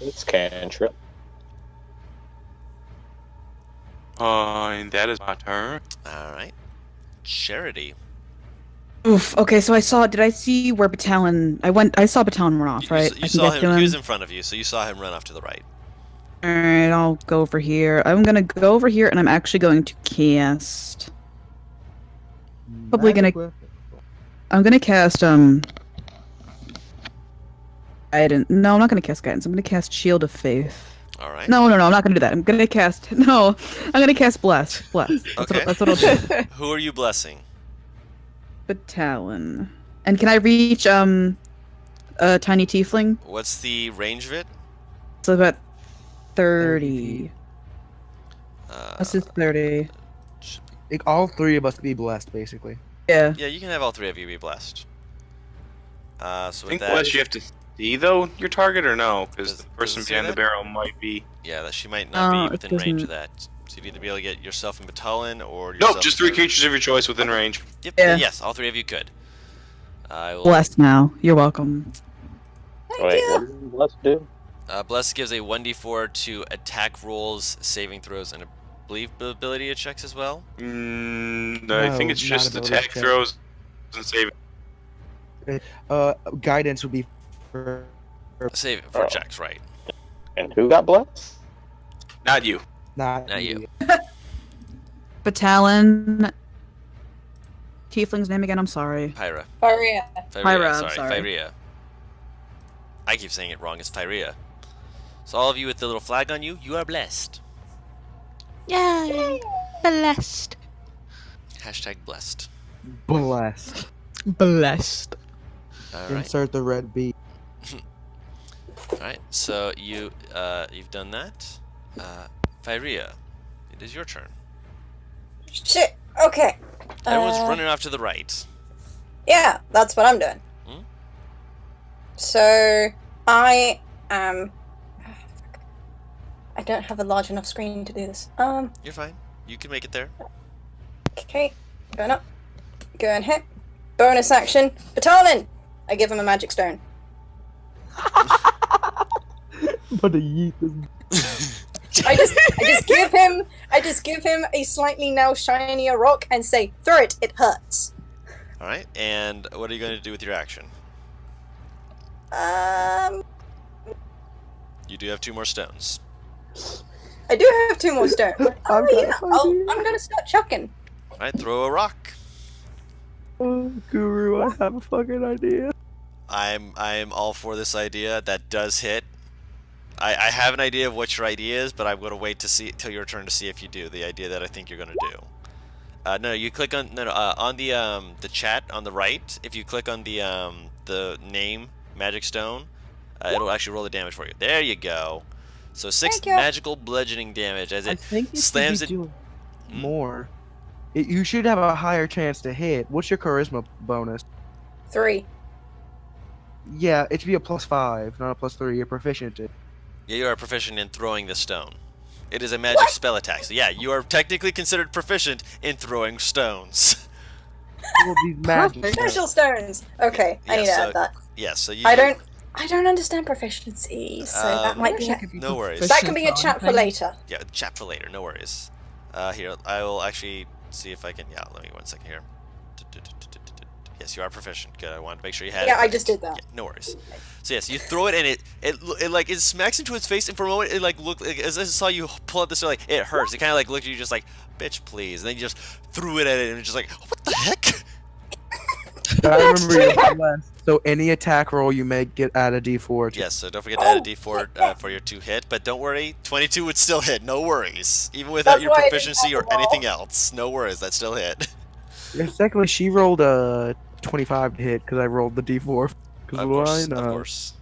It's cantrip. And that is my turn. Alright. Charity. Oof. Okay, so did I see where Batalon? I saw Batalon run off, right? You I can saw get to him, he was in front of you, so you saw him run off to the right. Alright, I'll go over here. I'm gonna go over here, and I'm actually going to cast. Probably gonna- Magic weapon. I'm gonna cast Guidance. No, I'm not gonna cast Guidance. I'm gonna cast Shield of Faith. Alright. No, I'm not gonna do that. I'm gonna cast. No, I'm gonna cast Bless. Bless. Okay. That's what I'll do. Who are you blessing? Batalon. And can I reach a tiny tiefling? What's the range of it? It's about 30. This is 30. Should be... Like, all three of us be blessed, basically. Yeah. Yeah, you can have all three of you be blessed. So I with think that... Wes, you have to see though your target or no, because Does- the does person it say behind the that? barrel might be. Yeah, that she might not Oh, be it within range of doesn't- that. So you'd either be able to get yourself and Batalon, or... Nope, yourself just 3 and- creatures of your choice within range. Yep, Yeah. yes, all three of you could. I will... Blessed now. You're welcome. Wait, what does bless do? Bless gives a 1d4 to attack rolls, saving throws, and I believe ability checks as well. I No, think it's not just ability attack check. throws and saving. Guidance would be for Save for Oh. checks, right. And who got blessed? Not you. not Not you. Batalon. Tiefling's name again? I'm sorry. Pyra. Faria. Pyra, I'm sorry. sorry. Fyria. I keep saying it wrong, it's Fyria. So all of you with the little flag on you, you are blessed. Yay! Blessed. Hashtag blessed. Blessed. Blessed. All right. Insert the red B. All right. So you've done that. Fyria, it is your turn. Shit. Okay. Everyone's running off to the right. Yeah, that's what I'm doing. Hmm? So I am. I don't have a large enough screen to do this. You're fine. You can make it there. Okay. Going up. Going hit. Bonus action. Batalin! I give him a magic stone. But a yeet is... I just give him a slightly now shinier rock and say, throw it, it hurts. All right. And what are you going to do with your action? You do have 2 more stones. I do have 2 more stones. I'm I'm gonna start chucking. All right. Throw a rock. Oh, Guru, I have a fucking idea. I'm all for this idea. That does hit. I have an idea of what your idea is, but I'm gonna wait to see till your turn to see if you do the idea that I think you're gonna do. No, you click on on the chat on the right. If you click on the name Magic Stone, it'll actually roll the damage for you. There you go. So 6 magical bludgeoning damage as I it think it slams should it. be doing more. You should have a higher chance to hit. What's your charisma bonus? 3. Yeah, it should be a +5, not a +3. You're proficient. Yeah, you are proficient in throwing the stone. It is a magic spell attack. So yeah, you are technically considered proficient in throwing stones. Well, these magic Special stones. Okay, I need to add that. Yeah, so you. I don't understand proficiency, so that might be. No worries. That can be a chat for later. Yeah, chat for later. No worries. Here, I will actually see if I can. Yeah, let me 1 second here. Yes, you are proficient. Good. I wanted to make sure you had it. Yeah, I just did that. Yeah, no worries. So yes, you throw it and it smacks into its face, and for a moment it looked like, as I saw you pull out this, it hurts. It kind of looked at you just like, bitch, please. And then you just threw it at it and it's just like, what the heck? I remember you're blessed. So any attack roll you make, add a D4. Yes, so don't forget to add a D4 for your 2 hit, but don't worry, 22 would still hit. No worries, even without your proficiency or anything else. No worries, that still hit. And secondly, she rolled a 25 to hit because I rolled the D4. Of course, of course.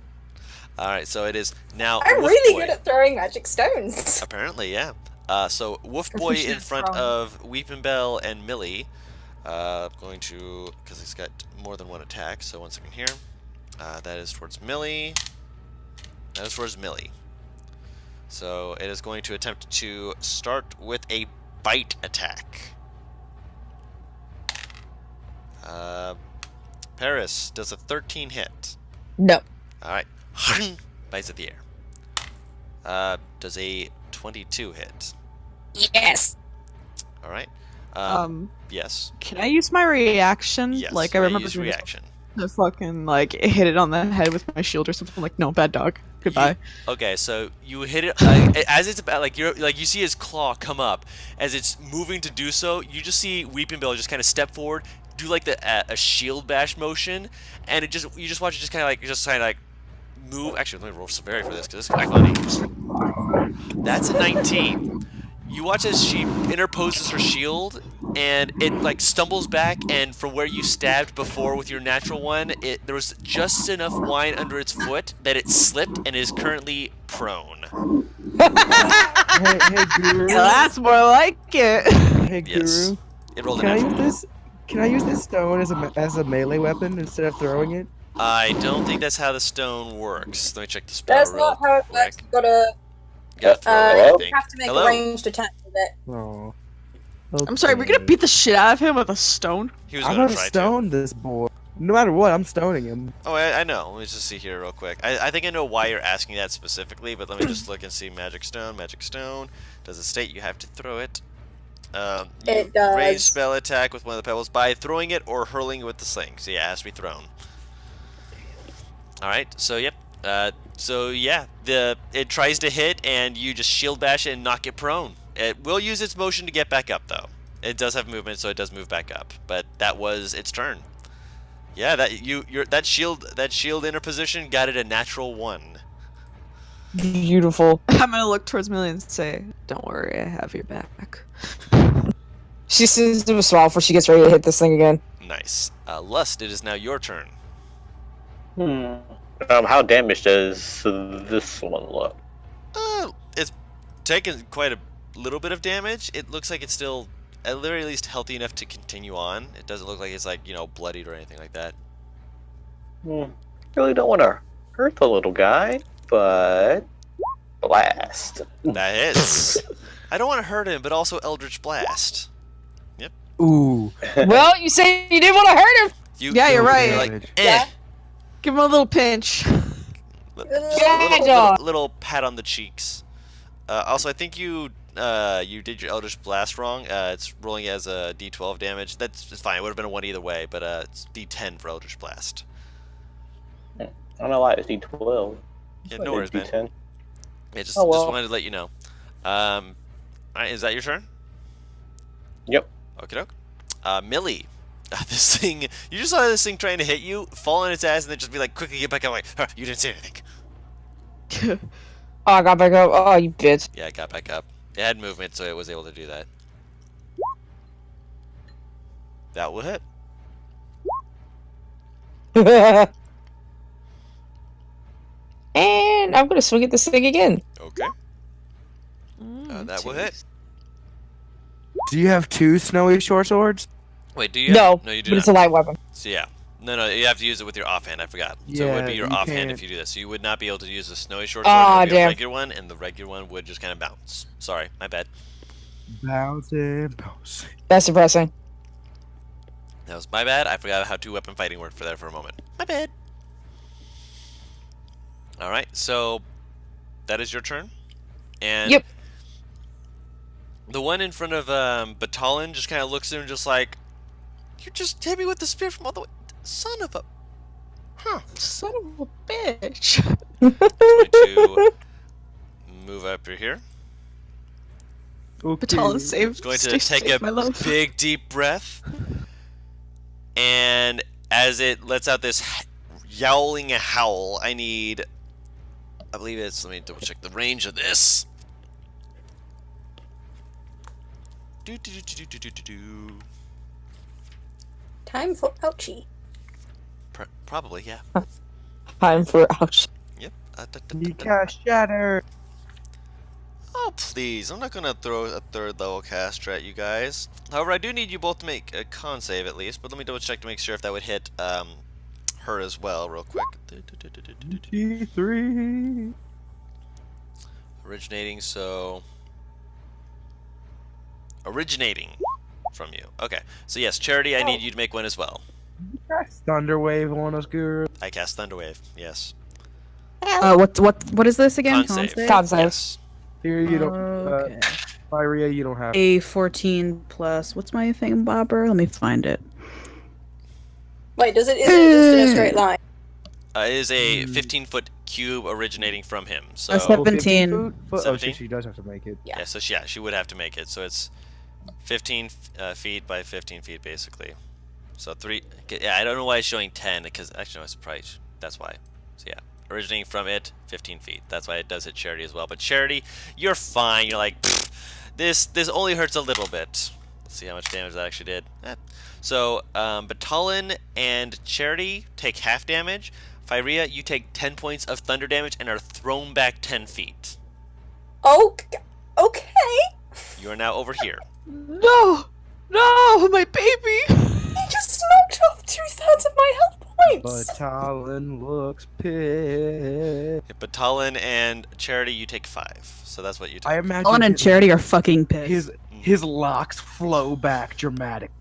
All right, so it is now. I'm really good at throwing magic stones. Apparently, yeah. So Wolf Boy in front of Weepin' Bell and Millie. Going to, because he's got more than 1 attack. So 1 second here. That is towards Millie. That is towards Millie. So it is going to attempt to start with a bite attack. Paris does a 13 hit. No. Alright. Bites at the air. Does a 22 hit. Yes. Alright. Yes. Can I use my reaction? Yes. Like I remember use doing this reaction. to fucking hit it on the head with my shield or something. Like, no, bad dog. Goodbye. Okay, so you hit it as it's about you see his claw come up as it's moving to do so. You just see Weeping Bill just kind of step forward, do like a shield bash motion, and you just watch it just kind of move. Actually, let me roll severity for this because this is kind of funny. That's a 19. You watch as she interposes her shield, and it stumbles back, and from where you stabbed before with your natural one, there was just enough wine under its foot that it slipped and is currently prone. Hey, Guru. Yeah, that's more like it. Hey, Guru. Yes. It rolled a Can natural. Can I use this stone as a melee weapon instead of throwing it? I don't think that's how the stone works. Let me check the spell That's real not how it quick. works. You gotta Throw it, I you think. have to make Hello? a ranged attack with it. Oh. I'm sorry, we're gonna beat the shit out of him with a stone. He was I'm going gonna to try stone this boy. No matter what, I'm stoning him. Oh, I know. Let me just see here real quick. I think I know why you're asking that specifically, but let me just look and see. Magic stone. Magic stone. Does it state you have to throw it? It does. Range spell attack with one of the pebbles by throwing it or hurling it with the sling. So yeah, it has to be thrown. All right. So yep. So yeah, it tries to hit and you just shield bash it and knock it prone. It will use its motion to get back up though. It does have movement, so it does move back up. But that was its turn. Yeah, that shield interposition got it a natural 1. Beautiful. I'm gonna look towards Millie and say, "Don't worry, I have your back." She sends him a smile before she gets ready to hit this thing again. Nice. Lust, it is now your turn. How damaged does this one look? It's taken quite a little bit of damage. It looks like it's still at the very least healthy enough to continue on. It doesn't look like it's like, bloodied or anything like that. Really don't want to hurt the little guy, but blast. That hits. I don't want to hurt him, but also Eldritch Blast. Ooh. Well, you say you didn't want to hurt him. Yeah, you're right. You're like, Damage. eh. Give him a little pinch. Little pat on the cheeks. Also, I think you did your Eldritch Blast wrong. It's rolling as a D12 damage. That's fine. It would have been a 1 either way, but it's D10 for Eldritch Blast. I don't know why it's D12. Yeah, no worries, man. D10. Yeah, just Oh, well. wanted to let you know. Alright, is that your turn? Yep. Okie doke. Millie. This thing, you just saw this thing trying to hit you, fall on its ass, and then just be like, quickly get back up, like, huh, you didn't say anything. Oh, I got back up. Oh, you bitch. Yeah, it got back up. It had movement, so it was able to do that. That will hit. And I'm gonna swing at this thing again. Okay. That will hit. Do you have 2 snowy short swords? Wait, do you? No, No, you do but not. it's a light weapon. So yeah. No, you have to use it with your offhand, I forgot. So it would be Yeah, your you offhand can't. if you do this. So you would not be able to use the snowy short sword, Aw, it would be a damn. regular one, and the regular one would just kind of bounce. Sorry, my bad. Bouncing, bouncing. That's depressing. That was my bad. I forgot how 2-weapon fighting worked for there for a moment. My bad. Alright, so that is your turn. And Yep. the one in front of Batalon just kind of looks at him just like, you just hit me with the spear from all the way. Son of a... Huh. Son of a bitch. Going to move up here. Okay. Batal is saved. Going to take a my love. big deep breath. And as it lets out this yowling howl, I believe it's, let me double check the range of this. Time for ouchie. Probably, yeah. Time for ouch. Yep. You cast shatter. Oh, please. I'm not going to throw a 3rd level caster at you guys. However, I do need you both to make a con save at least, but let me double check to make sure if that would hit her as well real quick. T3. Originating from you. Okay. So yes, Charity, I need you to make one as well. Cast Thunderwave on us, girl. I cast Thunderwave. Yes. What is this again? Con save. Con save. Yes. Here you don't. Okay. Pyria, you don't have. A 14 plus. What's my thing, Bobber? Let me find it. Wait, is it just in a straight line? It is a 15-foot cube originating from him. So That's 17. Foot? Oh, 17? she does have to make it. yeah, so she would have to make it. So it's 15 feet by 15 feet basically. So 3. Yeah, I don't know why it's showing 10 because actually no, it's probably that's why. So yeah, originating from it, 15 feet. That's why it does hit Charity as well. But Charity, you're fine. You're like, this only hurts a little bit. Let's see how much damage that actually did. So Batalon and Charity take half damage. Fyria, you take 10 points of thunder damage and are thrown back 10 feet. Oh, okay. You are now over here. No! No, my baby! He just knocked off 2/3 of my health points. But Talon looks pissed. Batalon and Charity, you take 5. So that's what you take. I imagine Ellen and Charity are fucking pissed. his locks flow back dramatic.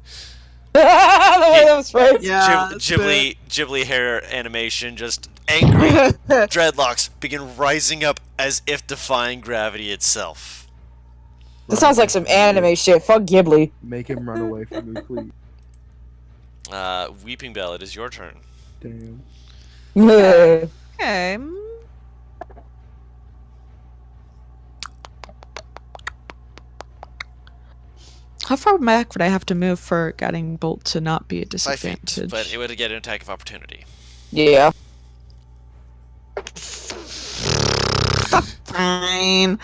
The way that was right. Yeah, Ghibli hair animation, just angry dreadlocks begin rising up as if defying gravity itself. This sounds like some anime shit. Fuck Ghibli. Make him run away from me, please. Weeping Bell, it is your turn. Damn. Okay. How far back would I have to move for Guiding Bolt to not be a 5 disadvantage? feet, but it would get an attack of opportunity. Yeah. Fine.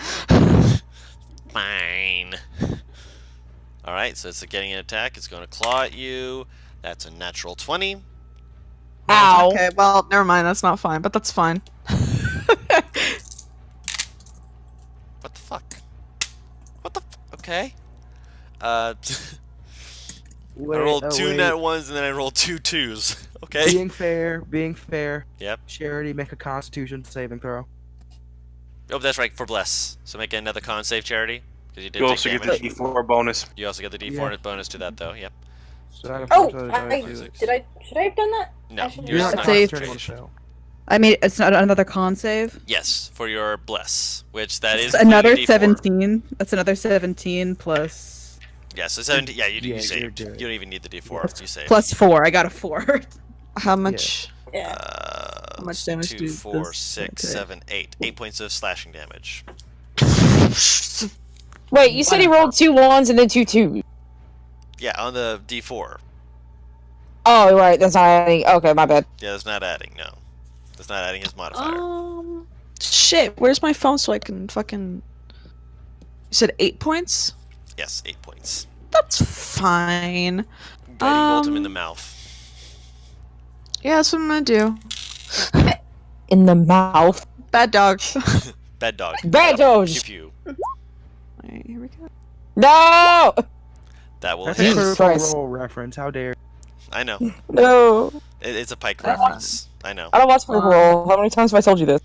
Fine. All right, so it's getting an attack. It's going to claw at you. That's a natural 20. Ow. Okay, well, never mind. That's not fine, but that's fine. What the fuck? What the? Okay. I rolled two wait. net ones and then I rolled 2 2s. Okay. Being fair. Yep. Charity, make a Constitution saving throw. Oh, that's right, for bless. So make another con save, Charity, because you did You take also get damage. the D4 bonus. You also get the D4 Yeah. bonus to that, though. Yep. So that Oh, unfortunately should I have done that? No, I should you're have not done Save. concentrating on the spell. I mean, it's not another con save. Yes, for your bless, which that is It's another including D4. 17. That's another 17 plus Yeah, so 17. Yeah, you Yeah, saved. you're You good. don't even need the D4. You saved. plus 4. I got a 4. How much? Yeah. How much damage 2, do 4, this- 6, okay. 7, 8. 8 points of slashing damage. Wait, you said he rolled 2 1s and then 2 2s. Yeah, on the D4. Oh, right. That's not adding. Okay, my bad. Yeah, that's not adding. No, that's not adding his modifier. Shit. Where's my phone so I can fucking? You said 8 points. Yes, 8 points. That's fine. Guiding bolt him in the mouth. Yeah, that's what I'm gonna do. In the mouth. Bad dog. Bad dog. Bad dogs. Pew pew. Alright, here we go. No! That will That's hit. a critical Christ. role reference. How dare? I know. No. It's a Pike reference. I know. I don't watch Critical Role. How many times have I told you this?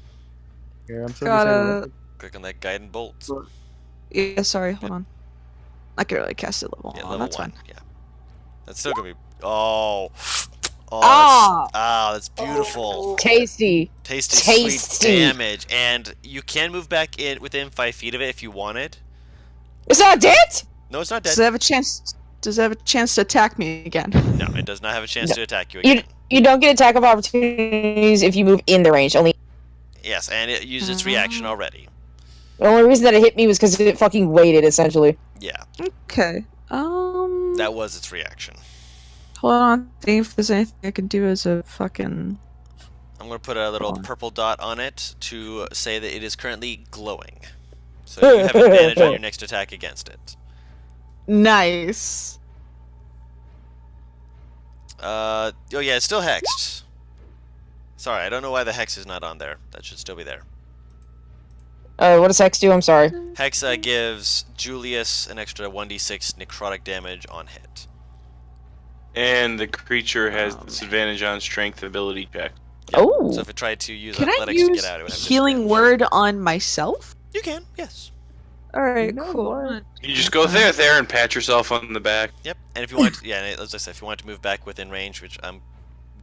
Here, I'm so Gotta. Click on that guiding bolt. Yeah, sorry. Hold on. I can really cast it level Yeah, 1. level That's 1. fine. Yeah. That's still gonna be. Oh. Oh, Ah! that's beautiful. Tasty. Tasty, Tasty. sweet damage. And you can move back in within 5 feet of it if you wanted. It's not dead? No, it's not Does dead. it have a chance? Does it have a chance to attack me again? No, it does not have a chance No. to attack you You, again. you don't get attack of opportunities if you move in the range. Only Yes, and it used its reaction already. the only reason that it hit me was because it fucking waited, essentially. Yeah, Okay. that was its reaction. Hold on. See if there's anything I can do as a fucking. I'm going to put a little Hold on. purple dot on it to say that it is currently glowing. So you have advantage on your next attack against it. Nice. Oh yeah, it's still hexed. Sorry, I don't know why the hex is not on there. That should still be there. What does Hex do? I'm sorry. Hex gives Julius an extra 1d6 necrotic damage on hit. And the creature has disadvantage on strength ability check. Oh. So if it tried to use Can I athletics to use get out, it would have healing disadvantage. word on myself? You can, yes. Alright, You know cool. what? You just go there and pat yourself on the back. Yep. And if you want, as I said, if you want to move back within range, which I'm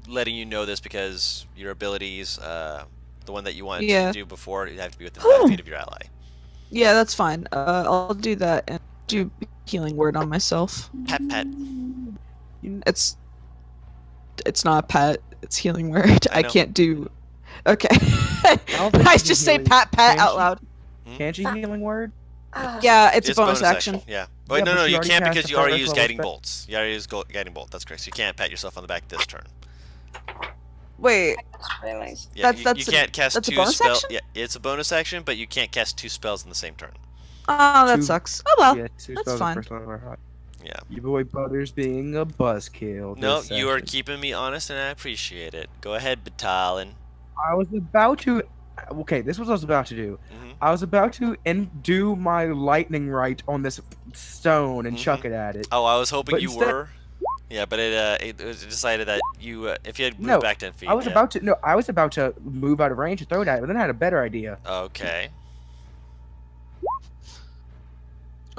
letting you know this because your abilities, the one that you wanted Yeah. to do before, you have to be within 5 feet of your ally. Yeah, that's fine. I'll do that and do healing word on myself. Pat, pat. It's not pat. It's healing word. I I know. can't do. Okay. don't think I you just can say heal- pat can out you? loud. Can't you healing word? Yeah, it's a bonus action. Yeah. Yeah, Wait, no, but no, you you already can't cast because the you already first used level guiding spell. bolts. You already used guiding bolt. That's correct. So you can't pat yourself on the back this turn. Wait, Yeah, That's- you a- can't cast that's a two bonus spells. action? Yeah, it's a bonus action, but you can't cast 2 spells in the same turn. oh, that Two- sucks. Oh well. Yeah, two that's spells fine. first level are high. Yeah. You boy Butters being a buzzkill. No, this you are session. keeping me honest, and I appreciate it. Go ahead, Batalin. I was about to. Okay, this was what I was about to do. Mhm. I was about to do my lightning right on this stone and chuck it at it. Oh, I was hoping But you instead- were. Yeah, but it decided that you if you had moved No, back 10 feet. I was yeah. about to. No, I was about to move out of range and throw it at it, but then I had a better idea. Okay.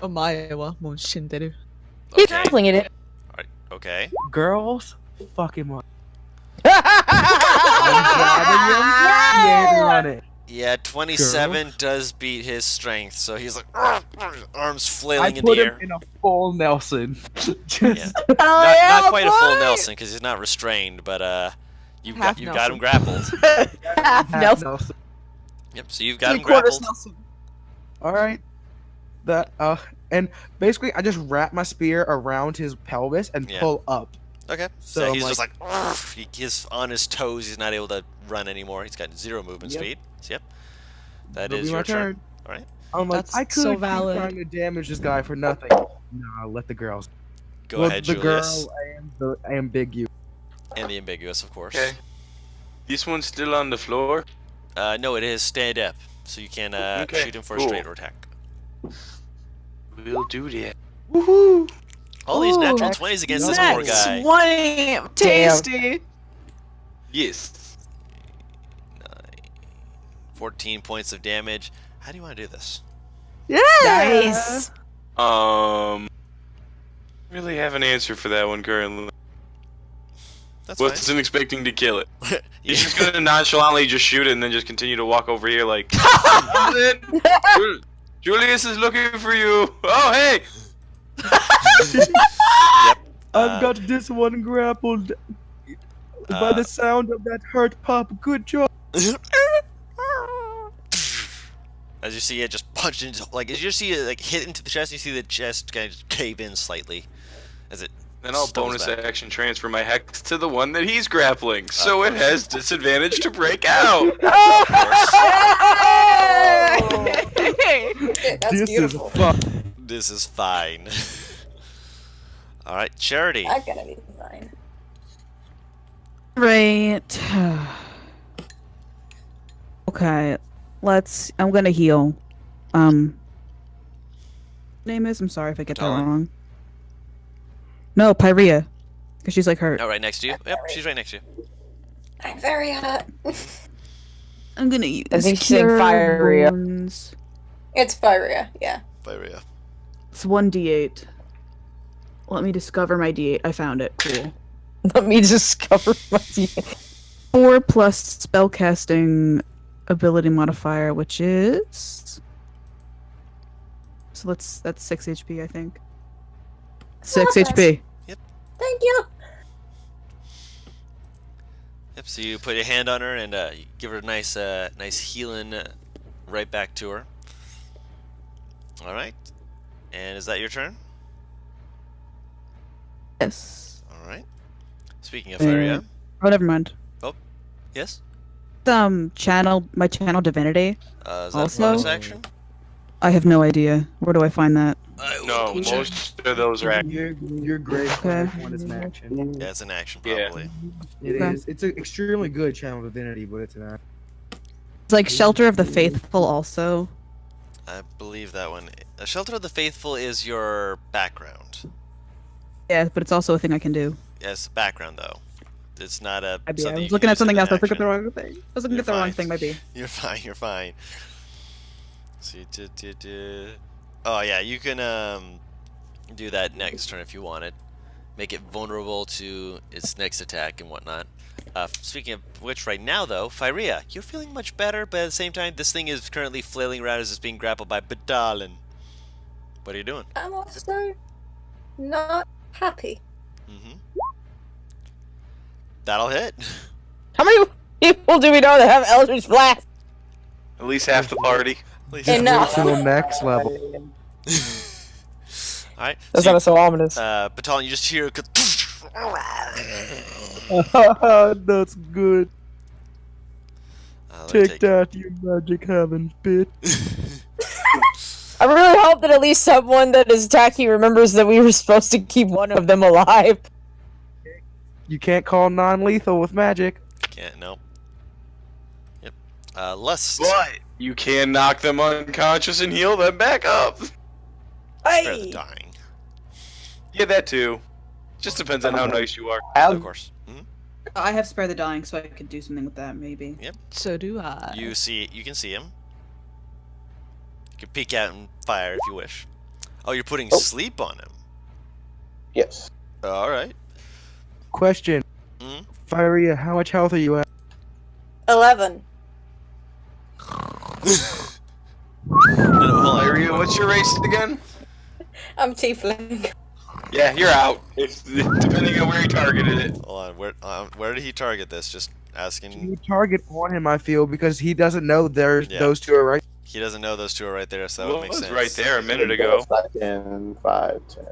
Oh my, mon shinderu. He's Okay. playing it. Alright, okay. Girls, fuck him up. I'm He ain't running. Yeah, 27 does beat his strength, so he's like arms I flailing in put the him air. in a full Nelson. Just Yeah. Not quite a full Nelson because he's not restrained, but you've Half got him Nelson. grappled. half half Nelson. Nelson. Yep. So you've got him 3/4 grappled. Nelson. All right. That and basically I just wrap my spear around his pelvis and Yeah. pull up. Okay. So So I'm he's just like he's on his toes. He's not able to run anymore. He's got 0 movement Yep. speed. So, yep. That It'll is be your my turn. turn. All right. I'm like, That's I could so keep valid. trying to damage this guy for nothing, Nah, let the girls. Go ahead, the Julius. girl and the ambiguous. And the ambiguous, of course. Okay. This one's still on the floor. No, it is stand up, so you can Okay, shoot him for cool. a straight attack. We'll do that. Woohoo! All these natural Ooh, 20s against this poor Next guy. one, tasty. Yes. 14 points of damage. How do you want to do this? Yeah. Nice. Really have an answer for that one currently. That's Wasn't expecting to kill it. fine. He's just gonna nonchalantly just shoot it and then just continue to walk over here like. Julius is looking for you. Oh hey. Yep. I've got this one grappled by the sound of that hurt pup. Good job. As you see it just punch into, like, as you see it like hit into the chest, you see the chest kind of just cave in slightly as it Then I'll stumbles bonus back. action transfer my hex to the one that he's grappling, so it has disadvantage to break out. That's This beautiful. is fun. This is fine. All right, Charity. That's gonna be fine. Right. Okay. I'm gonna heal. Name is? I'm sorry if I get that Talon. wrong. No, Pyrea. Because she's like hurt. Oh, right next to you. Yep, she's right next to you. I'm very hurt. I'm gonna use I think she's saying Cure Pyrea. Wounds. It's Pyrea, yeah. Pyrea. It's 1d8. Let me discover my d8. I found it. Cool. Let me discover my 4 plus spellcasting ability modifier, which is. So that's 6 HP, I think. 6 Nice. HP. Thank you. Yep. So you put your hand on her and you give her a nice healing right back to her. All right. And is that your turn? Yes. All right. Speaking of Pyrea. Oh, never mind. Yes. My channel divinity. Is that Also- bonus action? I have no idea. Where do I find that? No, most of those are active. Your great Okay. one is an action. Yeah, it's an action Yeah. probably. It Okay. is. It's an extremely good channel divinity, but it's an action. It's like Shelter of the Faithful also. I believe that one. Shelter of the Faithful is your background. Yeah, but it's also a thing I can do. Yes, background though. It's not a. Maybe I something you was can looking use at something in else. I was looking at the action. wrong thing. I was looking You're at the wrong fine. thing, maybe. You're fine. You're fine. So oh yeah, you can do that next turn if you wanted. Make it vulnerable to its next attack and whatnot. Speaking of which, right now though, Pyrea, you're feeling much better, but at the same time, this thing is currently flailing around as it's being grappled by Badalin. What are you doing? I'm also not happy. Mm-hmm. That'll hit. How many people do we know that have Eldritch Blast? At least half the party. At least- Enough. To the next level. All right. That So sounded so ominous. Batalon, you just hear it go- That's good. let me Take that, you magic heaven, bitch. I really hope that at least someone that is attacking remembers that we were supposed to keep one of them alive. You can't call non-lethal with magic. Can't. Nope. Yep. Lust. But you can knock them unconscious and heal them back up. Spare the dying. Yeah, that too. Just depends on how nice you are. Of course. Mhm. I have Spare the Dying, so I could do something with that, maybe. So do I. You can see him. You can peek out and fire if you wish. Oh, you're putting sleep on him. Yes. All right. Question. Mhm. Pyrea, how much health are you at? 11. No, hold on. Lyria, what's your race again? I'm tiefling. Yeah, you're out. It's depending on where you targeted it. Hold on. Where did he target this? Just asking. You target on him, I feel, because he doesn't know there's Yeah. those two are right. He doesn't know those two are right there, so that Well, would it make was sense. right there a minute ago. In 5, 10.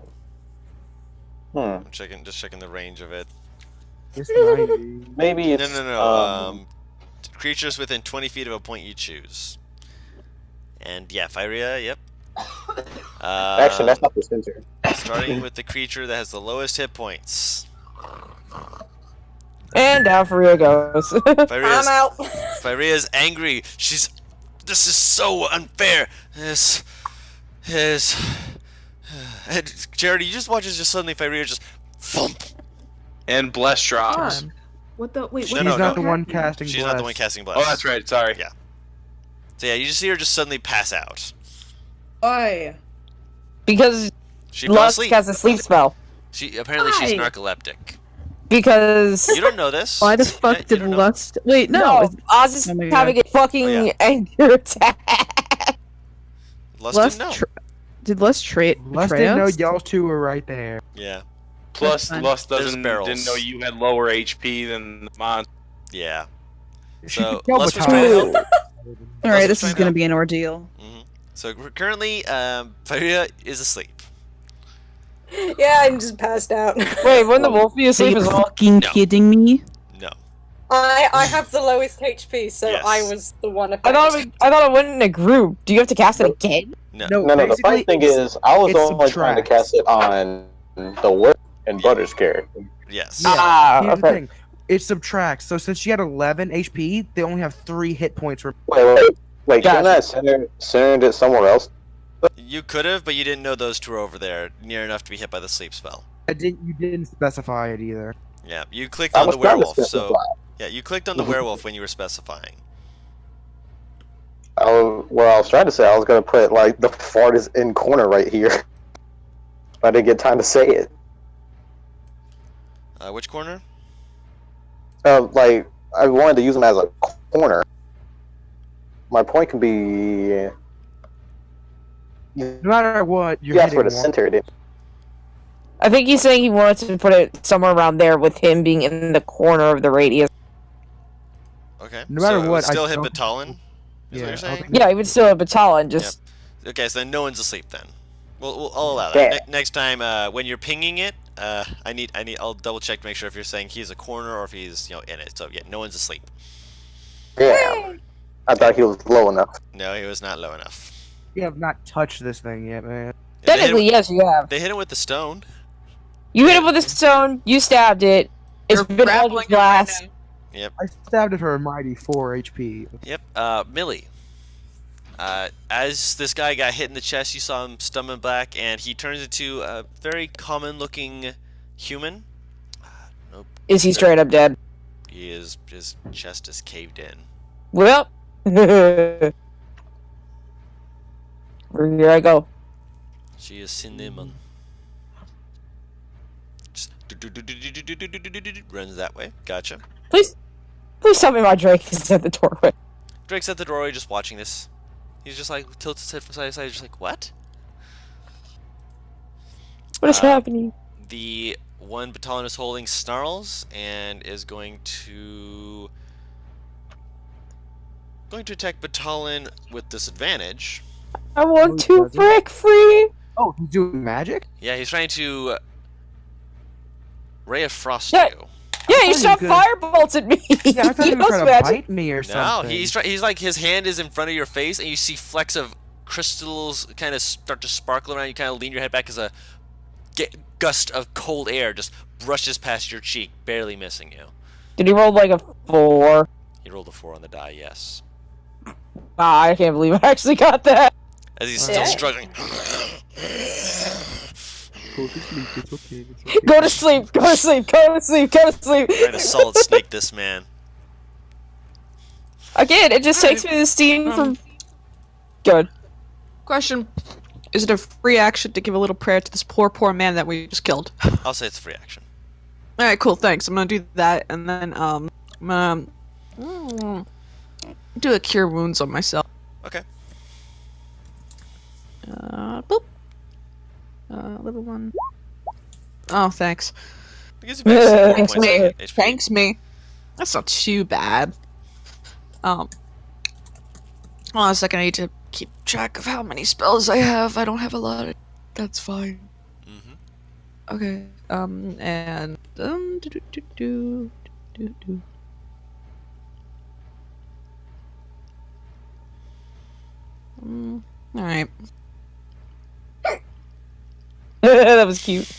I'm just checking the range of it. It's 90. Maybe it's. No. Creatures within 20 feet of a point you choose. And yeah, Pyrea, yep. Actually, that's not the center. Starting with the creature that has the lowest hit points. And down Faria goes. I'm out. Faria's angry. This is so unfair. This is. And Charity, you just watch as just suddenly Faria just thump. And Bless drops. What the? Wait, No, what? no, She's not no. the one casting She's bless. not the one casting bless. Oh, that's right. Sorry. Yeah. So yeah, you just see her just suddenly pass out. Why? Because She fell Lux asleep. casts a sleep spell. She's narcoleptic. Because You don't know this. Why the Yeah, fuck you did don't know. Lust? Wait, no. no, it's- Oz is Oh my having a fucking Oh, yeah. anger attack. Lust Lust didn't know. did Lust trade? Lust didn't know y'all two were right there. Yeah. Plus, fine. Lust There's didn't barrels. know you had lower HP than the monster. Yeah. She So could kill Lust was Baton. trying to help. All right, Lust was this trying is to gonna help. be an ordeal. So currently, Faria is asleep. Yeah, I'm just passed out. Wait, wouldn't the wolf be Are asleep you as well? fucking No. kidding me? No. I have the lowest HP, so Yes. I was the one I affected. thought it went in a group. Do you have to cast it again? No. No, the basically, funny thing it's- is, I was it only trying to subtracts. cast it on the work and Butter's character. Yes. Yeah. Ah, Here's the okay. thing. It subtracts. So since she had 11 HP, they only have 3 hit points. Wait, Gotcha. couldn't I centered it somewhere else? You could have, but you didn't know those two were over there near enough to be hit by the sleep spell. You didn't specify it either. Yeah. You clicked I on was the trying to werewolf, so specify. yeah, you clicked on the werewolf when you were specifying. I was trying to say I was gonna put like the farthest in corner right here. I didn't get time to say it. Which corner? Like I wanted to use them as a corner. My point can be. No matter what, you're You asked where to hitting center it. I think he's saying he wanted to put it somewhere around there with him being in the corner of the radius. Okay. No matter so it would what, I still hit don't- Batalon. Is what Yeah, you're I'll saying? take- Yeah, he would still have Batalon, just... Okay, so then no one's asleep then. I'll allow Yeah. that. Next time, when you're pinging it, I'll double check to make sure if you're saying he's a corner or if he's in it. So yeah, no one's asleep. Yeah. I thought he was low enough. No, he was not low enough. You have not touched this thing yet, man. Technically, yes, you have. They hit him with the stone. You hit it with a stone, you stabbed it, it's You're been grappling Eldritch him right Blast. now. I stabbed it for a mighty 4 HP. Yep. Millie. As this guy got hit in the chest, you saw him stumble back, and he turns into a very common-looking human. Nope. Is he straight up dead? His chest is caved in. Well, here I go. She is cinnamon. Just runs that way. Gotcha. Please tell me my Drake is at the doorway. Drake's at the doorway just watching this. He's just like tilts his head from side to side, just like, what? What is happening? The one battalion is holding snarls and is going to attack battalion with disadvantage. I want he to doesn't. break free. Oh, he's doing magic? Yeah, he's trying to Ray of Frost Yeah. you. Yeah, thought he he shot was firebolts at me. Yeah, I thought he was knows trying to magic. bite me or No, something. he's like his hand is in front of your face and you see flecks of crystals kind of start to sparkle around. You kind of lean your head back as a gust of cold air just brushes past your cheek, barely missing you. Did he roll like a 4? He rolled a 4 on the die, yes. Ah, I can't believe I actually got that. As he's still Yeah. struggling. Go to sleep, it's okay, it's okay. Go to sleep, go to sleep, go to sleep, go to sleep. Trying to solid snake this man. Again, it just takes me to the scene from... Good. Question: is it a free action to give a little prayer to this poor man that we just killed? I'll say it's a free action. All right, cool. Thanks. I'm gonna do that, and then I'm gonna do a cure wounds on myself. Okay. Boop. Little one. Oh, thanks. It gives you back some more Thanks points me. of HP. Thanks me. That's not too bad. Hold on a second. I need to keep track of how many spells I have. I don't have a lot. That's fine. Mm-hmm. Okay. And do. All right. That was cute.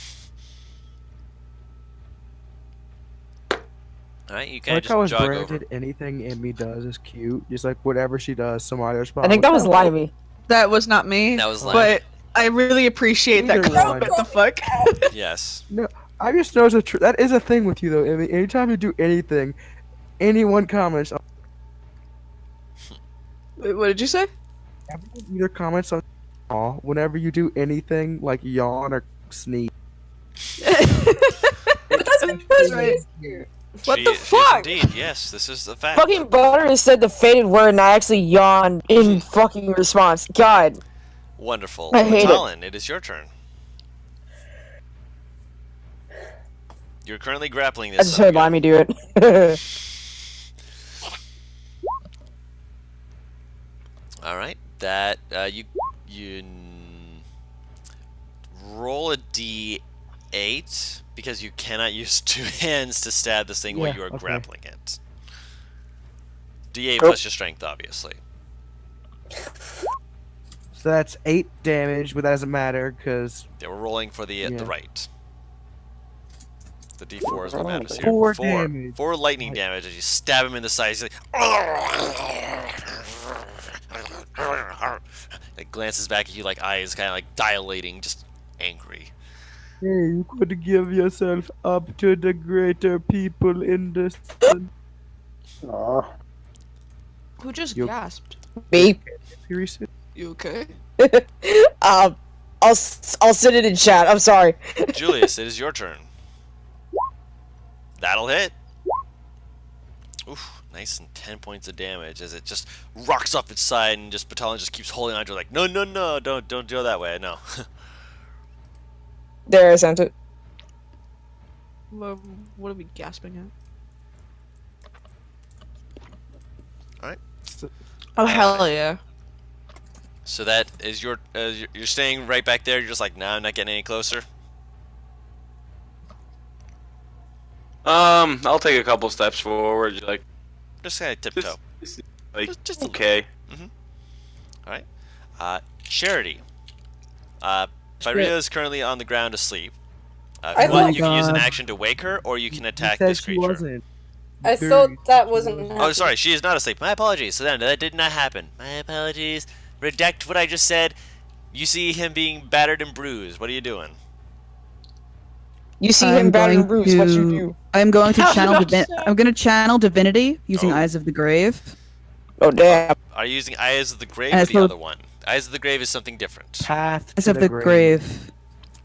Alright, you I kind like of how just it's jog branded. over. Anything Emmy does is cute. Just like whatever she does, somebody else. I think that was Limey. That was not me. That was But I really appreciate that Either comment. one. The fuck? Yes. No, I just noticed that is a thing with you though, Emmy. Anytime you do anything, anyone comments. Wait, what did you say? Everyone either comments on whenever you do anything like yawn or sneeze. But that's right. What She the is fuck? indeed, yes, this is the fact. Fucking Butter has said the fated word and I actually yawned in fucking response. God. Wonderful. I hate it. Talon, it is your turn. You're currently grappling I this. just heard Limey do it. All right, that you roll a d8 because you cannot use two hands to stab this thing while Yeah, you are okay. grappling it. D8 plus your strength, obviously. So that's 8 damage, but that doesn't matter because They were rolling for the Yeah. right. The D4 is what matters here. 4 damage. 4 lightning damage as you stab him in the side. He's like, it glances back at you like eyes kind of like dilating, just angry. hey, you could give yourself up to the greater people in this. Aw. Who just You- gasped? Me. You okay? I'll send it in chat. I'm sorry. Julius, it is your turn. That'll hit. Oof, nice and 10 points of damage as it just rocks off its side and just Batalon just keeps holding on to it like, no, don't do it that way, no. There, I sent it. What are we gasping at? Alright. Oh hell yeah! So that is your, you're staying right back there, you're just like, nah, I'm not getting any closer. I'll take a couple steps forward, like Just kind of tiptoe. like Just a little. okay. Alright. Charity. Fyria is currently on the ground asleep. If I you want, thought- you can use an God. action to wake her, or you can attack said this she creature. wasn't. I Dude. thought that wasn't happening. Oh, sorry, she is not asleep. My apologies. So then, that did not happen. My apologies. Redact what I just said. You see him being battered and bruised. What are you doing? You see I'm him batting going Bruce. What you to- do? I'm going to How channel. did I say? I'm going to channel divinity using Oh. Eyes of the Grave. Oh damn. Are you using Eyes of the Grave And or it's the both- other one? Eyes of the Grave is something different. Path Eyes to of the Grave.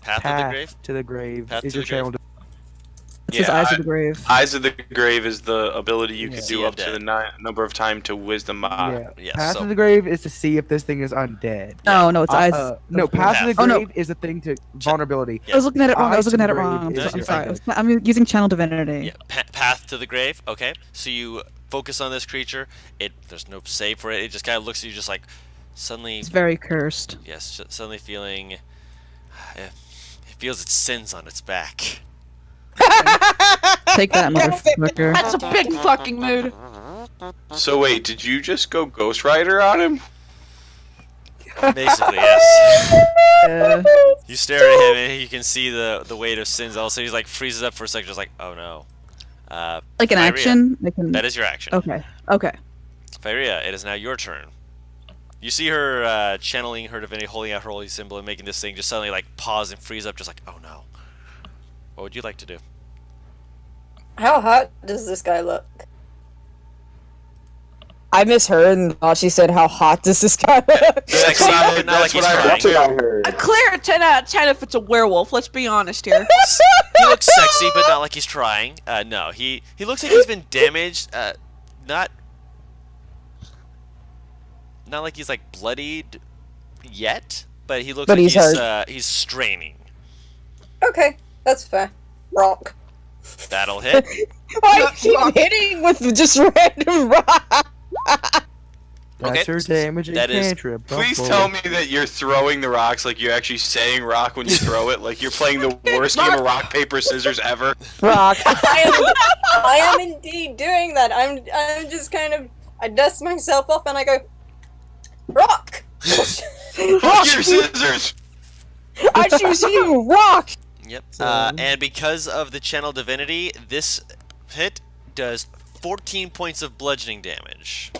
Path of the Path Grave? to the grave Path is to your the grave. channel. It says Yeah, Eyes of the Grave. Eyes of the Grave is the ability you Yeah. can See do up undead. to the number of time to wisdom mod. Yeah. yeah, Path so- to the grave is to see if this thing is undead. No, it's Eyes. No, Path to the Oh, no. grave is a thing to vulnerability. Yeah. I was looking at it wrong. I was Eyes looking of at it the Grave wrong. is I'm your sorry. undead. I'm using channel divinity. Yeah, path to the grave. Okay, so you focus on this creature. There's no save for it. It just kind of looks at you, just like suddenly. It's very cursed. Yes, suddenly feeling. It feels its sins on its back. Take that, motherfucker. That's a big fucking mood. So wait, did you just go Ghost Rider on him? Basically, yes. Uh, You stare at him and you can see the weight of sins. Also, he's like freezes up for a second, just like, oh no. like an Fyria, action. I can... That is your action. Okay. Okay. Fyria, it is now your turn. You see her channeling her divinity, holding out her holy symbol, and making this thing just suddenly like pause and freeze up, just like, oh no. What would you like to do? How hot does this guy look? I misheard and thought she said, "How hot does this guy look?" Sexy, but not like he's trying. That's what I heard. A clear 10 out of 10 if it's a werewolf. Let's be honest here. He looks sexy, but not like he's trying. No, he looks like he's been damaged. Not like he's like bloodied yet, but he looks But like he's he's straining. Okay, that's fair. Rock. That'll hit. I keep hitting with just random rock. That's Okay, her damaging that is- cantrip. Don't Please worry. tell me that you're throwing the rocks like you're actually saying rock when you throw it, like you're playing the worst game of rock, paper, scissors ever. Rock. I am indeed doing that. I'm just kind of, I dust myself off and I go, rock. Fuck your scissors! I choose you, rock! Yep. So- And because of the channel divinity, this hit does 14 points of bludgeoning damage.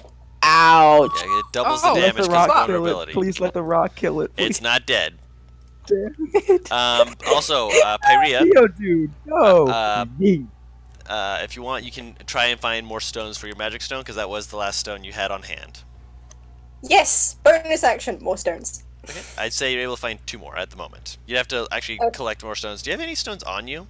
Ouch. Yeah, it doubles Oh, the Let damage the because of rock kill it. vulnerability. Please let the rock kill it. Please. It's not dead. Damn it. Also, Pyrea, Yo, dude. No. Yeet. if you want, you can try and find more stones for your magic stone, because that was the last stone you had on hand. Yes! Bonus action, more stones. Okay. I'd say you're able to find 2 more at the moment. You'd have to actually Okay. collect more stones. Do you have any stones on you?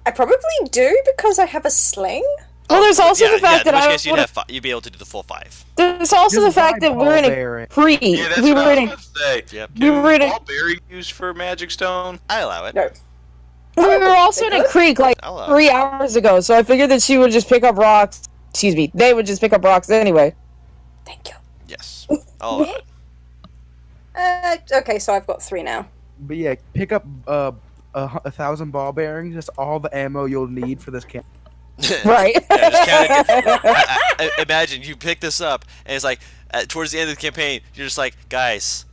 I probably do because I have a sling. Well, there's also the fact in that which I case you'd be able to do the full 5. There's also the Just fact buy that we're in ball a bearing. creek. Yeah, that's we what were I in was a, gonna say. Yep. we were in a, Ball bearing used for magic stone? I allow it. No. we were also in a creek like I'll allow 3 hours ago, so I figured that she would just pick up rocks. Excuse me, they would just pick up rocks anyway. Thank you. Yes. I'll allow it. Okay, so I've got 3 now. But yeah, pick up 1,000 ball bearings. That's all the ammo you'll need for this camp. Right. Yeah, just count it. Imagine you pick this up, and it's like towards the end of the campaign, you're just like, guys,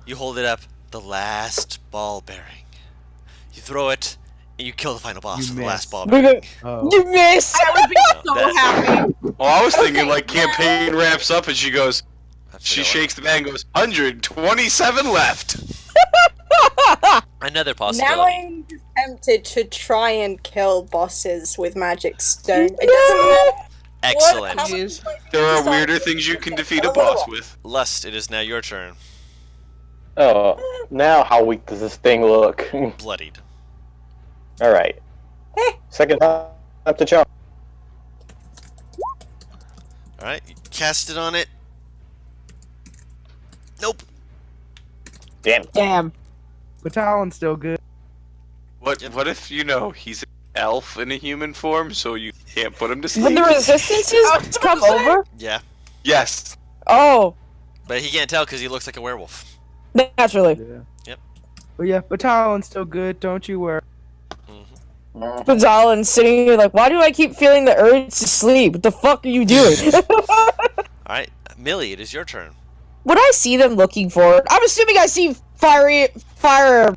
you hold it up, the last ball bearing. You throw it, and you kill the final boss You with the last miss. ball We're bearing. gonna- Oh. You missed! I would be so that- happy. Well, I was thinking like campaign wraps up and she goes, I forgot she what- shakes the bag and goes, 127 left. Another Now possibility. I'm just tempted to try and kill bosses with magic stone. It doesn't matter. Excellent. What, how much Jeez. points There are do you weirder start? things you can defeat a boss with. Lust, it is now your turn. Oh, now how weak does this thing look? Bloodied. Alright. Eh. Second time up to jump. Alright, you cast it on it. Nope. Damn. Damn. Battalion's still good. What if, he's an elf in a human form, so you can't put him to Would sleep? the resistances come over? Yeah. Yes. Oh, But he can't tell because he looks like a werewolf. naturally. Yeah. Yep. But yeah, Battalion's still good. Don't you worry. Gonzalin's sitting here like, why do I keep feeling the urge to sleep? What the fuck are you doing? Alright, Millie, it is your turn. Would I see them looking for it? I'm assuming I see fire. Throwing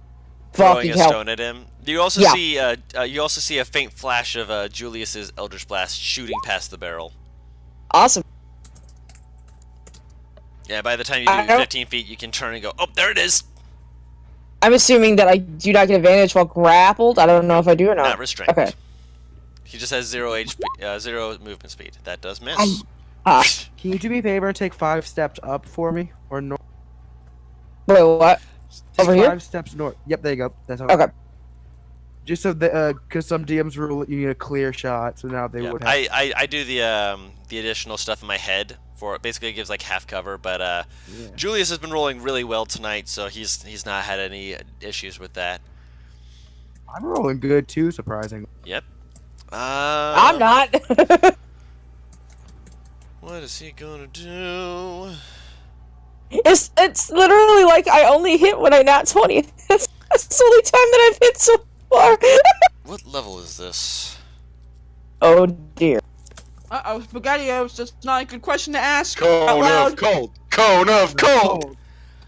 Fucking a hell. stone at him. You also Yeah. see a faint flash of Julius's Eldritch Blast shooting past the barrel. Awesome. Yeah, by the time you I do don't- 15 feet, you can turn and go, oh, there it is! I'm assuming that I do not get advantage while grappled. I don't know if I do or not. Not restrained. Okay. He just has 0 movement speed. That does miss. Can you do me a favor and take 5 steps up for me? Or north? Wait, what? Take Over here? 5 steps north. Yep, there you go. That's all. Okay. Just so that, because some DMs rule that you need a clear shot, so now they Yeah, would have. I do the additional stuff in my head for it. Basically, it gives like half cover. But Yeah. Julius has been rolling really well tonight, so he's not had any issues with that. I'm rolling good too, surprisingly. Yep. I'm not. What is he gonna do? It's literally like I only hit when I nat 20. That's the only time that I've hit so far. What level is this? Oh dear. Uh-oh, SpaghettiOs, that's not a good question to ask. out Cone loud. of cold. Cone of cold.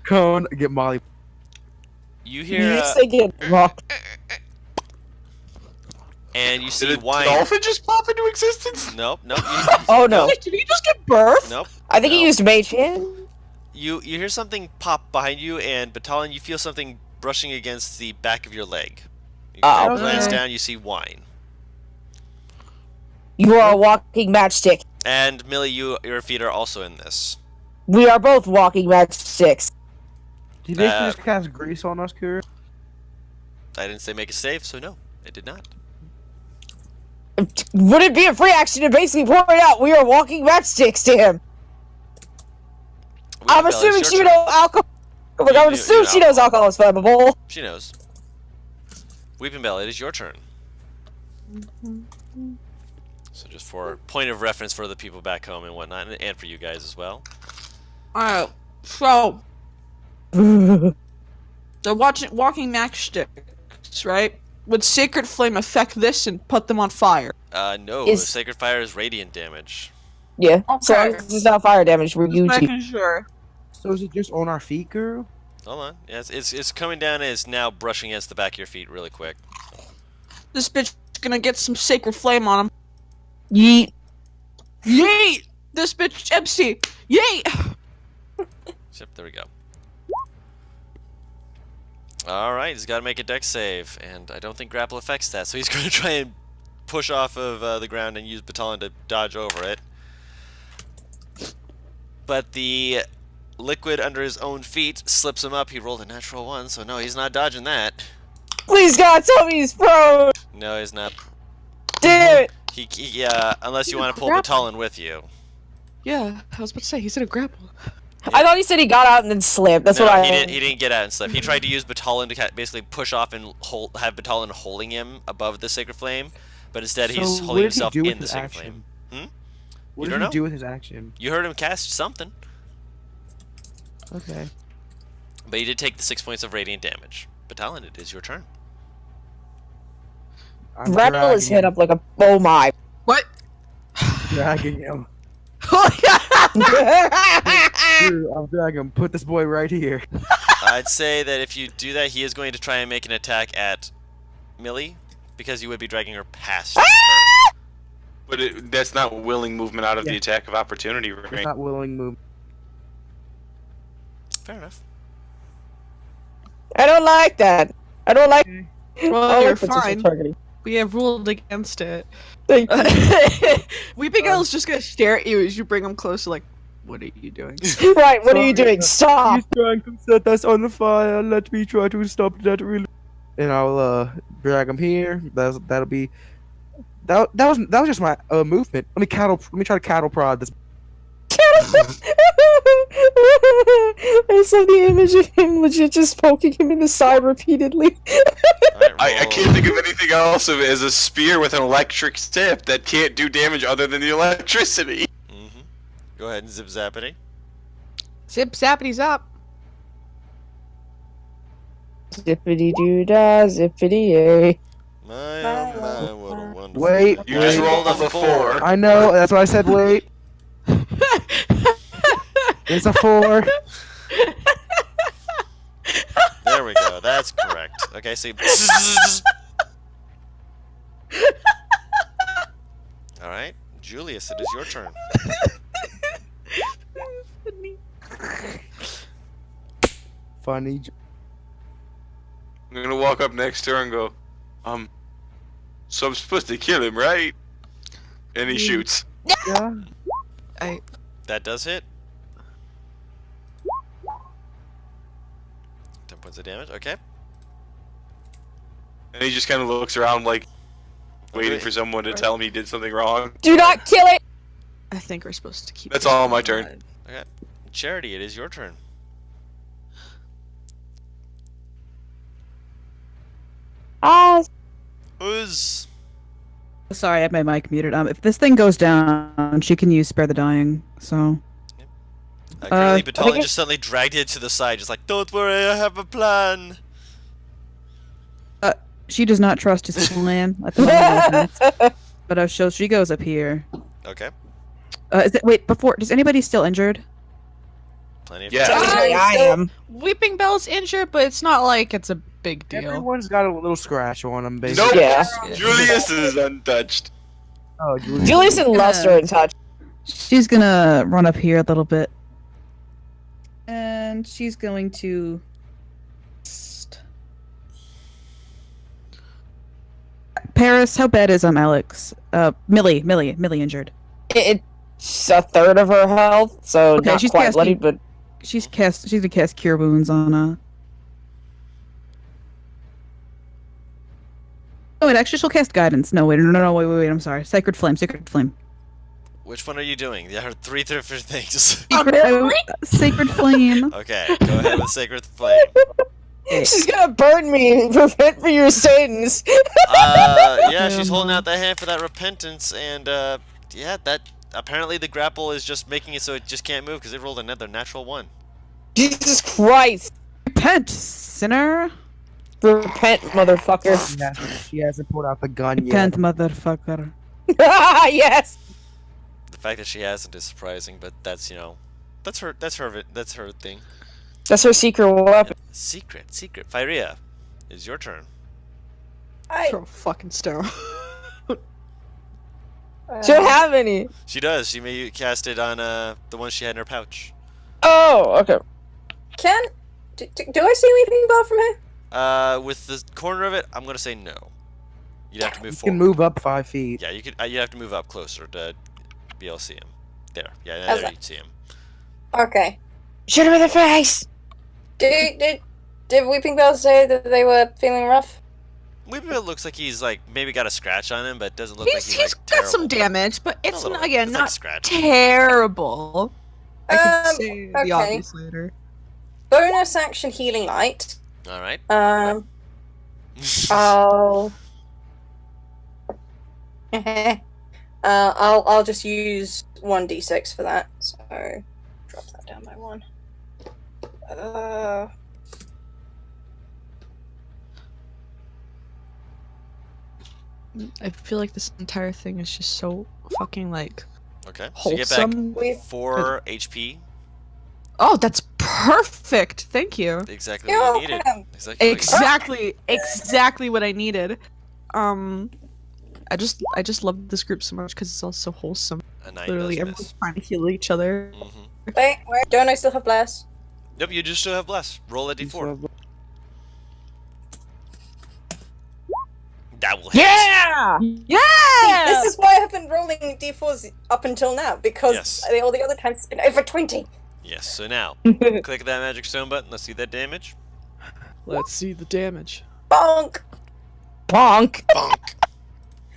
Cone, get Molly. You hear Yes, they get rocked. and you see Did a wine. dolphin just pop into existence? Nope, nope. Oh no. Wait, did he just give birth? Nope. I think No. he used Mage Hand. You hear something pop behind you, and Battalion, you feel something brushing against the back of your leg. You Uh-oh. glance Okay. down, you see wine. You are a walking matchstick. And Millie, your feet are also in this. We are both walking matchsticks. Did they Uh, just cast grease on us, Kura? I didn't say make a save, so no, it did not. Would it be a free action to basically point out we are walking matchsticks to him? I'm Bella, it's assuming your she turn. knows alcohol. I would You assume know she knows alcohol is flammable. She knows. Weeping Bell, it is your turn. So just for point of reference for the people back home and whatnot, and for you guys as well. Alright, so they're walking matchsticks, right? Would Sacred Flame affect this and put them on fire? No, Is- Sacred Fire is radiant damage. Yeah, so Okay. long as it's not fire damage, we're Just Gucci. making sure. So is it just on our feet, girl? Hold on. Yeah, it's coming down and it's now brushing against the back of your feet really quick. This bitch is gonna get some sacred flame on him. Yeet. Yeet! This bitch empty. Yeet! Yep, there we go. Alright, he's got to make a dex save, and I don't think grapple affects that, so he's going to try and push off of the ground and use baton to dodge over it. But the liquid under his own feet slips him up. He rolled a natural 1, so no, he's not dodging that. Please God, tell me he's prone. No, he's not. Damn it. He unless you want to pull grapple. baton with you. Yeah, I was about to say, he's in a grapple. I thought he said he got out and then slipped. That's No, what I. he didn't get out and slip. He tried to use Batalon to basically push off and have Batalon holding him above the Sacred Flame, but instead he's So holding what did he himself do with in the his Sacred action? Flame. What You did don't he know? do with his action? You heard him cast something, Okay. but he did take the 6 points of radiant damage. Batalon, it is your turn. I'm Rattle his dragging head him. up like a. Oh my. What? Dragging him. I Dude, I'm dragging him. Put this boy right here. I'd say that if you do that, he is going to try and make an attack at Millie, because you would be dragging her past her. But that's not willing movement out of the Yeah. attack of opportunity It's range. not willing move. Fair enough. don't like that. I don't like. Well, I you're like positional fine. targeting. We have ruled against it. Thank you. Weeping Elle's just gonna stare at you as you bring him closer, like, what are you doing? Right, what are you doing? Stop! He's trying to set us on the fire. Let me try to stop that. And I'll drag him here. That'll be. That was just my movement. Let me try to cattle prod this. I saw the image of him legit just poking him in the side repeatedly. Alright, I roll. can't think of anything else of it as a spear with an electric tip that can't do damage other than the electricity. Mm-hmm. Go ahead and zip zappity. Zip zappity zap. Zippity doo dah, zippity yay. My oh my, what a wonderful. Wait, You just rolled a 4. I know. That's why I said wait. It's a 4. There we go. That's correct. Okay, so. All right, Julius, it is your turn. Funny. I'm gonna walk up next to her and go, so I'm supposed to kill him, right? And he shoots. Yeah. That does hit. 10 points of damage. Okay. And he just kind of looks around like, waiting Okay. for someone to tell him he did something wrong. Do not kill it! I think we're supposed to keep. That's this all my alive. turn. Okay. Charity, it is your turn. Who's Sorry, I have my mic muted. If this thing goes down, she can use Spare the Dying. So currently I Batalon think just suddenly dragged it to the side, just like, don't worry, I have a plan. she does not trust his plan at the moment. But so she goes up here. Okay. Wait, before does anybody still injured? Plenty of Yeah. time. I am. Weeping Bell's injured, but it's not like it's a big deal. Everyone's got a little scratch on them, basically. Nope. Yeah. Julius is untouched. Oh, Julius and Luster in touch. She's gonna run up here a little bit, and she's going to. Paris, how bad is Alex? Millie injured. It's a third of her health, so Okay, not she's quite casting- bloody, but She's gonna cast Cure Wounds on. Oh wait, actually she'll cast Guidance. No, wait, no, wait. I'm sorry. Sacred Flame. Which one are you doing? There are 3 different things. Sacred Flame. Okay, go ahead with Sacred Flame. she's gonna burn me. Repent for your sins. Yeah, she's holding out that hand for that repentance, and yeah, that apparently the grapple is just making it so it just can't move because it rolled another natural 1. Jesus Christ. Repent, sinner. Repent, motherfucker. She hasn't pulled out the gun yet. Repent, motherfucker. Yes. The fact that she hasn't is surprising, but that's, you know, that's her thing. That's her secret weapon. Secret. Fyria, it's your turn. Throw a fucking stone. She don't have any. She does. She may cast it on the one she had in her pouch. Oh, okay. Do I see Weeping Bow from here? With the corner of it, I'm gonna say no. You'd have to move You forward. can move up 5 feet. Yeah, you could. You have to move up closer to be able to see him. There. Yeah, How's there that? you see him. Okay. Shoot him in the face. Did Weeping Bell say that they were feeling rough? Weeping looks like he's like maybe got a scratch on him, but it doesn't look like he's He's like got some terrible. damage, but it's little not, bit. again It's like not scratch. terrible. I can say okay. the obvious later. Bonus action healing light. All right. I'll I'll just use 1d6 for that. So drop that down by 1. I feel like this entire thing is just so fucking like Okay. So you get back wholesome. 4 HP. Oh, that's perfect. Thank you. Exactly what you needed. Exactly what I needed. I just love this group so much because it's all so wholesome. A 9 Literally, does everyone's miss. trying to heal each other. Wait, don't I still have bless? Nope, you just still have bless. Roll a d4. That will hit. Yeah. Yeah. This is why I've been rolling d4s up until now, because Yes. all the other times it's been over 20. Yes. So now, click that magic stone button. Let's see that damage. Let's see the damage. Bonk! Bonk. Bonk.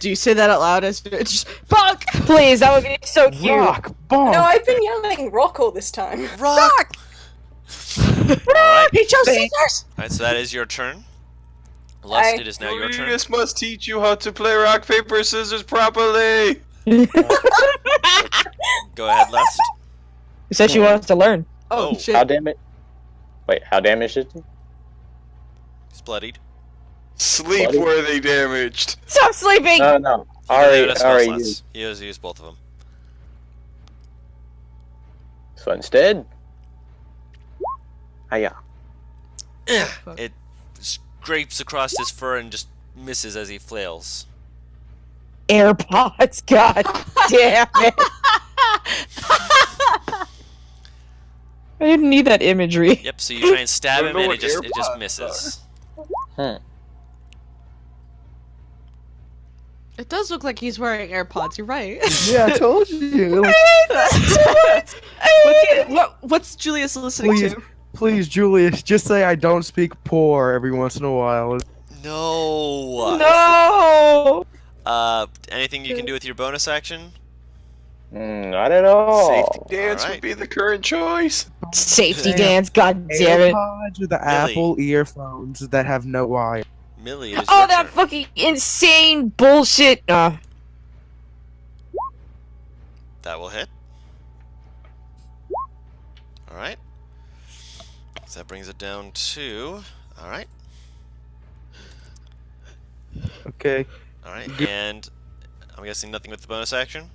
Do you say that out loud as just bonk? Please, that would be so cute. Rock, bonk. No, I've been yelling rock all this time. Rock. All right. He chose scissors. All right. So that is your turn. Lust, it is now your turn. Julius must teach you how to play rock, paper, scissors properly. Go ahead, Lust. You said she wanted to learn. Oh. Oh shit. How damage? Wait, how damaged is he? He's bloodied. Sleep-worthy damaged. Stop sleeping. No. He Already has used. He has used both of them. So instead, hiya. It scrapes across his fur and just misses as he flails. AirPods. God damn it. I didn't need that imagery. Yep. So you try and stab I him, don't know and what it just AirPods misses. It does look like he's wearing AirPods. You're right. Yeah, I told you. What's Julius listening Please, to? please, Julius, just say I don't speak poor every once in a while. No. No. Anything you can do with your bonus action? Not at all. Safety dance Alright. would be the current choice. Safety dance. God damn it. AirPods or the Apple earphones that have no wire. Millie, it is Oh, your that turn. fucking insane bullshit. That will hit. Alright. So that brings it down to... Alright. Okay. Alright, and I'm guessing nothing with the bonus action?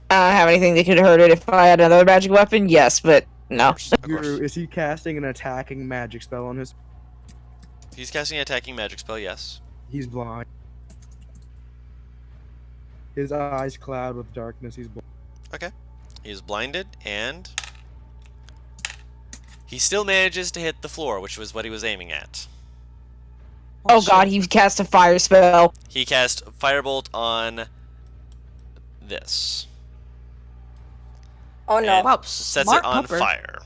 I don't have anything that could hurt it if I had another magic weapon. Yes, but no. Of course. Guru, is he casting an attacking magic spell on his? He's casting an attacking magic spell, yes. He's blind. His eyes cloud with darkness. He's blind. Okay. He is blinded, and... he still manages to hit the floor, which was what he was aiming at. Oh god, he cast a fire spell. He cast Firebolt on... this. Oh no. And Wow, sets smart it on pupper. fire.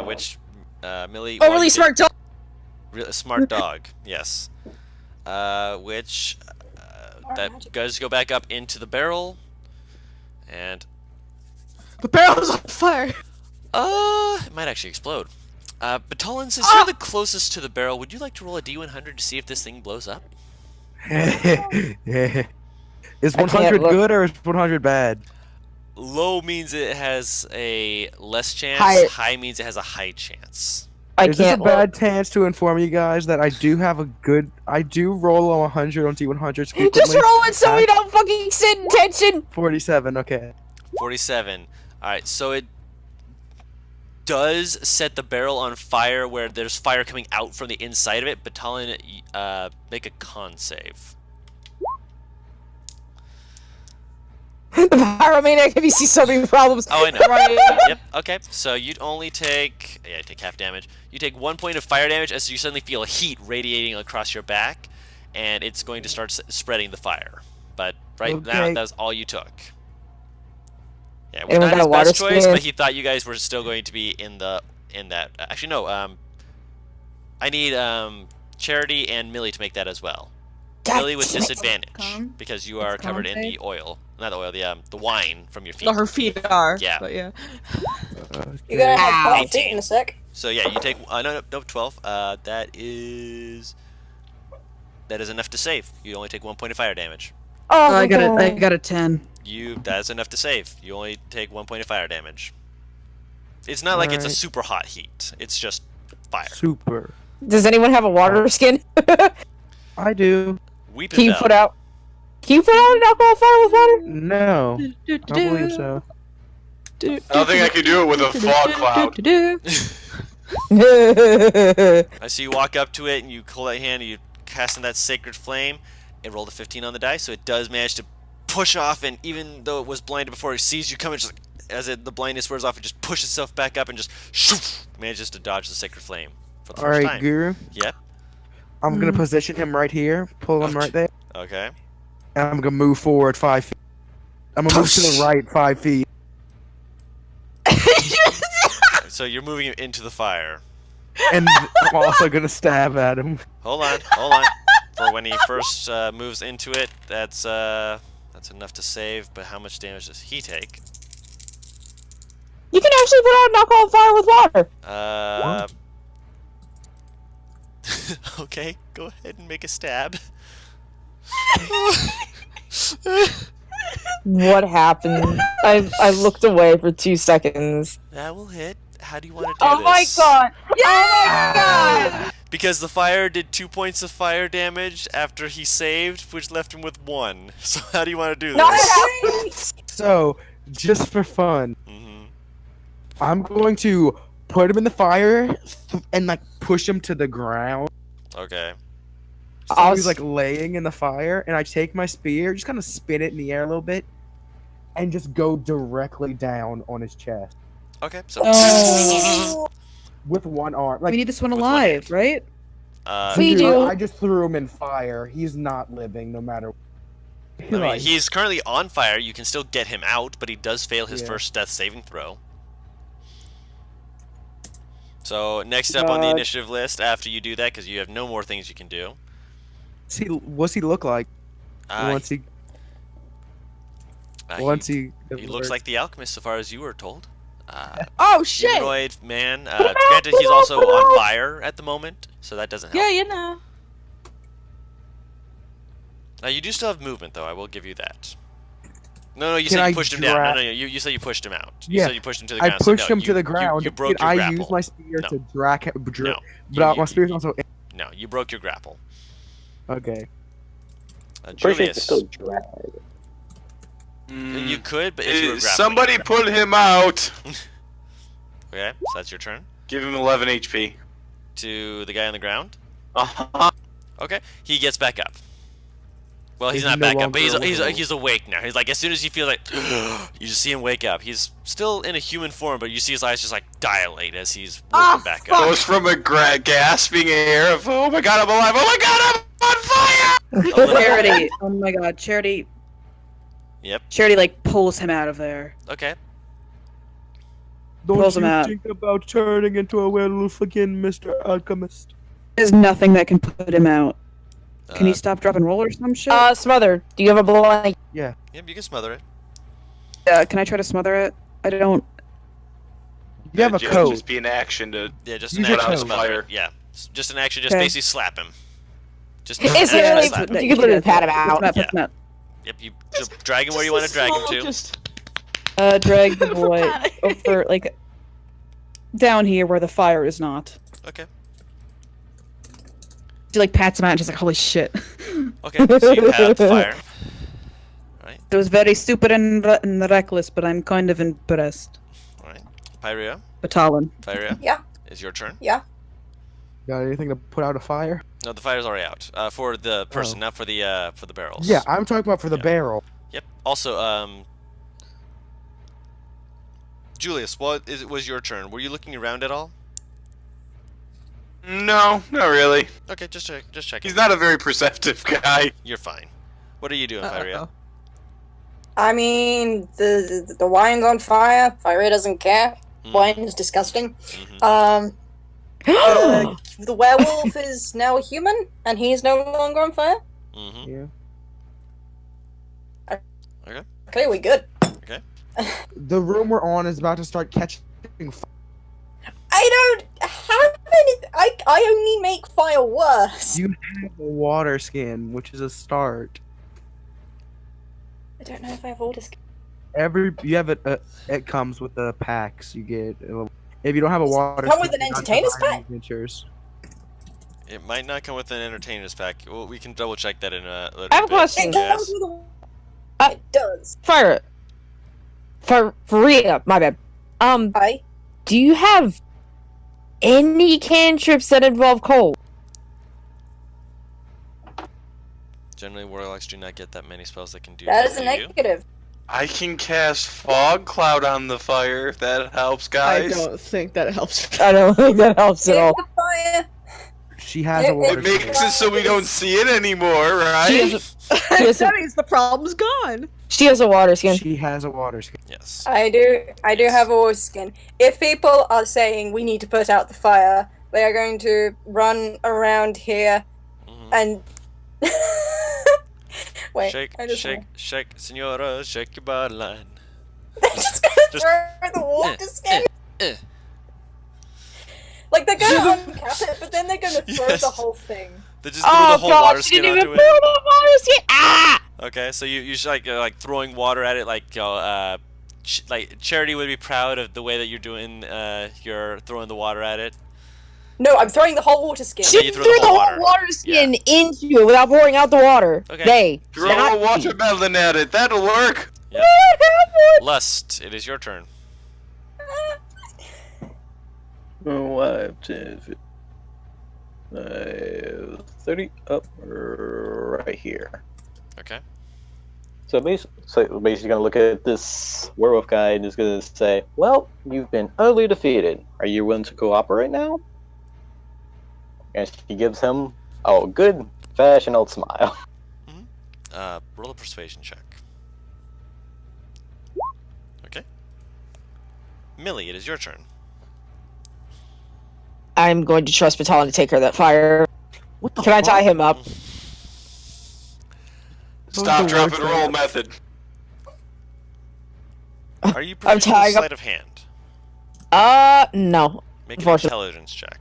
Which, Millie... Oh, really smart dog. Smart dog, yes. Which... that does go back up into the barrel. And... The barrel's on fire. it might actually explode. Batalon, since you're the closest to the barrel, would you like to roll a D100 to see if this thing blows up? Is I can't 100 look. good or is 100 bad? Low means it has a less chance. High. High means it has a high chance. I Is this a can't bad look. chance to inform you guys that I do have a good... I do roll a 100 on D100s frequently? Just roll it so we don't fucking sit in tension. 47, okay. 47. Alright, so it does set the barrel on fire where there's fire coming out from the inside of it, but Talon, make a con save. The pyromaniac, have you seen so many problems? Oh, I know. Right. Yep, okay. So you'd only take... Yeah, take half damage. You take 1 point of fire damage as you suddenly feel heat radiating across your back, and it's going to start spreading the fire. But right now, that's all you took. Yeah, it was Anyone not got his a water best choice, skin? but he thought you guys were still going to be in that. Actually, no. I need Charity and Millie to make that as well. God Millie with damn it. disadvantage Con? because you are It's covered con in save? the oil, not the oil, the wine from your feet. No, her feet are. Yeah. But yeah. You're gonna have Ow. 5 feet in a sec. So yeah, you take no 12. That is enough to save. You only take 1 point of fire damage. Oh, I got God. it. I got a 10. That's enough to save. You only take 1 point of fire damage. It's not like it's a Alright. super hot heat. It's just fire. Super. Does anyone have a water skin? I do. Weeping Can you Bell. put out? Can you put out an alcohol fire with water? No, I don't believe so. I don't think I could do it with a fog cloud. I see you walk up to it and you hold that hand and you cast in that sacred flame. It rolled a 15 on the die, so it does manage to push off, and even though it was blinded before, it sees you coming, just like, as the blindness wears off, it just pushes itself back up and just shoof, manages to dodge the sacred flame for the All first right, time. Guru. Yep. I'm gonna position him right here, pull him right there, Okay. and I'm gonna move forward 5 feet. I'm gonna move to the right 5 feet. So you're moving him into the fire. And I'm also gonna stab at him. Hold on. For when he first moves into it, that's enough to save. But how much damage does he take? You can actually put out an alcohol fire with water. Okay, go ahead and make a stab. What happened? I looked away for 2 seconds. That will hit. How do you want to do Oh this? my god! Oh my god! Because the fire did 2 points of fire damage after he saved, which left him with 1. So how do you want to do Not this? happening! So, just for fun, Mm-hmm. I'm going to put him in the fire and like push him to the ground. Okay. So he's like laying in the fire, and I take my spear, just kind of spin it in the air a little bit, and just go directly down on his chest Okay. So. Oh. with one arm. Like We need this one With one alive, right? We dude, do. I just threw him in fire. He's not living, no matter. I mean, he's currently on fire. You can still get him out, but he does fail his Yeah. first death saving throw. So next up on the initiative list, after you do that, because you have no more things you can do. What's he look like once he he looks like the Alchemist, so far as you were told. Oh shit! Humanoid man. Granted, he's also on fire at the moment, so that doesn't help. Yeah, you know. You do still have movement, though. I will give you that. No, you Can said I you pushed him down. dra- No, you said you pushed him out. You Yeah, said you pushed him to the I ground. so pushed no, him to the ground. You broke your I grapple. used my spear No. to drag him. No. But my spear's also. No, you broke your grapple. Okay. Pretty sure you Julius, can still drag. you could, but if you were grappling, Somebody you would pull him out. Okay, so that's your turn. Give him 11 HP. To the guy on the ground. Uh-huh. Okay, he gets back up. Well, he's Is he not no back up, but longer he's awake now. He's like, as soon as he feels like, you just see him wake up. He's still in a human form, but you see his eyes just like dilate as he's waking back up. Goes from a gasping air of, oh my god, I'm alive. Oh my god, I'm on fire! A little- Charity. Oh my god, Charity. Yep. Charity like pulls him out of there. Okay. Don't Pulls him you out. think about turning into a werewolf again, Mr. Alchemist? There's nothing that can put him out. Can Uh, you stop, drop, and roll or some shit? Smother. Do you have a blanket? Yep, you can smother it. Can I try to smother it? I don't. You have a Just- code. Just be an action to Yeah, just Use an your action to toes. smother Fire. it. Yeah, just an action. Just Okay. basically slap him. Just It's an action to literally- slap him. you can literally pat him Put out. him put him out. Yep, you just drag him where you want to drag him to. Just Drag the boy over, like, down here where the fire is not. Okay. She, like, pats him out and she's like, holy shit. Okay, so you pat out the fire. It was very stupid and reckless, but I'm kind of impressed. Alright. Pyrea? Batalon. Pyrea? Yeah. Is your turn? Yeah. Got anything to put out a fire? No, the fire's already out. For the person, not for the barrels. Yeah, I'm talking about for the barrel. Yep. Also, Julius, was your turn? Were you looking around at all? No, not really. Okay, just check. He's not a very perceptive guy. You're fine. What are you doing, Pyrea? I mean, the wine's on fire. Fire doesn't care. Wine is disgusting. The werewolf is now a human, and he's no longer on fire. Yeah. Okay, we good. Okay. The room we're on is about to start catching fire. I don't have any. I only make fire worse. You have a water skin, which is a start. I don't know if I have water skin. You have it. It comes with the packs you get. If you don't have a water, Come with skin, an you're not entertainer's surviving pack? adventures. It might not come with an entertainer's pack. Well, we can double check that in a little I have a bit. question. It comes with a. It does. Fire. For real, my bad. Hi. Do you have any cantrips that involve cold? Generally, warlocks do not get that many spells that can do That that. is a do you? negative. I can cast fog cloud on the fire if that helps, I guys. don't think that helps. I don't think that helps at Take all. the fire. She has a water It skin. makes it so we don't see it anymore, right? She has That means the problem's gone. She has a water skin. She has a water skin. Yes. I do have a water skin. If people are saying we need to put out the fire, they are going to run around here and wait. Shake, senora, shake your body line. They're just gonna throw the water skin. Like they're gonna uncap it, but then they're gonna throw the whole thing. They just threw the whole water skin she didn't onto even it. throw the water skin. Ah! Okay, so you should like throwing water at it, like like Charity would be proud of the way that you're doing. You're throwing the water at it. No, I'm throwing the whole water skin. She you threw threw the the whole whole water. water skin into it without pouring out the water. Okay. Throw a watermelon at it. That'll work. Yep. Lust, it is your turn. 5, 10, 30 up right here. Okay. So basically gonna look at this werewolf guy and is gonna say, well, you've been utterly defeated. Are you willing to cooperate now? And she gives him a good fashioned old smile. Roll a persuasion check. Okay. Millie, it is your turn. I'm going to trust Batalon to take her that fire. What the Can I tie fuck? him up? Stop, drop, and roll method. Are you proficient in tying up- sleight of hand? No. Make an Unfortunately. intelligence check.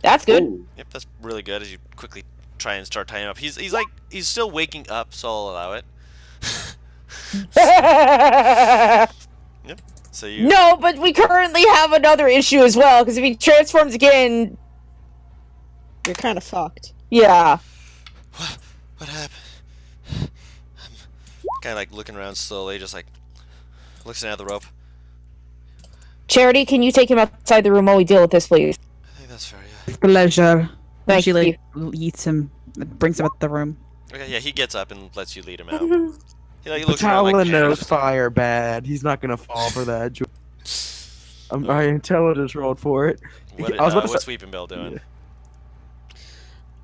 That's good. Yep, that's really good. As you quickly try and start tying him up, he's still waking up, so I'll allow it. Yep. So you. No, but we currently have another issue as well, because if he transforms again, You're kind of fucked. yeah. What happened? Kind of like looking around slowly, just like looking at the rope. Charity, can you take him outside the room while we deal with this, please? I think that's fair. Yeah. Pleasure. Thank she like you. eats him, brings him out the room. Okay. Yeah, he gets up and lets you lead him out. He looks around Talon like knows fire bad. He's not gonna fall for that. My intelligence rolled for it. What, I was about to what's say- Weeping Bell doing?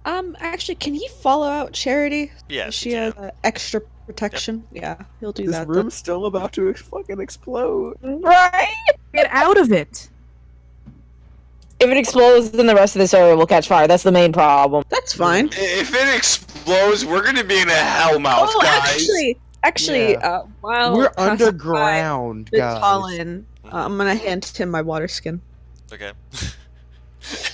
Actually, can he follow out Charity? Yeah, she she has can. extra protection. Yeah, he'll do This that. room's still about to fucking explode. Right? Get out of it. If it explodes, then the rest of this area will catch fire. That's the main problem. That's fine. If it explodes, we're gonna be in a hellmouth, Oh, guys. actually, Yeah. while We're pacifying underground, guys. Talon, I'm gonna hand him my water skin. Okay.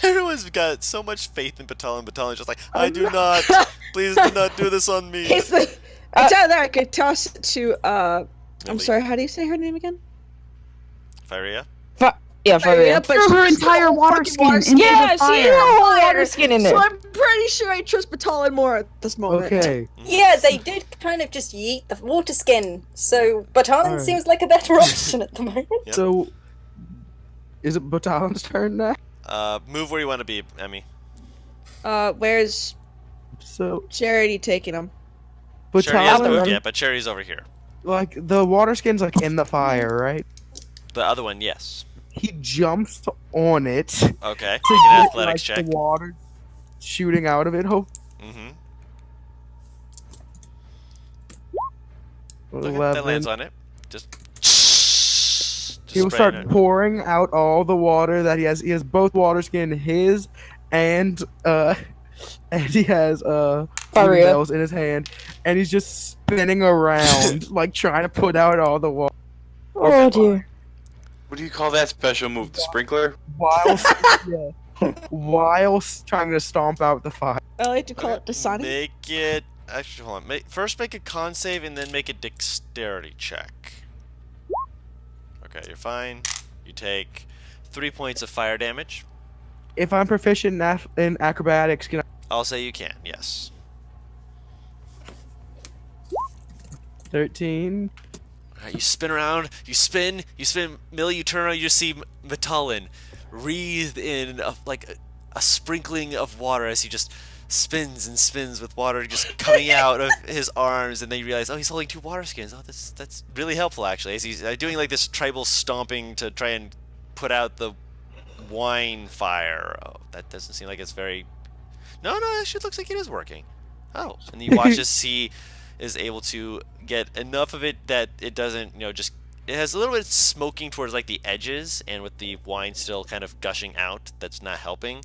Everyone's got so much faith in Batalon. Batalon's just like, I do not. Please do not do this on me. It's out there. I could toss it to. I'm Millie. sorry. How do you say her name again? Firea? Yeah, for real. Yeah, but Threw her she entire threw water fucking skin water into skin. Yeah, the she fire. threw a whole water skin in So there. I'm pretty sure I trust Batalon more at this moment. Okay. Yeah, they did kind of just yeet the water skin, so Batalon Alright. seems like a better option at the moment. Yep. So, is it Batalon's turn now? Move where you want to be, Emmy. Where's So, Charity taking him? Cherry hasn't Batalon, moved yet, but Cherry's over here. like, the water skin's, like, in the fire, right? The other one, yes. He jumps on it to Okay. get, Make an like, athletics check. the water shooting out of it. Mm-hmm. Okay, 11. that lands on it. Just He will spraying start it. pouring out all the water that he has. He has both water skin, his and he has Faria. bells in his hand, and he's just spinning around like trying to put out all the water Oh dear. What do you call that special move? The sprinkler? while while trying to stomp out the fire. I like to call it the Sonic. Make it. Actually, hold on. First, make a con save, and then make a dexterity check. Okay, you're fine. You take 3 points of fire damage. If I'm proficient in acrobatics, can I? I'll say you can. Yes. 13. Alright, you spin around, you spin, Millie, you turn around, you just see Metalin wreathed in a sprinkling of water as he just spins and spins with water just coming out of his arms, and then you realize, oh, he's holding 2 water skins. Oh, that's really helpful, actually, as he's doing like this tribal stomping to try and put out the wine fire. Oh, that doesn't seem like it's very... No, actually it looks like it is working. Oh, and you watch as he is able to get enough of it that it doesn't, just it has a little bit smoking towards like the edges, and with the wine still kind of gushing out, that's not helping.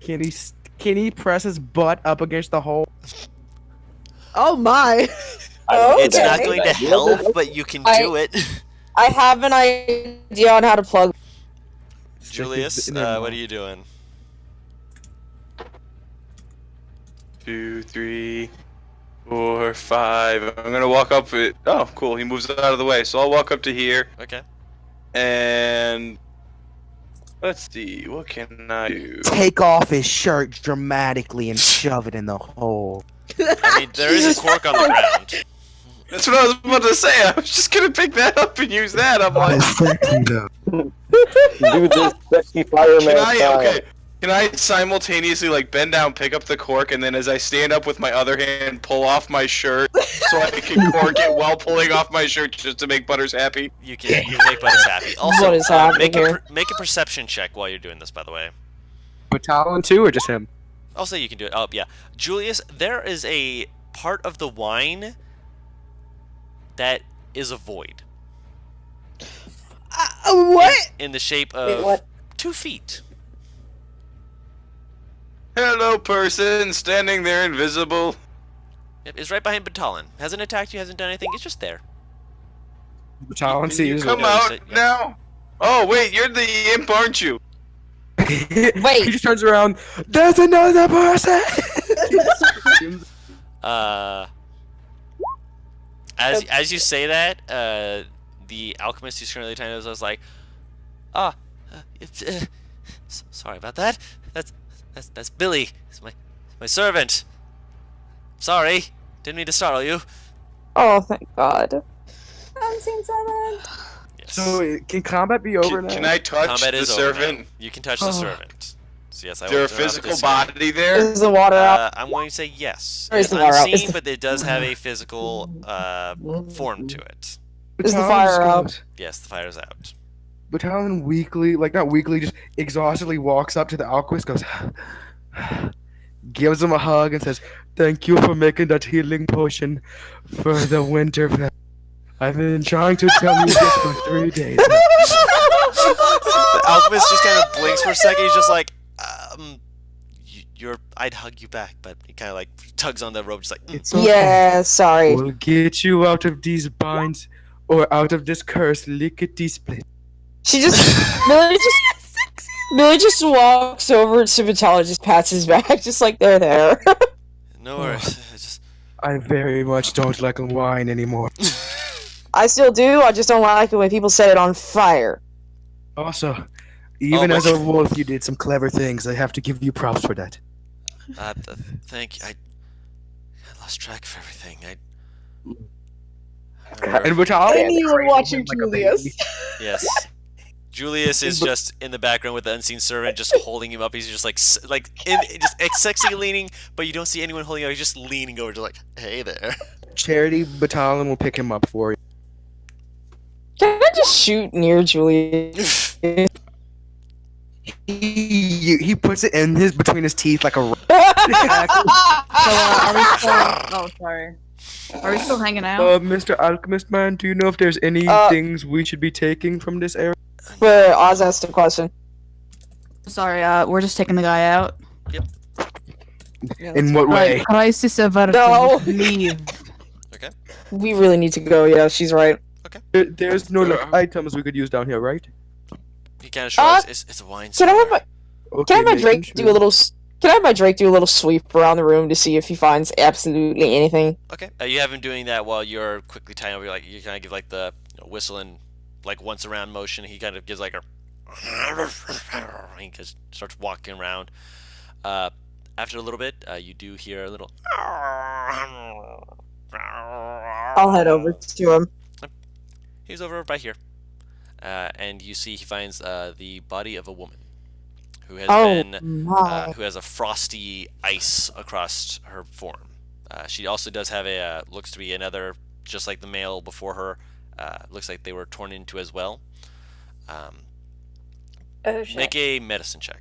Can he press his butt up against the hole? Oh my! It's not Okay. going to help, but you can do it. I have an idea on how to plug. Julius, Never what are mind. you doing? 2, 3, 4, 5. I'm gonna walk up it. Oh, cool. He moves out of the way, so I'll walk up to here Okay. and let's see. What can I do? Take off his shirt dramatically and shove it in the hole. I mean, there is a cork on the ground. That's what I was about to say. I was just gonna pick that up and use that. I'm like, Do this sexy fireman style. Can I simultaneously like bend down, pick up the cork, and then as I stand up with my other hand, pull off my shirt so I can cork it while pulling off my shirt just to make Butters happy? You make Butters happy. Also, What is happening here? make a perception check while you're doing this, by the way. Batalon too, or just him? I'll say you can do it. Oh, yeah. Julius, there is a part of the wine that is a void. What? In the shape Wait, of what? 2 feet. Hello, person standing there invisible. It's right behind Batalon. Hasn't attacked you, hasn't done anything. It's just there. Batalon Can you sees come notice out it, yeah. now? Oh wait, you're the imp, aren't you? Wait. He just turns around. There's another person. As you say that, the alchemist who's currently trying to was like, sorry about that. That's Billy. It's my servant. Sorry, didn't mean to startle you. Oh, thank God. I'm seeing someone. Yes. So can combat be over now? Can I touch Combat the is over now. servant? You can touch the servant. So yes, I Is there a will interrupt physical this. body there? Is the water out? I'm going to say yes. Or is It's the water out? unseen, Is the- but it does have a physical form to it. Is the Batalon fire just out? goes- Yes, the fire's out. Batalon weakly, like not weakly, just exhaustedly walks up to the alchemist, goes, gives him a hug, and says, "Thank you for making that healing potion for the winter. I've been trying to tell you this for 3 days now." The alchemist just kind of blinks for a second. He's just like, I'd hug you back, but he kind of like tugs on the rope, just like, It's okay. Yeah, sorry. We'll get you out of these binds or out of this curse lickety split. She just Millie just walks over to Vitaly and just pats his back, just like they're there. no worries. Just I very much don't like wine anymore. I still do. I just don't like it when people set it on fire. Also, even my as a God. wolf, you did some clever things. I have to give you props for that. Thank you. I lost track of everything. And which I And you were watching Julius. Yes. Julius is just in the background with the unseen servant, just holding him up. He's just just sexy leaning, but you don't see anyone holding him up. He's just leaning over, just like, hey there. Charity Battalion will pick him up for you. Can I just shoot near Julius? He puts it in between his teeth like a. Are we still? Oh, sorry. Are we still hanging out? Mr. Alchemist man, do you know if there's any things we should be taking from this area? But Oz asked a question. Sorry, we're just taking the guy out. In what way? Crisis averted. No. Leave. Okay. We really need to go. Yeah, she's right. There's no items we could use down here, right? He kind of shrugs. It's a wine Can I have cellar. Can I have my making Drake sure. do a little? Can I have my Drake do a little sweep around the room to see if he finds absolutely anything? Okay. You have him doing that while you're quickly tying over. Like you kind of give like the whistle and like once around motion. He kind of gives like a. He just starts walking around. After a little bit, you do hear a little. I'll head over to him. He's over by here, and you see he finds the body of a woman who has who has a frosty ice across her form. She also does have looks to be another, just like the male before her. Looks like they were torn into as well. Oh shit. Make a medicine check.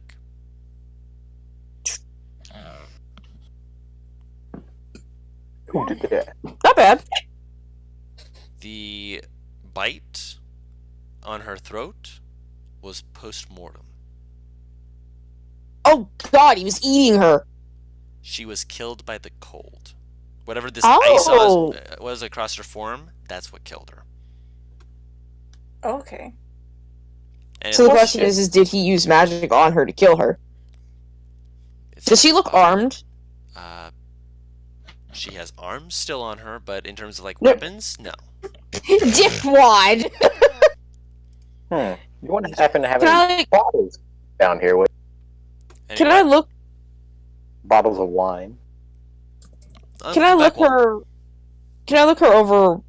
Who did that? Not bad. The bite on her throat was post-mortem. Oh God, he was eating her. She was killed by the cold. Whatever this Oh. ice was across her form, that's what killed her. Okay. And So the question is did he use magic on her to kill her? Does she look armed? She has arms still on her, but in terms of like Nope. weapons, no. Dipwad. You want to happen to have Can any I bottles down here with can I look? bottles of wine? Can I look her? Can I look her over?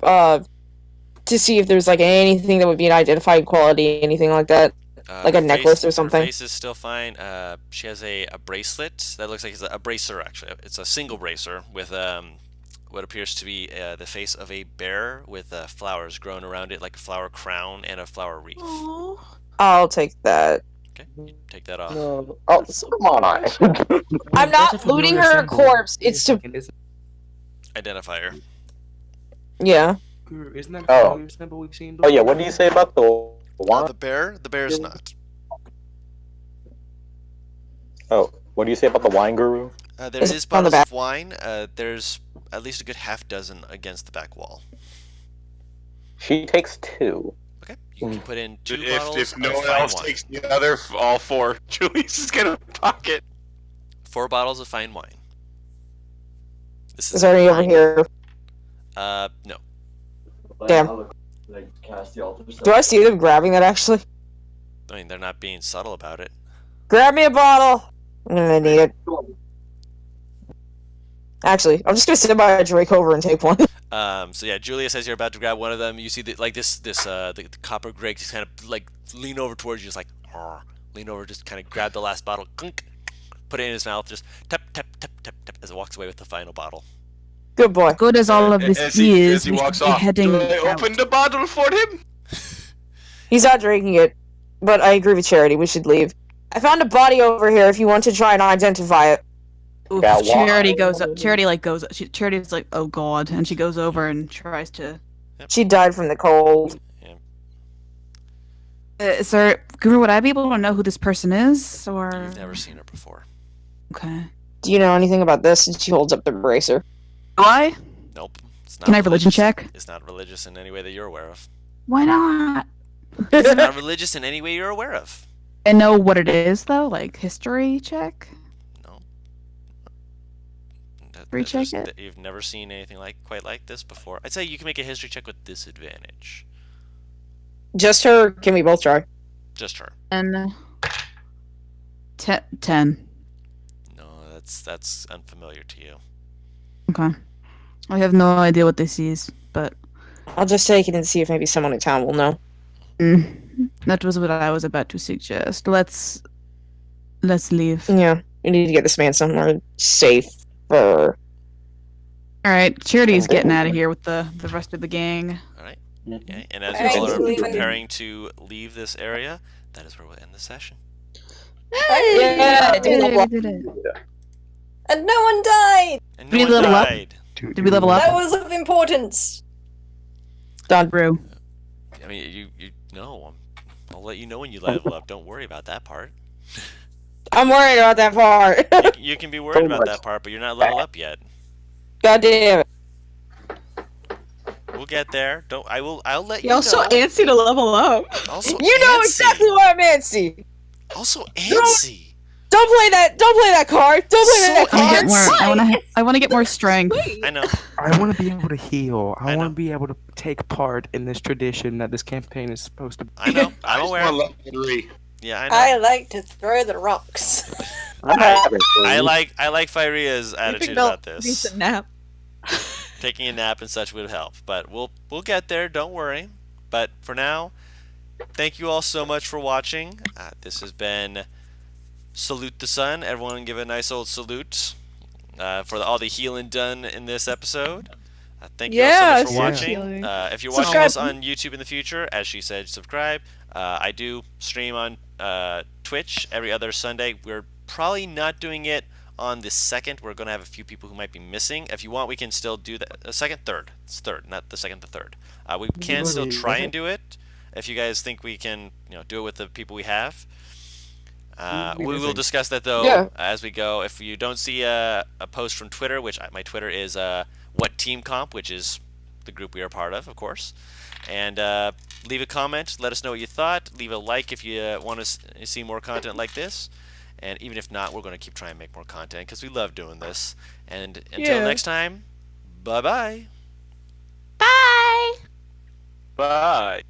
To see if there's like anything that would be an identifying quality, anything like that, like a necklace or something. Her face is still fine. She has a bracelet that looks like it's a bracer. Actually, it's a single bracer with what appears to be the face of a bear with flowers growing around it, like a flower crown and a flower wreath. Aww. I'll take that. Okay, take that off. Oh, come on! I'm not looting her corpse. It's to Identify her. yeah. Isn't that Oh. familiar symbol we've seen? Oh yeah, what do you say about the wine? The bear? The bear is not. Oh, what do you say about the wine guru? There Is is it on the bottles back? of wine. There's at least a good half dozen against the back wall. She takes 2. Okay, you can put in 2 bottles If no of one fine else wine. takes the other, all 4, Julius is gonna pocket. 4 bottles of fine wine. This Is there any over fine. here? No. Damn. Do I see them grabbing that actually? I mean, they're not being subtle about it. Grab me a bottle. I'm gonna need it. Actually, I'm just gonna sit by a Drake over and take one. So yeah, Julius, as you're about to grab one of them, you see the copper Greg just kind of like lean over towards you, just like lean over, just kind of grab the last bottle, clink, put it in his mouth, just tap tap tap tap tap as it walks away with the final bottle. Good boy. Good as all of this As he is, we walks should be off, heading do I out. open the bottle for him? He's not drinking it, but I agree with Charity. We should leave. I found a body over here. If you want to try and identify it. Oof, Yeah, why? Charity goes up. Charity like goes. Charity's like, oh god, and she goes over and tries to. She died from the cold. Sir Guru, would I be able to know who this person is, or? You've never seen her before. Okay. Do you know anything about this? And she holds up the bracer. Do I? Nope. It's not Can I have religion religious. check? It's not religious in any way that you're aware of. Why not? It's not religious in any way you're aware of. I know what it is though, like history check. No. check it. You've never seen anything quite like this before. I'd say you can make a history check with disadvantage. Just her? Can we both try? Just her. And 10. No, that's unfamiliar to you. Okay. I have no idea what this is, but I'll just take it and see if maybe someone in town will know. That was what I was about to suggest. Let's leave. Yeah, we need to get this man somewhere safe for. All right, Charity's getting out of here with the rest of the gang. All right. Okay. And as Alright, you all are leaving. preparing to leave this area, that is where we'll end the session. Yeah, we did it. And no one died! And Did we no one level up? died. Did we level That up? was of importance. Done. Brew. I mean, you know, I'll let you know when you level up. Don't worry about that part. I'm worried about that part. You can be worried about that part, but you're not leveled up yet. God damn it. We'll get there. I'll let you You're know. so antsy to level up. Also, You know antsy. exactly why I'm antsy. Also, antsy. Don't play that card. Don't play that I want to get card. more. I want to get more strength. I know. I want to be able to heal. I I want know. to be able to take part in this tradition that this campaign is supposed to be. I know. I'm I aware. just want level 3. Yeah, I know. I like to throw the rocks. I'm having fun. I like Fyria's attitude about this. Decent nap. Taking a nap and such would help, but we'll get there. Don't worry. But for now, thank you all so much for watching. This has been Salute the Sun. Everyone give a nice old salute for all the healing done in this episode. Thank you all so much for watching. If you're watching us on YouTube in the future, as she said, subscribe. I do stream on Twitch every other Sunday. We're probably not doing it on the 2nd. We're going to have a few people who might be missing. If you want, we can still do that. 2nd, 3rd. It's 3rd, not the 2nd, the 3rd. We can still try and do it. If you guys think we can, do it with the people we have. We will discuss that though as we go. If you don't see a post from Twitter, which my Twitter is What Team Comp, which is the group we are part of course. And leave a comment. Let us know what you thought. Leave a like if you want to see more content like this. And even if not, we're going to keep trying to make more content because we love doing this. And until next time, bye-bye. Bye. Bye.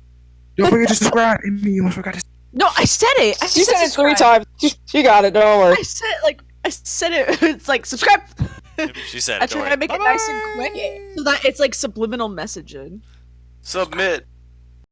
Don't forget to subscribe. Amy, you almost forgot to. No, I said it. I You said it 3 subscribe. times. She got it. Don't worry. I said it. It's like subscribe. She said I it. Don't try worry. to make it nice and quick so that it's like subliminal messaging. Submit.